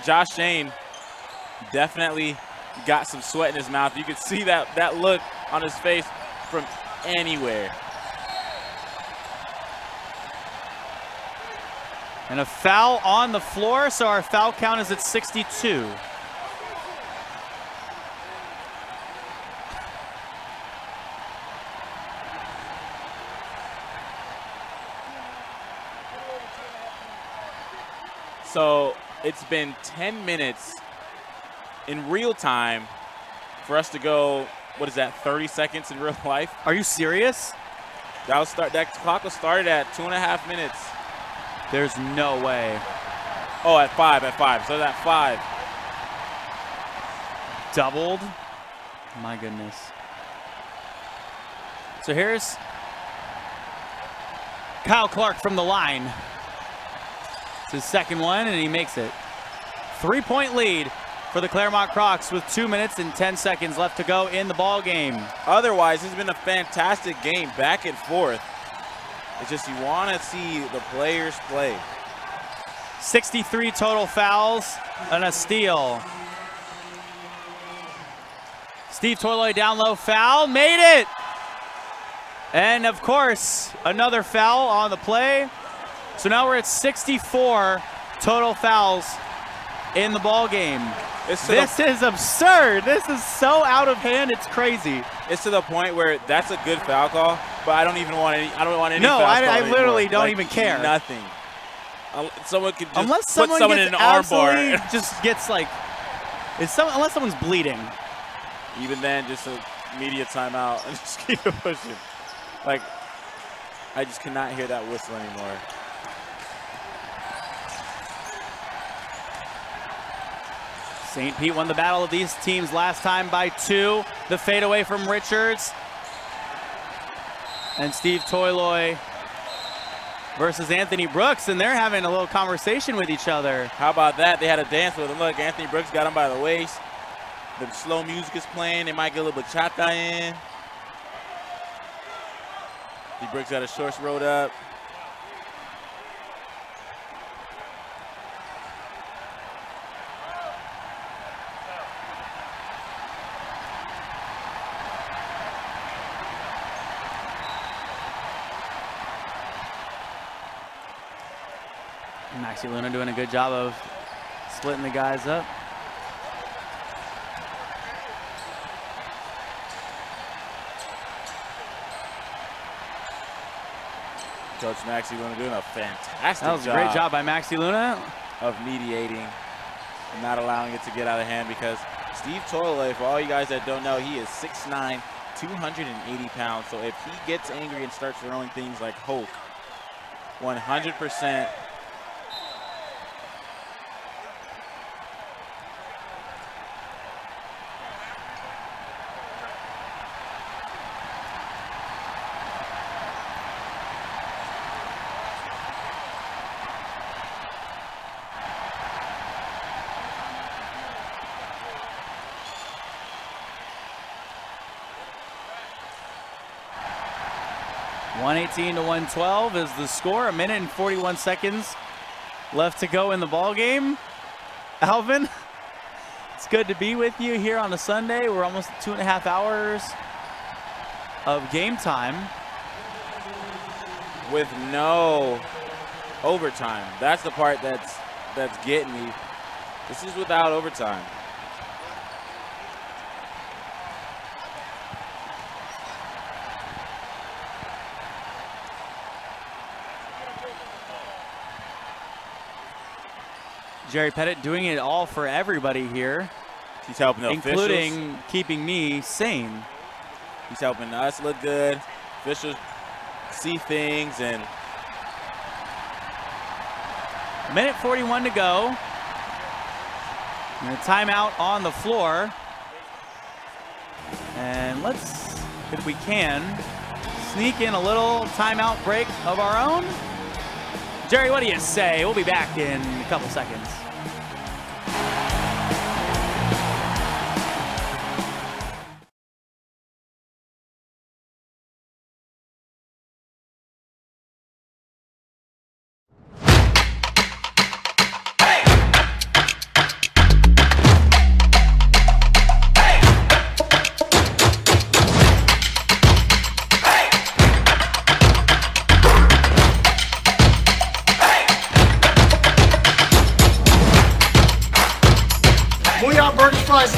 Josh Shane definitely got some sweat in his mouth. You could see that look on his face from anywhere. and a foul on the floor, so our foul count is at 62. So it's been 10 minutes in real time for us to go, what is that, 30 seconds in real life? Are you serious? That clock was started at 2.5 minutes. There's no way. Oh, at 5. So at 5. Doubled. My goodness. So here's Kyle Clark from the line. It's his second one, and he makes it. 3-point lead for the Clermont Crocs with 2 minutes and 10 seconds left to go in the ball game. Otherwise, it's been a fantastic game, back and forth. It's just you want to see the players play. 63 total fouls and a steal. Steve Toyloy down low, foul, made it! And of course, another foul on the play. So now we're at 64 total fouls in the ball game. This is absurd. This is so out of hand. It's crazy. It's to the point where that's a good foul call, but I don't even want any. I don't want any. No, fouls I literally anymore. don't even care. Nothing. Someone could just unless put someone someone gets in an arm bar. just gets like, unless someone's bleeding. Even then, just a media timeout and just keep it pushing. Like, I just cannot hear that whistle anymore. St. Pete won the battle of these teams last time by 2. The fadeaway from Richards. And Steve Toyloy versus Anthony Brooks, and they're having a little conversation with each other. How about that? They had a dance with him. Look, Anthony Brooks got him by the waist. The slow music is playing. They might get a little bachata in. Steve Brooks got his shorts rolled up. Maxi Luna doing a good job of splitting the guys up. Coach Maxi Luna doing a fantastic job. That was a great job by Maxi Luna. Of mediating and not allowing it to get out of hand, because Steve Toyloy, for all you guys that don't know, he is 6'9", 280 pounds. So if he gets angry and starts throwing things like Hulk, 100% 118 to 112 is the score. 1 minute and 41 seconds left to go in the ball game. Alvin, it's good to be with you here on a Sunday. We're almost 2.5 hours of game time with no overtime. That's the part that's getting me. This is without overtime. Jerry Pettit doing it all for everybody here. He's helping the including officials. Keeping me sane. He's helping us look good. Officials see things. And 1:41 to go. And a timeout on the floor. And let's, if we can, sneak in a little timeout break of our own. Jerry, what do you say? We'll be back in a couple seconds.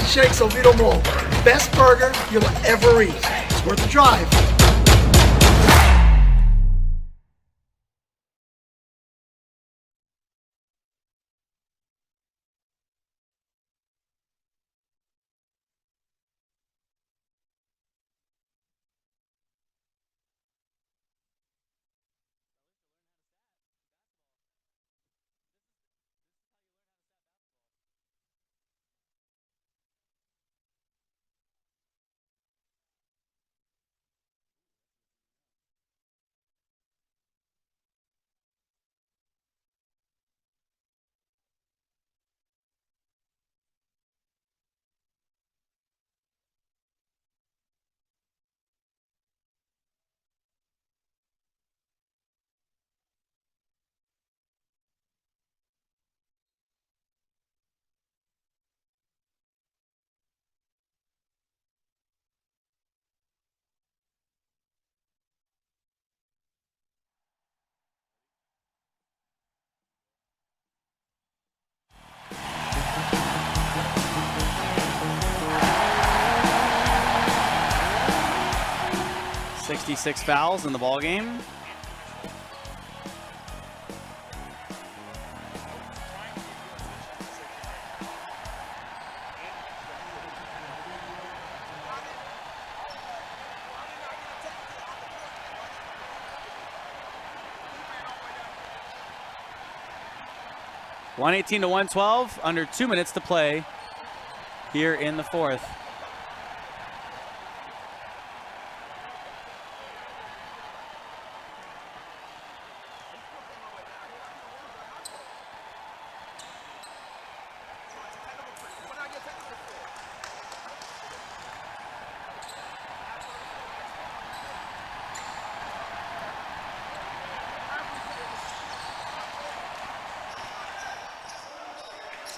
Shakes Oviedo Mall. Best burger you'll ever eat. It's worth the drive. Six fouls in the ball game. (118 to 112). Under 2 minutes to play here in the fourth.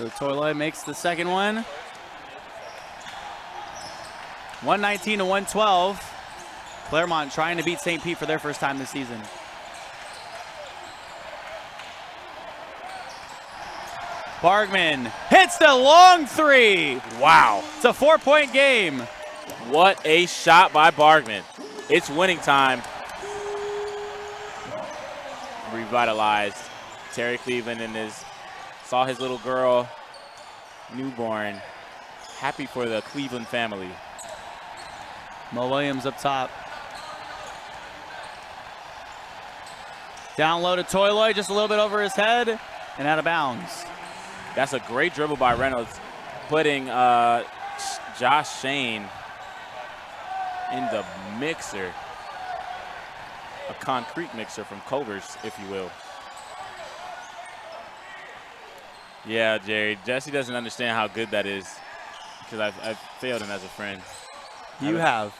So Toiloi makes the second one. 119 to 112. Clermont trying to beat St. Pete for their first time this season. Bargman hits the long three. Wow. It's a 4-point game. What a shot by Bargman. It's winning time. Revitalized. Terry Cleveland saw his little girl, newborn. Happy for the Cleveland family. Mo Williams up top. Down low to Toiloi, just a little bit over his head and out of bounds. That's a great dribble by Reynolds, putting Josh Shane in the mixer. A concrete mixer from Culver's, if you will. Yeah, Jerry. Jesse doesn't understand how good that is because I've failed him as a friend. You have.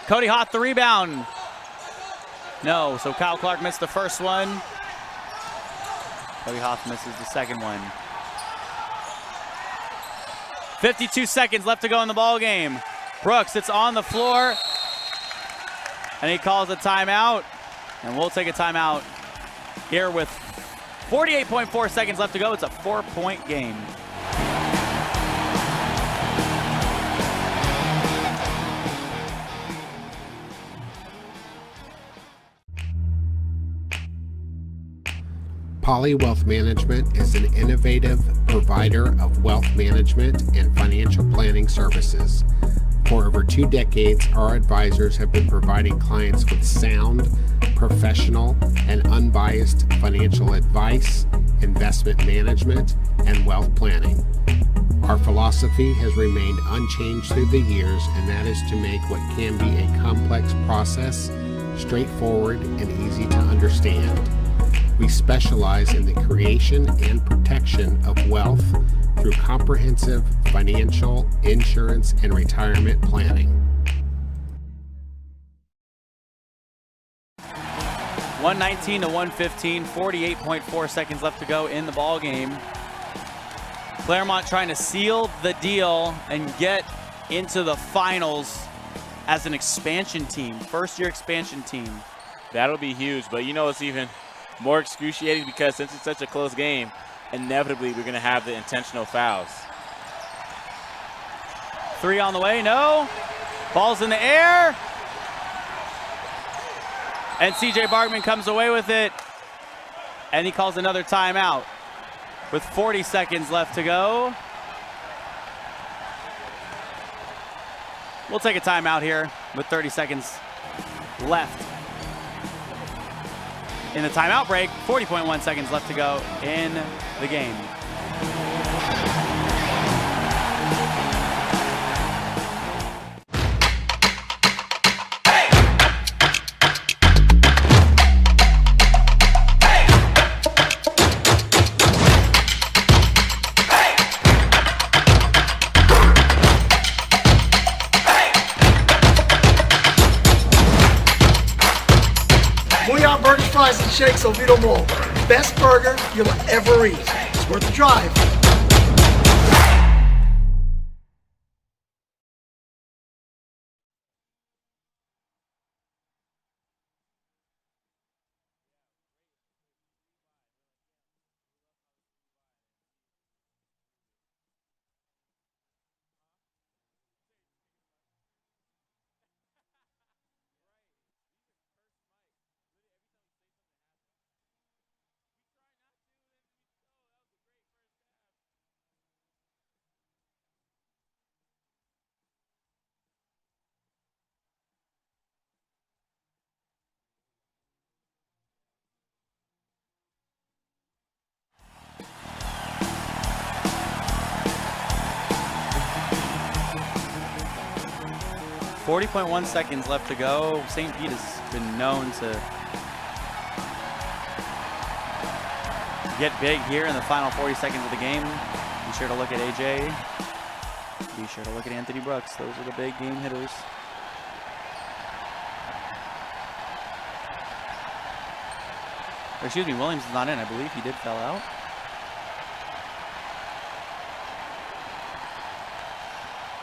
Cody Hoth, the rebound. No, so Kyle Clark missed the first one. Cody Hoff misses the second one. 52 seconds left to go in the ball game. Brooks, it's on the floor, and he calls a timeout, and we'll take a timeout here with 48.4 seconds left to go. It's a 4-point game. Poly Wealth Management is an innovative provider of wealth management and financial planning services. For over 2 decades, our advisors have been providing clients with sound, professional, and unbiased financial advice, investment management, and wealth planning. Our philosophy has remained unchanged through the years, and that is to make what can be a complex process straightforward and easy to understand. We specialize in the creation and protection of wealth through comprehensive financial, insurance, and retirement planning. 119 to 115, 48.4 seconds left to go in the ball game. Clermont trying to seal the deal and get into the finals as an expansion team, first-year expansion team. That'll be huge, but you know it's even more excruciating because since it's such a close game, inevitably we're going to have the intentional fouls. 3 on the way, no. Ball's in the air. And CJ Bargman comes away with it, and he calls another timeout with 40 seconds left to go. We'll take a timeout here with 30 seconds left in the timeout break. 40.1 seconds left to go in the game. Fries and shakes Oviedo Mall. Best burger you'll ever eat. It's worth the drive. .1 seconds left to go. St. Pete has been known to get big here in the final 40 seconds of the game. Be sure to look at AJ. Be sure to look at Anthony Brooks. Those are the big game hitters. Or excuse me, Williams is not in. I believe he did foul out.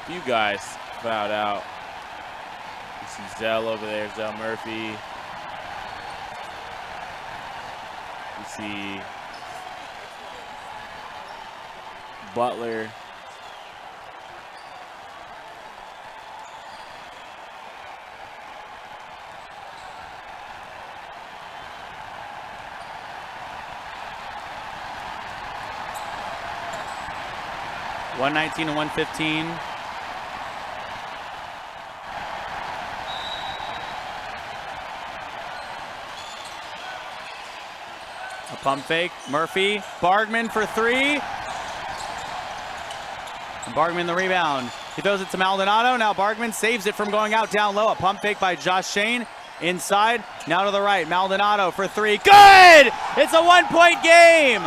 You guys fouled out. You see Zell over there, Zell Murphy. You see Butler. .119 and 115. A pump fake. Murphy. Bargman for 3. And Bargman the rebound. He throws it to Maldonado. Now Bargman saves it from going out down low. A pump fake by Josh Shane. Inside. Now to the right. Maldonado for 3. Good! It's a 1-point game!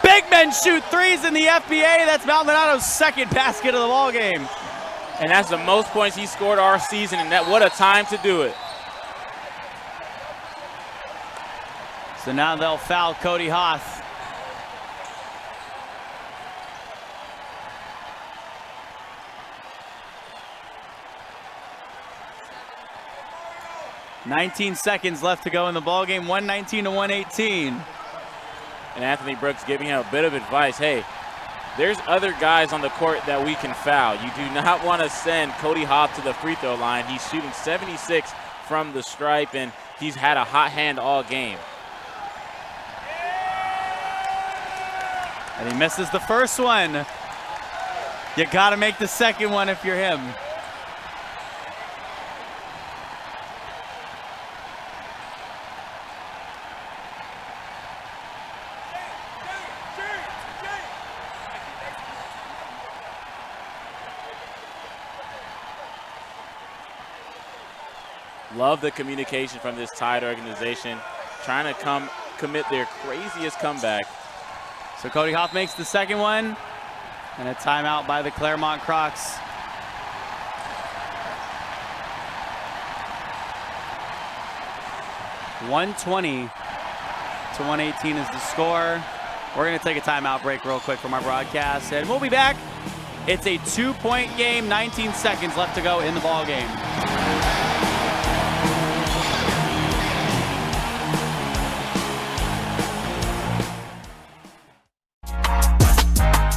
Big men shoot threes in the FBA. That's Maldonado's second basket of the ball game. And that's the most points he scored our season, and what a time to do it. So now they'll foul Cody Hoth. "19 seconds left to go in the ballgame, 119 to 118. And Anthony Brooks giving him a bit of advice. Hey, there's other guys on the court that we can foul. You do not want to send Cody Hoth to the free throw line. He's shooting 76 from the stripe, and he's had a hot hand all game. And he misses the first one. You got to make the second one if you're him. Love the communication from this Tide organization, trying to commit their craziest comeback. So Cody Hoth makes the second one, and a timeout by the Clermont Crocs. $120 to 118 is the score. We're going to take a timeout break real quick from our broadcast, and we'll be back. It's a 2-point game, 19 seconds left to go in the ball game.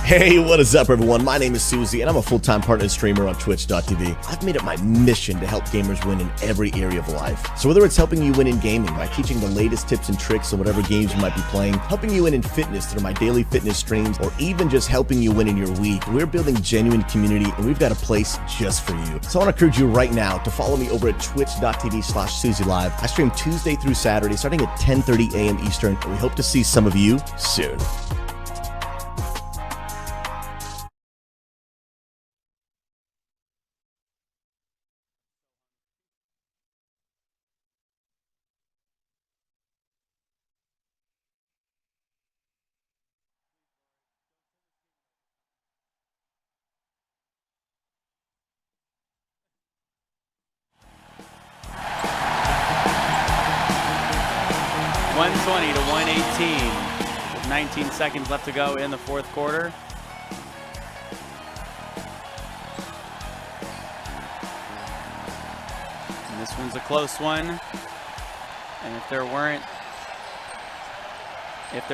Hey, what is up, everyone? My name is Susie, and I'm a full-time partner streamer on Twitch.tv. I've made it my mission to help gamers win in every area of life. So whether it's helping you win in gaming by teaching the latest tips and tricks on whatever games you might be playing, helping you win in fitness through my daily fitness streams, or even just helping you win in your week, we're building genuine community, and we've got a place just for you. So I want to encourage you right now to follow me over at twitch.tv/SusieLive. I stream Tuesday through Saturday, starting at 10:30 a.m. Eastern, and we hope to see some of you soon. $120 to 118 with 19 seconds left to go in the fourth quarter. And this one's a close one. And if there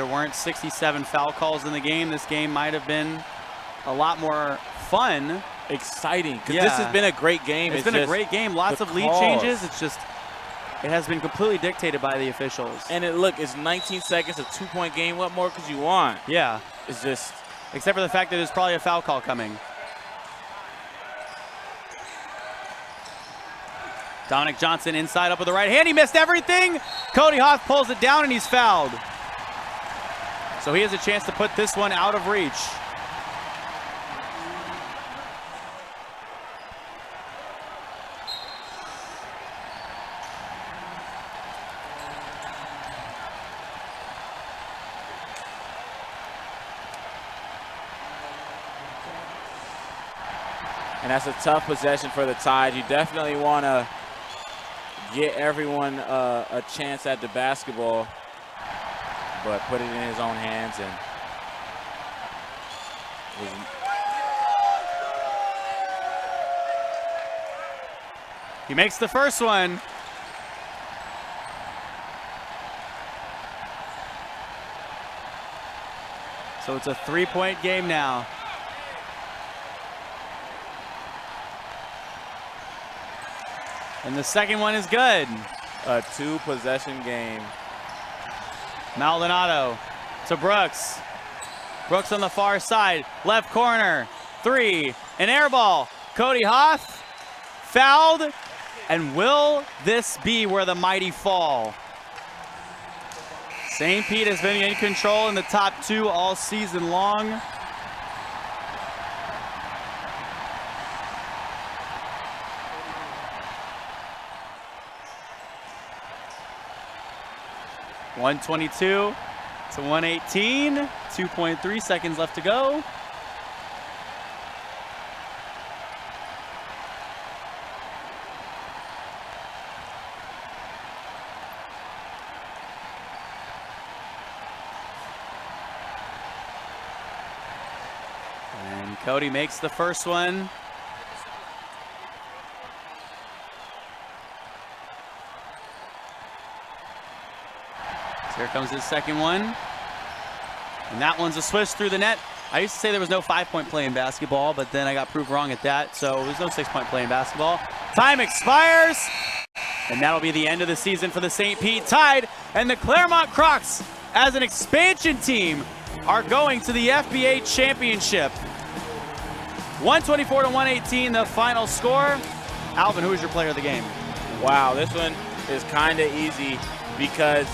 weren't 67 foul calls in the game, this game might have been a lot more fun. Exciting, because this has been a great game. It's been a great game. Lots of lead changes. It's just, it has been completely dictated by the officials. And look, it's 19 seconds, a 2-point game. What more could you want? Yeah. It's just, except for the fact that there's probably a foul call coming. Dominic Johnson inside up with the right hand. He missed everything. Cody Hoth pulls it down and he's fouled. So he has a chance to put this one out of reach. and that's a tough possession for the Tide. You definitely want to get everyone a chance at the basketball, but put it in his own hands. And he makes the first one. So it's a 3-point game now. And the second one is good. A 2-possession game. Maldonado to Brooks. Brooks on the far side, left corner, 3, an air ball. Cody Hoth fouled, and will this be where the mighty fall? St. Pete has been in control in the top 2 all season long. $122 to 118, 2.3 seconds left to go. Cody makes the first one. So here comes his second one. And that one's a swish through the net. I used to say there was no 5-point play in basketball, but then I got proved wrong at that. So there's no 6-point play in basketball. Time expires. And that'll be the end of the season for the St. Pete Tide. And the Clermont Crocs, as an expansion team, are going to the FBA championship. 124-118, the final score. Alvin, who is your player of the game? Wow, this one is kind of easy because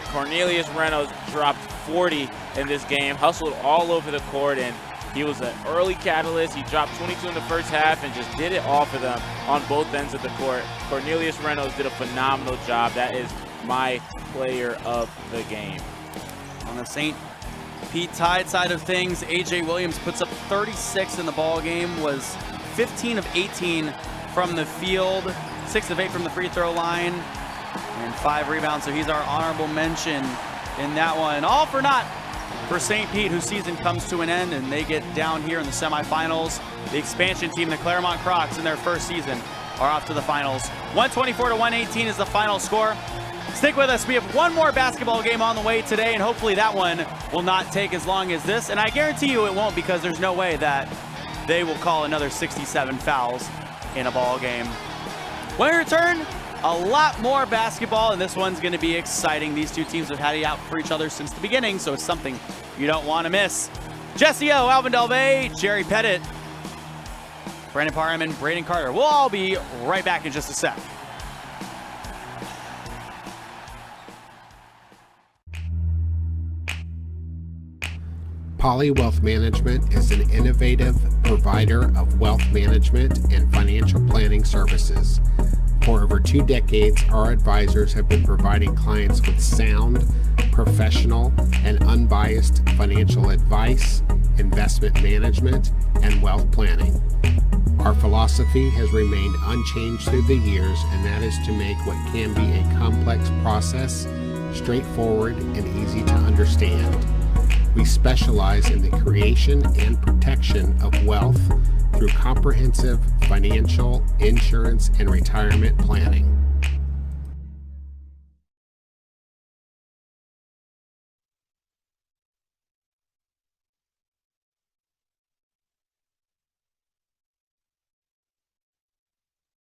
Cornelius Reynolds dropped 40 in this game, hustled all over the court, and he was an early catalyst. He dropped 22 in the first half and just did it all for them on both ends of the court. Cornelius Reynolds did a phenomenal job. That is my player of the game. On the St. Pete Tide side of things, A.J. Williams puts up 36 in the ball game, was 15 of 18 from the field, 6 of 8 from the free throw line, and 5 rebounds. So he's our honorable mention in that one. All for naught for St. Pete, whose season comes to an end, and they get down here in the semifinals. The expansion team, the Clermont Crocs, in their first season are off to the finals. 124-118 is the final score. Stick with us. We have one more basketball game on the way today, and hopefully that one will not take as long as this. And I guarantee you it won't, because there's no way that they will call another 67 fouls in a ball game. When we return, a lot more basketball, and this one's going to be exciting. These two teams have had it out for each other since the beginning, so it's something you don't want to miss. Jesse O, Alvin Delvey, Jerry Pettit, Brandon Parham, and Braden Carter. We'll all be right back in just a sec. Poly Wealth Management is an innovative provider of wealth management and financial planning services. For over 2 decades, our advisors have been providing clients with sound, professional, and unbiased financial advice, investment management, and wealth planning. Our philosophy has remained unchanged through the years, and that is to make what can be a complex process straightforward and easy to understand. We specialize in the creation and protection of wealth through comprehensive financial, insurance, and retirement planning.